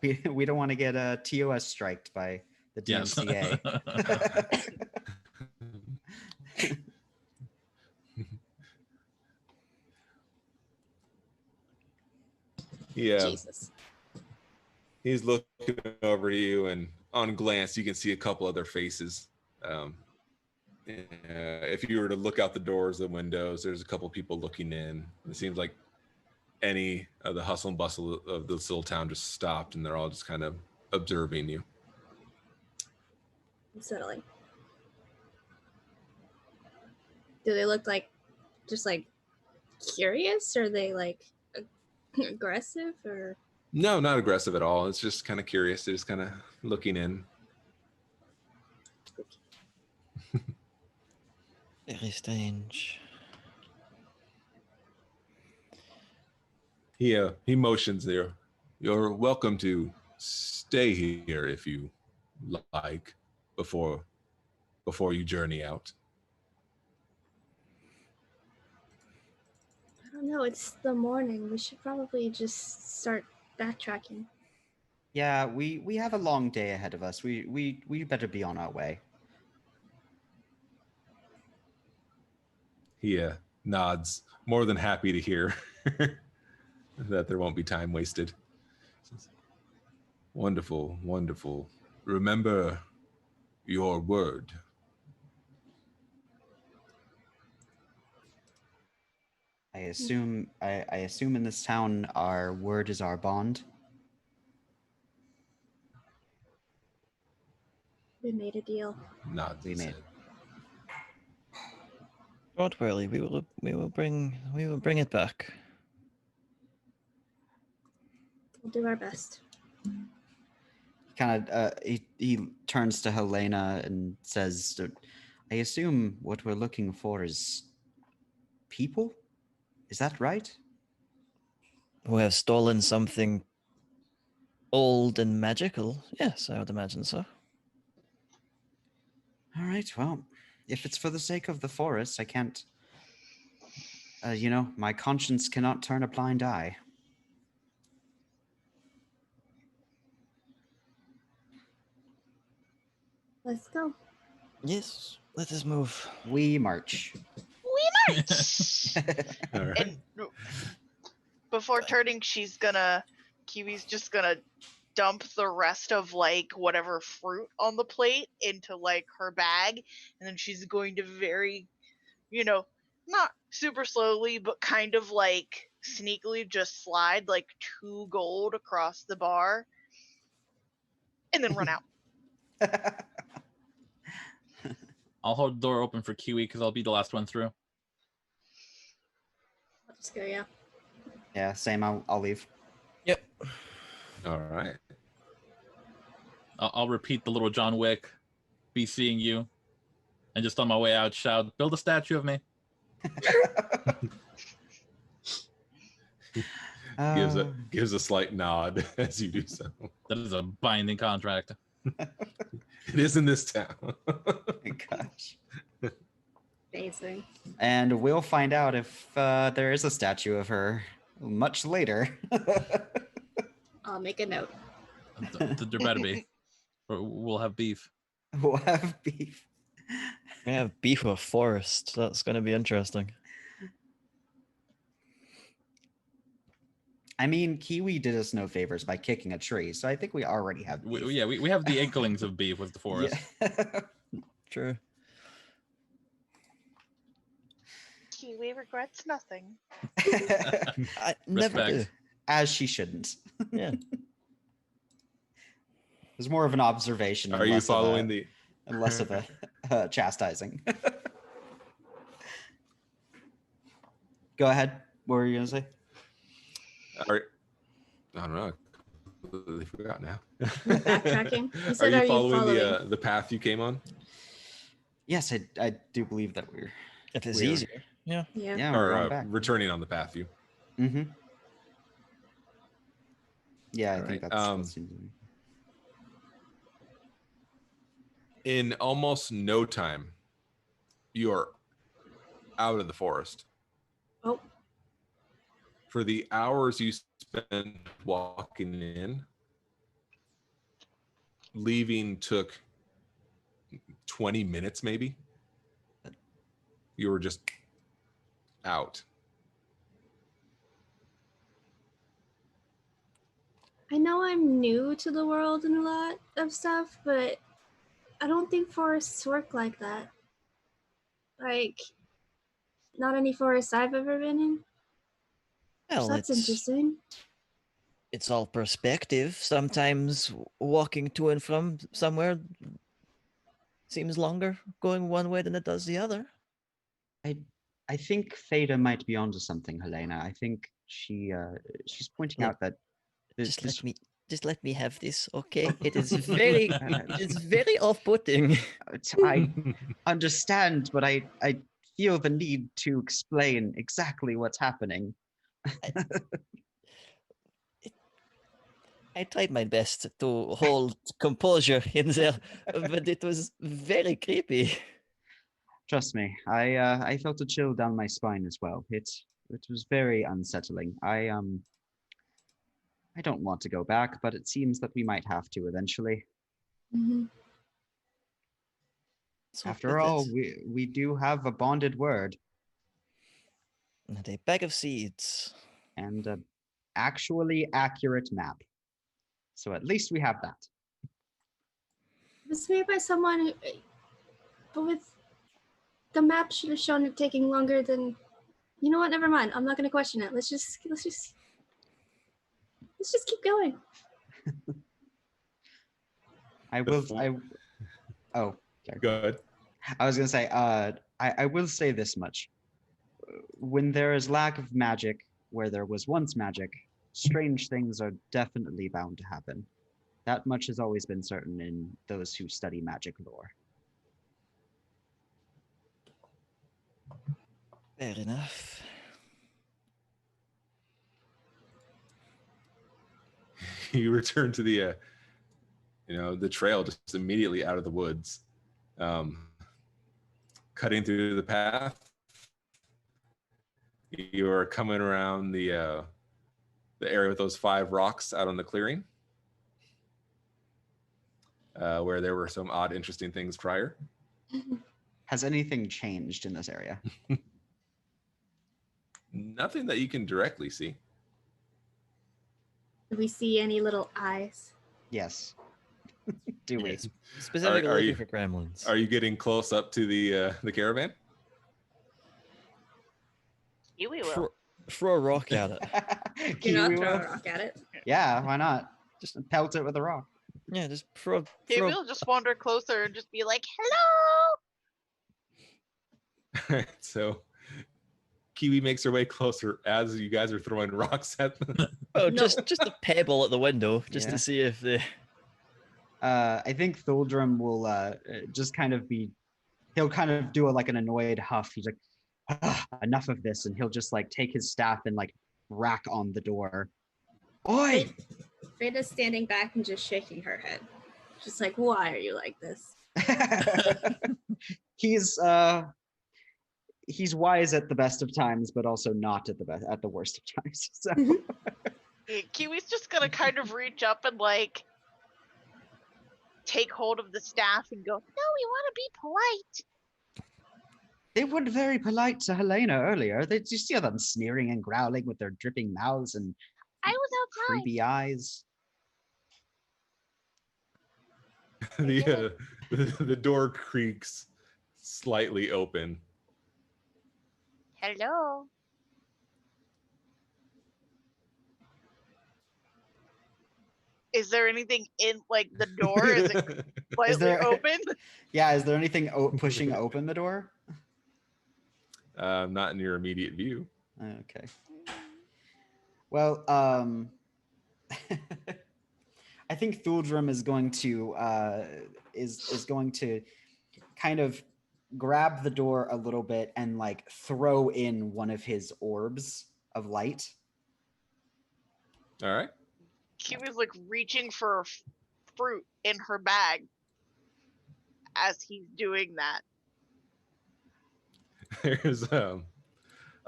Speaker 2: Yeah. We don't want to get TOS striked by the
Speaker 6: Yes.
Speaker 2: DMCA.
Speaker 1: Yeah.
Speaker 4: Jesus.
Speaker 1: He's looking over to you, and on glance, you can see a couple other faces. If you were to look out the doors, the windows, there's a couple people looking in. It seems like any of the hustle and bustle of this little town just stopped, and they're all just kind of observing you.
Speaker 4: Unsettling. Do they look like just like curious? Or are they like aggressive or
Speaker 1: No, not aggressive at all. It's just kind of curious. They're just kind of looking in.
Speaker 3: Very strange.
Speaker 1: He motions there. You're welcome to stay here if you like before you journey out.
Speaker 4: I don't know, it's the morning. We should probably just start backtracking.
Speaker 2: Yeah, we have a long day ahead of us. We better be on our way.
Speaker 1: He nods, more than happy to hear that there won't be time wasted. Wonderful, wonderful. Remember your word.
Speaker 2: I assume in this town our word is our bond.
Speaker 4: We made a deal.
Speaker 1: Nods.
Speaker 2: We
Speaker 1: his
Speaker 2: made-
Speaker 1: head.
Speaker 3: Don't worry, we will bring it back.
Speaker 4: We'll do our best.
Speaker 2: He turns to Helena and says, I assume what we're looking for is people? Is that right?
Speaker 3: Who have stolen something old and magical? Yes, I would imagine so.
Speaker 2: All right, well, if it's for the sake of the forest, I can't. My conscience cannot turn a blind eye.
Speaker 4: Let's go.
Speaker 3: Yes, let us move.
Speaker 2: We march.
Speaker 7: We march.
Speaker 1: All right.
Speaker 7: And before turning, Kiwi's just gonna dump the rest of like whatever fruit on the plate into like her bag, and then she's going to very, not super slowly, but kind of like sneakily just slide like 2 gold across the bar and then run out.
Speaker 6: I'll hold the door open for Kiwi because I'll be the last one through.
Speaker 4: I'll just go, yeah.
Speaker 2: Yeah, same. I'll leave.
Speaker 3: Yep.
Speaker 1: All right.
Speaker 6: I'll repeat the little John Wick, be seeing you, and just on my way out shout, build a statue of me.
Speaker 1: Gives a slight nod as you do so.
Speaker 6: That is a binding contract.
Speaker 1: It is in this town.
Speaker 2: Gosh.
Speaker 4: Amazing.
Speaker 2: And we'll find out if there is a statue of her much later.
Speaker 4: I'll make a note.
Speaker 6: There better be. Or we'll have beef.
Speaker 2: We'll have beef.
Speaker 3: We have beef with Forest. That's going to be interesting.
Speaker 2: I mean, Kiwi did us no favors by kicking a tree, so I think we already have beef.
Speaker 6: We have the inklings of beef with the forest.
Speaker 2: Yeah.
Speaker 3: True.
Speaker 7: Kiwi regrets nothing.
Speaker 3: I never do.
Speaker 6: Respect.
Speaker 2: As she shouldn't.
Speaker 3: Yeah.
Speaker 2: It was more of an observation.
Speaker 1: Are you following the?
Speaker 2: And less of a chastising. Go ahead. What were you gonna say?
Speaker 1: I don't know. I completely forgot now.
Speaker 4: Backtracking. You
Speaker 1: Are
Speaker 4: said,
Speaker 1: you following the path you came on?
Speaker 2: Yes, I do believe that we're.
Speaker 3: If it's
Speaker 2: We are.
Speaker 3: easier. Yeah.
Speaker 4: Yeah.
Speaker 2: Yeah, we're
Speaker 1: Or
Speaker 2: going back.
Speaker 1: returning on the path you?
Speaker 2: Mm-hmm. Yeah, I
Speaker 1: All
Speaker 2: think
Speaker 1: right,
Speaker 2: that seems to me.
Speaker 1: In almost no time, you are out of the forest.
Speaker 4: Oh,
Speaker 1: For the hours you spent walking in, leaving took 20 minutes maybe. You were just out.
Speaker 4: I know I'm new to the world and a lot of stuff, but I don't think forests work like that. Like, not any forest I've ever been in.
Speaker 3: Well,
Speaker 4: So that's
Speaker 3: it's
Speaker 4: interesting.
Speaker 3: it's all perspective. Sometimes walking to and from somewhere seems longer going one way than it does the other.
Speaker 2: I think Theta might be onto something, Helena. I think she's pointing
Speaker 3: Look,
Speaker 2: out that
Speaker 3: Just let me have this, okay? It is very it's very off-putting.
Speaker 2: I understand, but I feel the need to explain exactly what's happening.
Speaker 3: I tried my best to hold composure in there, but it was very creepy.
Speaker 2: Trust me, I felt a chill down my spine as well. It was very unsettling. I don't want to go back, but it seems that we might have to eventually.
Speaker 4: Mhm.
Speaker 3: So
Speaker 2: After all, we do have a bonded word
Speaker 3: and a bag of seeds.
Speaker 2: and a actually accurate map. So at least we have that.
Speaker 4: It was made by someone who, but with the map should have shown it taking longer than. You know what? Never mind. I'm not going to question it. Let's just keep going.
Speaker 2: Oh, sorry.
Speaker 1: Good.
Speaker 2: I was gonna say, I will say this much. When there is lack of magic where there was once magic, strange things are definitely bound to happen. That much has always been certain in those who study magic lore.
Speaker 3: Fair enough.
Speaker 1: You return to the the trail just immediately out of the woods, cutting through the path. You are coming around the area with those 5 rocks out on the clearing, where there were some odd, interesting things prior.
Speaker 2: Has anything changed in this area?
Speaker 1: Nothing that you can directly see.
Speaker 4: Do we see any little eyes?
Speaker 2: Yes. Do we?
Speaker 3: Specifically
Speaker 1: are
Speaker 3: looking
Speaker 1: you-
Speaker 3: for gremlins.
Speaker 1: Are you getting close up to the caravan?
Speaker 7: Kiwi will.
Speaker 3: throw a rock at it.
Speaker 4: Do not
Speaker 2: Kiwi
Speaker 4: throw a
Speaker 2: will?
Speaker 4: rock at it.
Speaker 2: Yeah, why not? Just pelt it with a rock.
Speaker 3: Yeah, just throw.
Speaker 7: Kiwi will just wander closer and just be like, "Hello."
Speaker 1: Alright, so Kiwi makes her way closer as you guys are throwing rocks at them.
Speaker 3: Oh,
Speaker 4: No.
Speaker 3: just a pebble at the window, just
Speaker 2: Yeah.
Speaker 3: to see if they.
Speaker 2: I think Thuldrum will just kind of be. He'll kind of do like an annoyed huff. He's like, enough of this, and he'll just like take his staff and like rack on the door. Oi!
Speaker 4: Freda's standing back and just shaking her head. Just like, why are you like this?
Speaker 2: He's wise at the best of times, but also not at the worst of times. So
Speaker 7: Yeah, Kiwi's just gonna kind of reach up and like take hold of the staff and go, "No, we want to be polite."
Speaker 2: they were very polite to Helena earlier. Did you see them sneering and growling with their dripping mouths and
Speaker 5: I was outside.
Speaker 2: creepy eyes?
Speaker 1: The door creaks slightly open.
Speaker 5: Hello.
Speaker 7: Is there anything in like the door? Is it slightly
Speaker 2: there-
Speaker 7: open?
Speaker 2: Yeah, is there anything pushing open the door?
Speaker 1: Not in your immediate view.
Speaker 2: Okay. Well, I think Thuldrum is going to is going to kind of grab the door a little bit and like throw in one of his orbs of light.
Speaker 1: All right.
Speaker 7: Kiwi's like reaching for fruit in her bag as he's doing that.
Speaker 1: There's a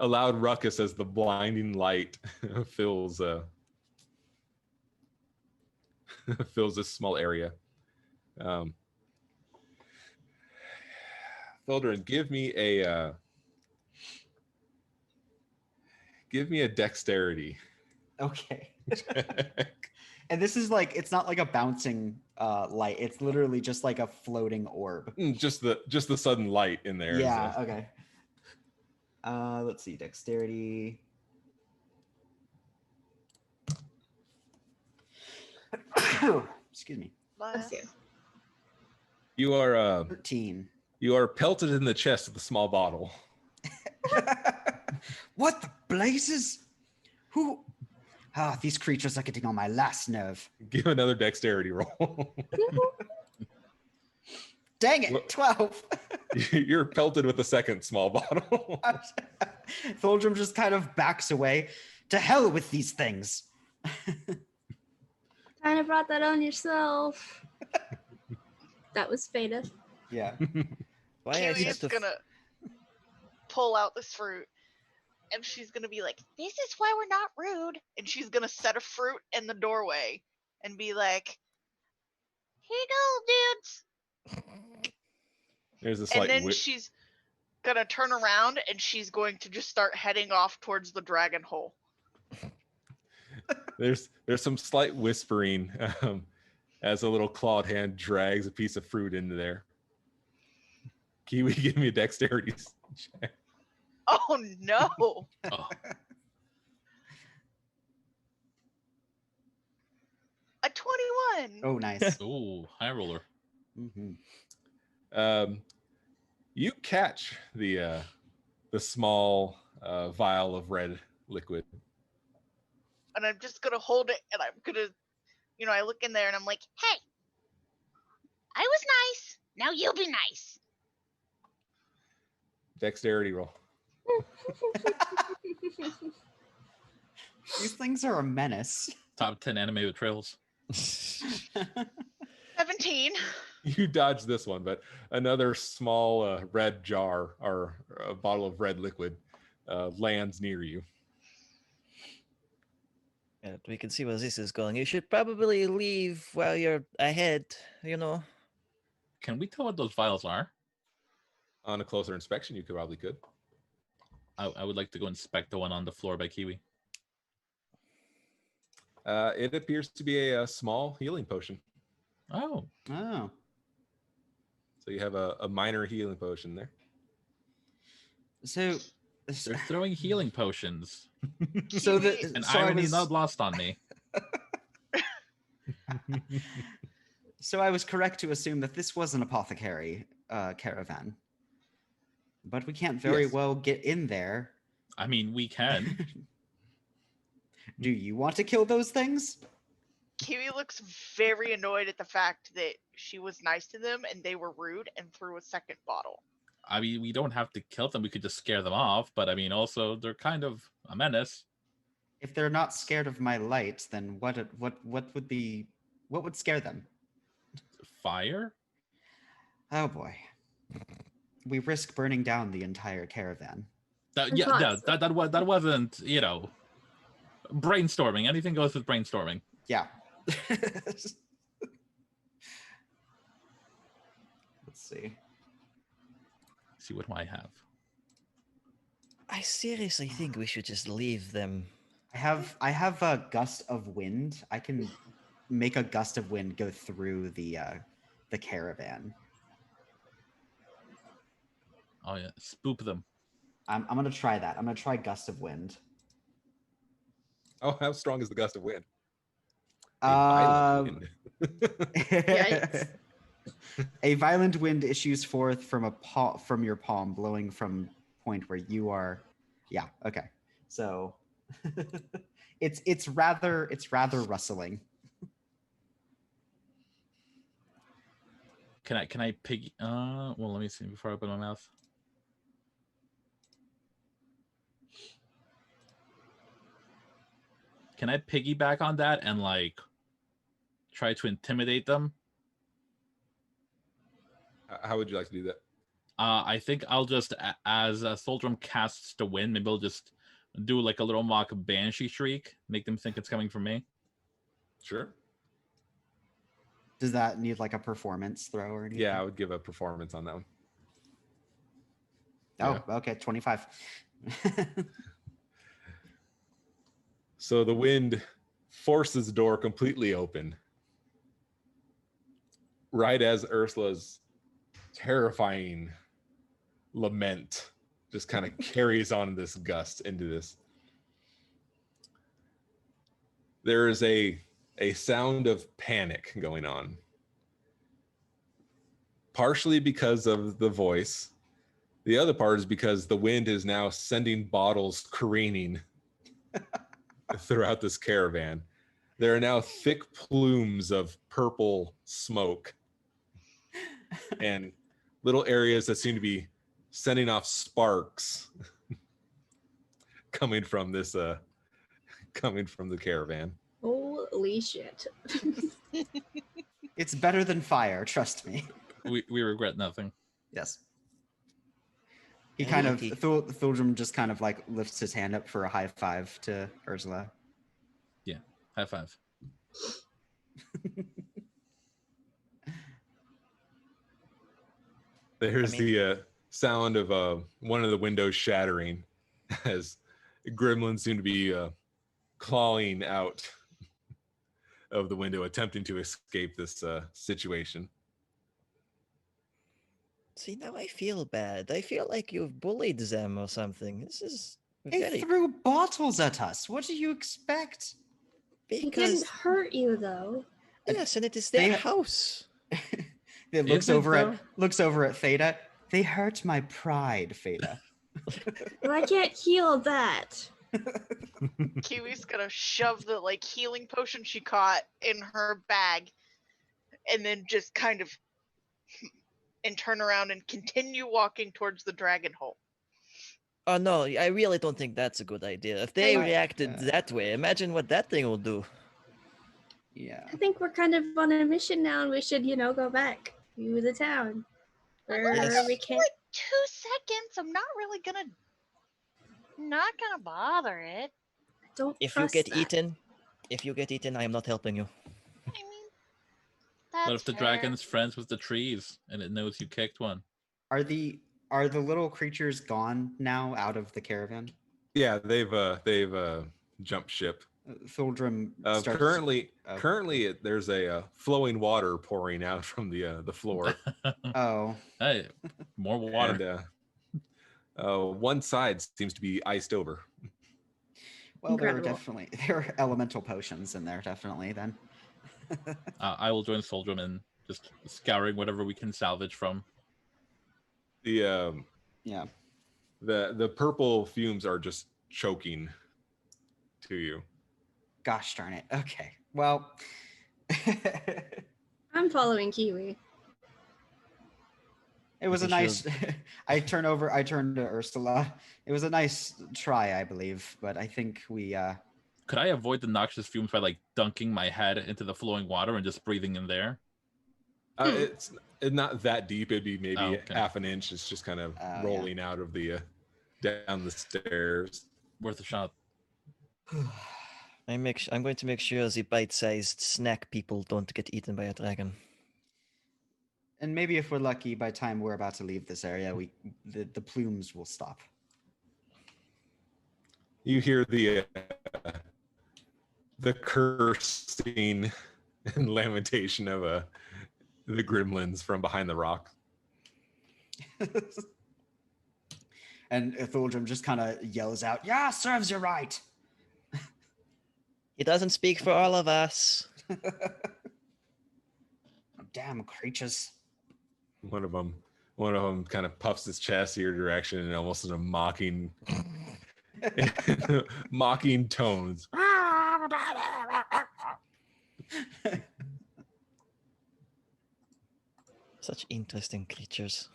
Speaker 1: loud ruckus as the blinding light fills fills this small area. Thildren, give me a dexterity.
Speaker 2: Okay. And this is like, it's not like a bouncing light. It's literally just like a floating orb.
Speaker 1: Just the sudden light in there.
Speaker 2: Yeah, okay. Let's see, dexterity. Excuse me.
Speaker 4: Bless you.
Speaker 1: You are
Speaker 2: 13.
Speaker 1: you are pelted in the chest with a small bottle.
Speaker 2: What the blazes? Who? Ah, these creatures are getting on my last nerve.
Speaker 1: Give another dexterity roll.
Speaker 2: Dang it,
Speaker 1: Well-
Speaker 2: 12.
Speaker 1: You're pelted with a second small bottle.
Speaker 2: Thuldrum just kind of backs away. To hell with these things.
Speaker 4: Kind of brought that on yourself. That was Fada.
Speaker 2: Yeah.
Speaker 3: Why I
Speaker 7: Kiwi
Speaker 3: seem
Speaker 7: is
Speaker 3: to
Speaker 7: gonna pull out this fruit and she's gonna be like, "This is why we're not rude." And she's gonna set a fruit in the doorway and be like, "Here you go, dudes."
Speaker 1: There's a
Speaker 7: And
Speaker 1: slight
Speaker 7: then she's gonna turn around and she's going to just start heading off towards the dragon hole.
Speaker 1: there's some slight whispering as a little clawed hand drags a piece of fruit into there. Kiwi, give me a dexterity check.
Speaker 7: Oh no!
Speaker 6: Oh,
Speaker 7: A 21.
Speaker 2: Oh, nice.
Speaker 6: ooh, high roller.
Speaker 2: Mhm.
Speaker 1: You catch the small vial of red liquid.
Speaker 7: And I'm just gonna hold it and I'm gonna, I look in there and I'm like,
Speaker 5: Hey. I was nice. Now you be nice.
Speaker 1: Dexterity roll.
Speaker 2: These things are a menace.
Speaker 6: Top 10 anime betrayals.
Speaker 7: 17.
Speaker 1: You dodged this one, but another small red jar or a bottle of red liquid lands near you.
Speaker 3: Yeah, we can see where this is going. You should probably leave while you're ahead, you know.
Speaker 6: Can we tell what those vials are?
Speaker 1: On a closer inspection, you probably could.
Speaker 6: I would like to go inspect the one on the floor by Kiwi.
Speaker 1: It appears to be a small healing potion.
Speaker 6: Oh,
Speaker 2: Oh.
Speaker 1: So you have a minor healing potion there.
Speaker 2: So
Speaker 6: They're throwing healing potions.
Speaker 2: So the
Speaker 7: Kiwi-
Speaker 6: And
Speaker 2: so I
Speaker 6: irony
Speaker 2: was,
Speaker 6: not lost on me.
Speaker 2: so I was correct to assume that this was an apothecary caravan, but we can't very
Speaker 1: Yes.
Speaker 2: well get in there.
Speaker 6: I mean, we can.
Speaker 2: Do you want to kill those things?
Speaker 7: Kiwi looks very annoyed at the fact that she was nice to them and they were rude and threw a second bottle.
Speaker 6: I mean, we don't have to kill them. We could just scare them off. But I mean, also, they're kind of a menace.
Speaker 2: If they're not scared of my light, then what would scare them?
Speaker 6: Fire?
Speaker 2: Oh boy. We risk burning down the entire caravan.
Speaker 6: That, yeah,
Speaker 4: Thoughts?
Speaker 6: yeah, that wasn't, brainstorming. Anything goes with brainstorming.
Speaker 2: Yeah. Let's see.
Speaker 6: See what I have.
Speaker 3: I seriously think we should just leave them.
Speaker 2: I have a gust of wind. I can make a gust of wind go through the caravan.
Speaker 6: Oh yeah, spook them.
Speaker 2: I'm gonna try that. I'm gonna try gust of wind.
Speaker 1: Oh, how strong is the gust of wind? A
Speaker 2: Um,
Speaker 1: violent wind.
Speaker 4: Yikes.
Speaker 2: A violent wind issues forth from from your palm, blowing from point where you are. Yeah. Okay. So it's rather rustling.
Speaker 6: Can I pig? Well, let me see before I open my mouth. Can I piggyback on that and like try to intimidate them?
Speaker 1: How would you like to do that?
Speaker 6: I think I'll just, as Soldrum casts the wind, maybe I'll just do like a little mock banshee shriek, make them think it's coming from me.
Speaker 1: Sure.
Speaker 2: Does that need like a performance throw or anything?
Speaker 1: Yeah, I would give a performance on that one.
Speaker 2: Oh, okay. 25.
Speaker 1: So the wind forces the door completely open. Right as Ursula's terrifying lament just kind of carries on this gust into this. There is a sound of panic going on. Partially because of the voice. The other part is because the wind is now sending bottles careening throughout this caravan. There are now thick plumes of purple smoke and little areas that seem to be sending off sparks coming from this coming from the caravan.
Speaker 4: Holy shit.
Speaker 2: It's better than fire, trust me.
Speaker 6: We regret nothing.
Speaker 2: Yes. He kind of,
Speaker 3: Lucky.
Speaker 2: Thildrum just kind of like lifts his hand up for a high five to Ursula.
Speaker 6: High five.
Speaker 1: There's
Speaker 3: I mean-
Speaker 1: the sound of one of the windows shattering as gremlins seem to be clawing out of the window, attempting to escape this situation.
Speaker 3: See, now I feel bad. I feel like you've bullied them or something. This is
Speaker 2: They
Speaker 3: very
Speaker 2: threw bottles at us. What do you expect?
Speaker 4: He
Speaker 3: because
Speaker 4: didn't hurt you though.
Speaker 3: yes, and it is their
Speaker 2: They-
Speaker 3: house.
Speaker 2: It looks
Speaker 6: Is it,
Speaker 2: over
Speaker 6: though?
Speaker 2: looks over at Theta. They hurt my pride, Theta.
Speaker 4: But I can't heal that.
Speaker 7: Kiwi's gonna shove the like healing potion she caught in her bag and then just kind of and turn around and continue walking towards the dragon hole.
Speaker 3: Oh no, I really don't think that's a good idea. If they
Speaker 2: Right.
Speaker 3: reacted that way, imagine what that thing will do.
Speaker 2: Yeah.
Speaker 4: I think we're kind of on a mission now and we should, go back to the town. Where
Speaker 3: Yes.
Speaker 4: we can't.
Speaker 7: Like 2 seconds, I'm not gonna bother it.
Speaker 4: Don't
Speaker 3: If you
Speaker 4: trust
Speaker 3: get
Speaker 4: that.
Speaker 3: eaten, I am not helping you.
Speaker 7: I mean, that's
Speaker 6: What if the
Speaker 7: fair.
Speaker 6: dragon's friends with the trees and it knows you kicked one?
Speaker 2: Are the little creatures gone now out of the caravan?
Speaker 1: Yeah, they've jumped ship.
Speaker 2: Thildrum starts.
Speaker 1: Currently,
Speaker 2: oh.
Speaker 1: there's a flowing water pouring out from the floor.
Speaker 2: Oh,
Speaker 6: Hey, more water.
Speaker 1: And, One side seems to be iced over.
Speaker 2: Well, there
Speaker 4: Incredible.
Speaker 2: are elemental potions in there, definitely. Then.
Speaker 6: I will join Soldier in just scouring whatever we can salvage from.
Speaker 1: The
Speaker 2: Yeah.
Speaker 1: the purple fumes are just choking to you.
Speaker 2: Gosh darn it. Okay. Well.
Speaker 4: I'm following Kiwi.
Speaker 2: It was a
Speaker 3: Pretty
Speaker 2: nice. I turn to Ursula. It was a nice try, I believe, but I think we.
Speaker 6: Could I avoid the noxious fumes by like dunking my head into the flowing water and just breathing in there?
Speaker 1: It's not that deep. It'd be maybe
Speaker 6: okay.
Speaker 1: half an inch. It's just kind of
Speaker 2: Yeah.
Speaker 1: rolling out of the down the stairs.
Speaker 6: Worth a shot.
Speaker 3: I'm going to make sure the bite-sized snack people don't get eaten by a dragon.
Speaker 2: And maybe if we're lucky, by the time we're about to leave this area, the plumes will stop.
Speaker 1: You hear the cursing and lamentation of the gremlins from behind the rock.
Speaker 2: And Thuldrum just kind of yells out, "Yeah, serves you right."
Speaker 3: He doesn't speak for all of us.
Speaker 2: Damn creatures.
Speaker 1: One of them kind of puffs his chest your direction and almost in a mocking mocking tones.
Speaker 3: Such interesting creatures.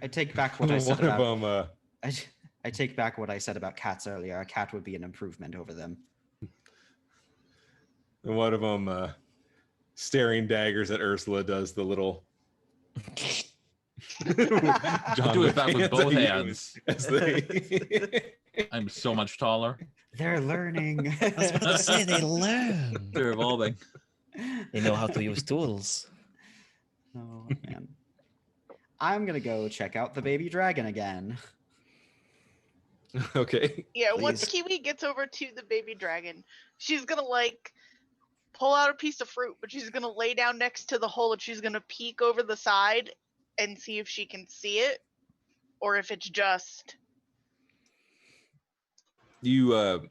Speaker 2: I take back what I said
Speaker 1: One
Speaker 2: about.
Speaker 1: of them
Speaker 2: I take back what I said about cats earlier. A cat would be an improvement over them.
Speaker 1: and one of them staring daggers at Ursula does the little John
Speaker 6: Do it back with
Speaker 1: Wick
Speaker 6: both
Speaker 1: at you
Speaker 6: hands.
Speaker 1: as they-
Speaker 6: I'm so much taller.
Speaker 2: They're learning.
Speaker 3: I was about to say they learn.
Speaker 6: They're evolving.
Speaker 3: They know how to use tools.
Speaker 2: Oh man. I'm gonna go check out the baby dragon again.
Speaker 1: Okay.
Speaker 7: Yeah, once
Speaker 3: Please.
Speaker 7: Kiwi gets over to the baby dragon, she's gonna like pull out a piece of fruit, but she's gonna lay down next to the hole and she's gonna peek over the side and see if she can see it, or if it's just
Speaker 1: You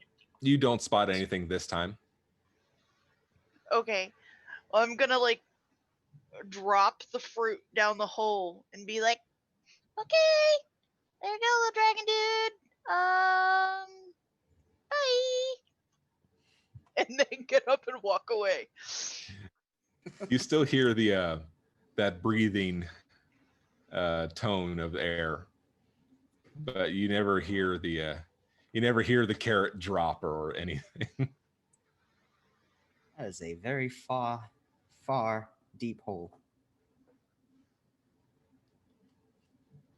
Speaker 1: don't spot anything this time.
Speaker 7: okay. Well, I'm gonna like drop the fruit down the hole and be like, okay, there you go, little dragon dude. Bye. And then get up and walk away.
Speaker 1: You still hear the that breathing tone of air, but you never hear the carrot drop or anything.
Speaker 2: That is a very far, far, deep hole.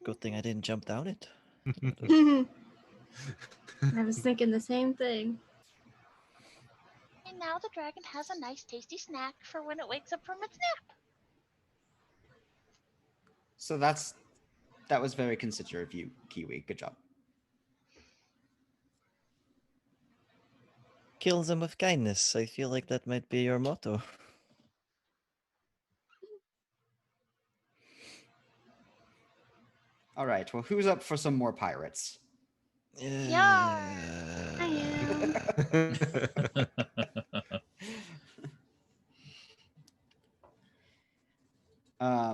Speaker 3: Good thing I didn't jump down it.
Speaker 4: I was thinking the same thing.
Speaker 5: And now the dragon has a nice tasty snack for when it wakes up from its nap.
Speaker 2: So that was very considerate of you, Kiwi. Good job.
Speaker 3: Kill them with kindness. I feel like that might be your motto.
Speaker 2: All right. Well, who's up for some more pirates?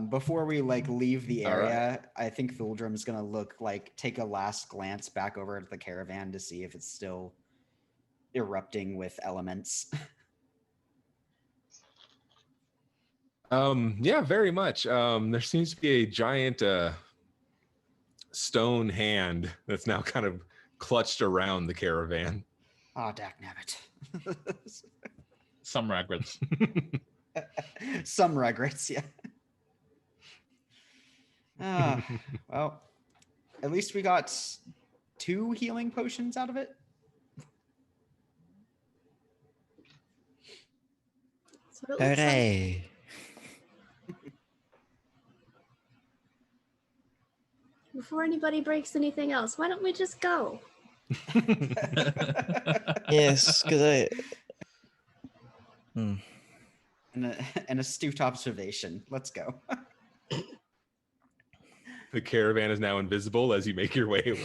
Speaker 2: Before we like leave the
Speaker 1: All right.
Speaker 2: area, I think Thuldrum's gonna take a last glance back over at the caravan to see if it's still erupting with elements.
Speaker 1: Yeah, very much. There seems to be a giant stone hand that's now kind of clutched around the caravan.
Speaker 2: Oh, dagnabbit.
Speaker 6: Some regrets.
Speaker 2: Some regrets, yeah. Well, at least we got 2 healing potions out of it.
Speaker 4: That's what it looks like.
Speaker 3: Hooray!
Speaker 4: Before anybody breaks anything else, why don't we just go?
Speaker 3: Yes, because I.
Speaker 2: An astute observation. Let's go.
Speaker 1: The caravan is now invisible as you make your way.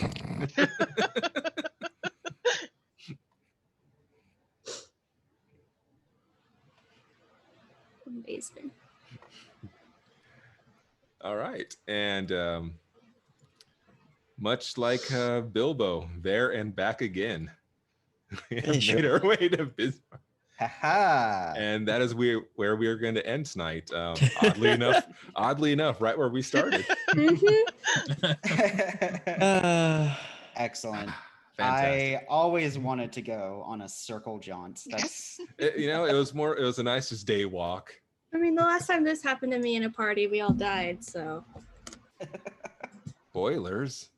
Speaker 4: Amazing.
Speaker 1: All right, and much like Bilbo, there and back again. We have
Speaker 3: Sure.
Speaker 1: made our way to Bismarck.
Speaker 2: Haha.
Speaker 1: And that is where we are going to end tonight. Oddly enough, right where we started.
Speaker 2: Excellent.
Speaker 1: Fantastic.
Speaker 2: I always wanted to go on a circle jaunt. That's
Speaker 1: It was a nice just day walk.
Speaker 4: I mean, the last time this happened to me in a party, we all died. So
Speaker 1: Boilers.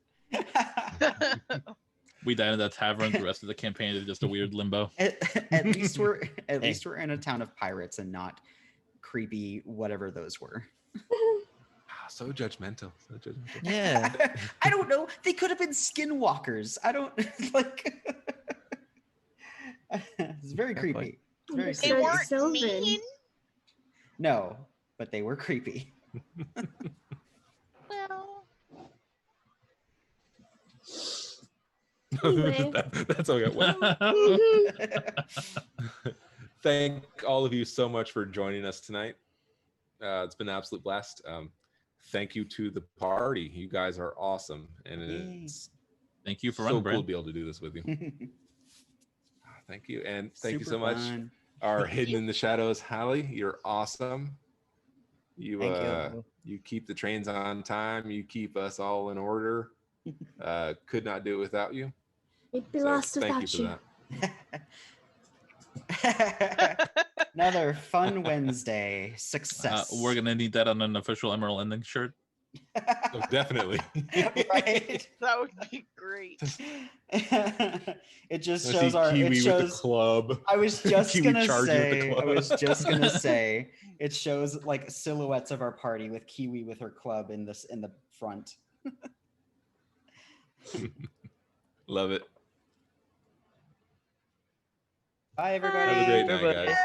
Speaker 6: We died in that tavern. The rest of the campaign is just a weird limbo.
Speaker 2: at least we're in a town of pirates and not creepy whatever those were.
Speaker 1: So judgmental. So judgmental.
Speaker 3: Yeah.
Speaker 2: I don't know. They could have been skinwalkers. I don't like. It's very
Speaker 3: Fair
Speaker 2: creepy.
Speaker 3: point.
Speaker 2: It's very
Speaker 4: They
Speaker 7: They
Speaker 2: creepy.
Speaker 7: weren't
Speaker 4: Sylvan.
Speaker 7: mean.
Speaker 2: No, but they were creepy.
Speaker 7: Well,
Speaker 4: Anyway.
Speaker 1: That's all we got. Well, thank all of you so much for joining us tonight. It's been an absolute blast. Thank you to the party. You guys are awesome, and it's
Speaker 6: Thank you for
Speaker 1: so
Speaker 6: running,
Speaker 1: cool
Speaker 6: Brent.
Speaker 1: to be able to do this with you. Thank you, and thank you
Speaker 2: Super
Speaker 1: so much.
Speaker 2: fun.
Speaker 1: Our hidden in the shadows, Hallie. You're awesome. You
Speaker 3: Thank you.
Speaker 1: you keep the trains on time. You keep us all in order. Could not do it without you.
Speaker 4: we'd be
Speaker 1: So
Speaker 4: lost
Speaker 1: thank
Speaker 4: without
Speaker 1: you for that.
Speaker 2: Another fun Wednesday. Success.
Speaker 6: We're gonna need that on an official Emerald Ending shirt.
Speaker 1: Oh, definitely.
Speaker 2: Right.
Speaker 7: that would be great.
Speaker 2: It just
Speaker 1: I
Speaker 2: shows
Speaker 1: see
Speaker 2: our.
Speaker 1: Kiwi
Speaker 2: It
Speaker 1: with the
Speaker 2: shows.
Speaker 1: club.
Speaker 2: I was just
Speaker 1: Kiwi
Speaker 2: gonna
Speaker 1: charging with the
Speaker 2: say. I
Speaker 1: club.
Speaker 2: was just gonna say. It shows like silhouettes of our party with Kiwi with her club in the front.
Speaker 1: Love it.
Speaker 2: Bye everybody.
Speaker 1: Have a great night,
Speaker 3: Everybody.
Speaker 1: guys.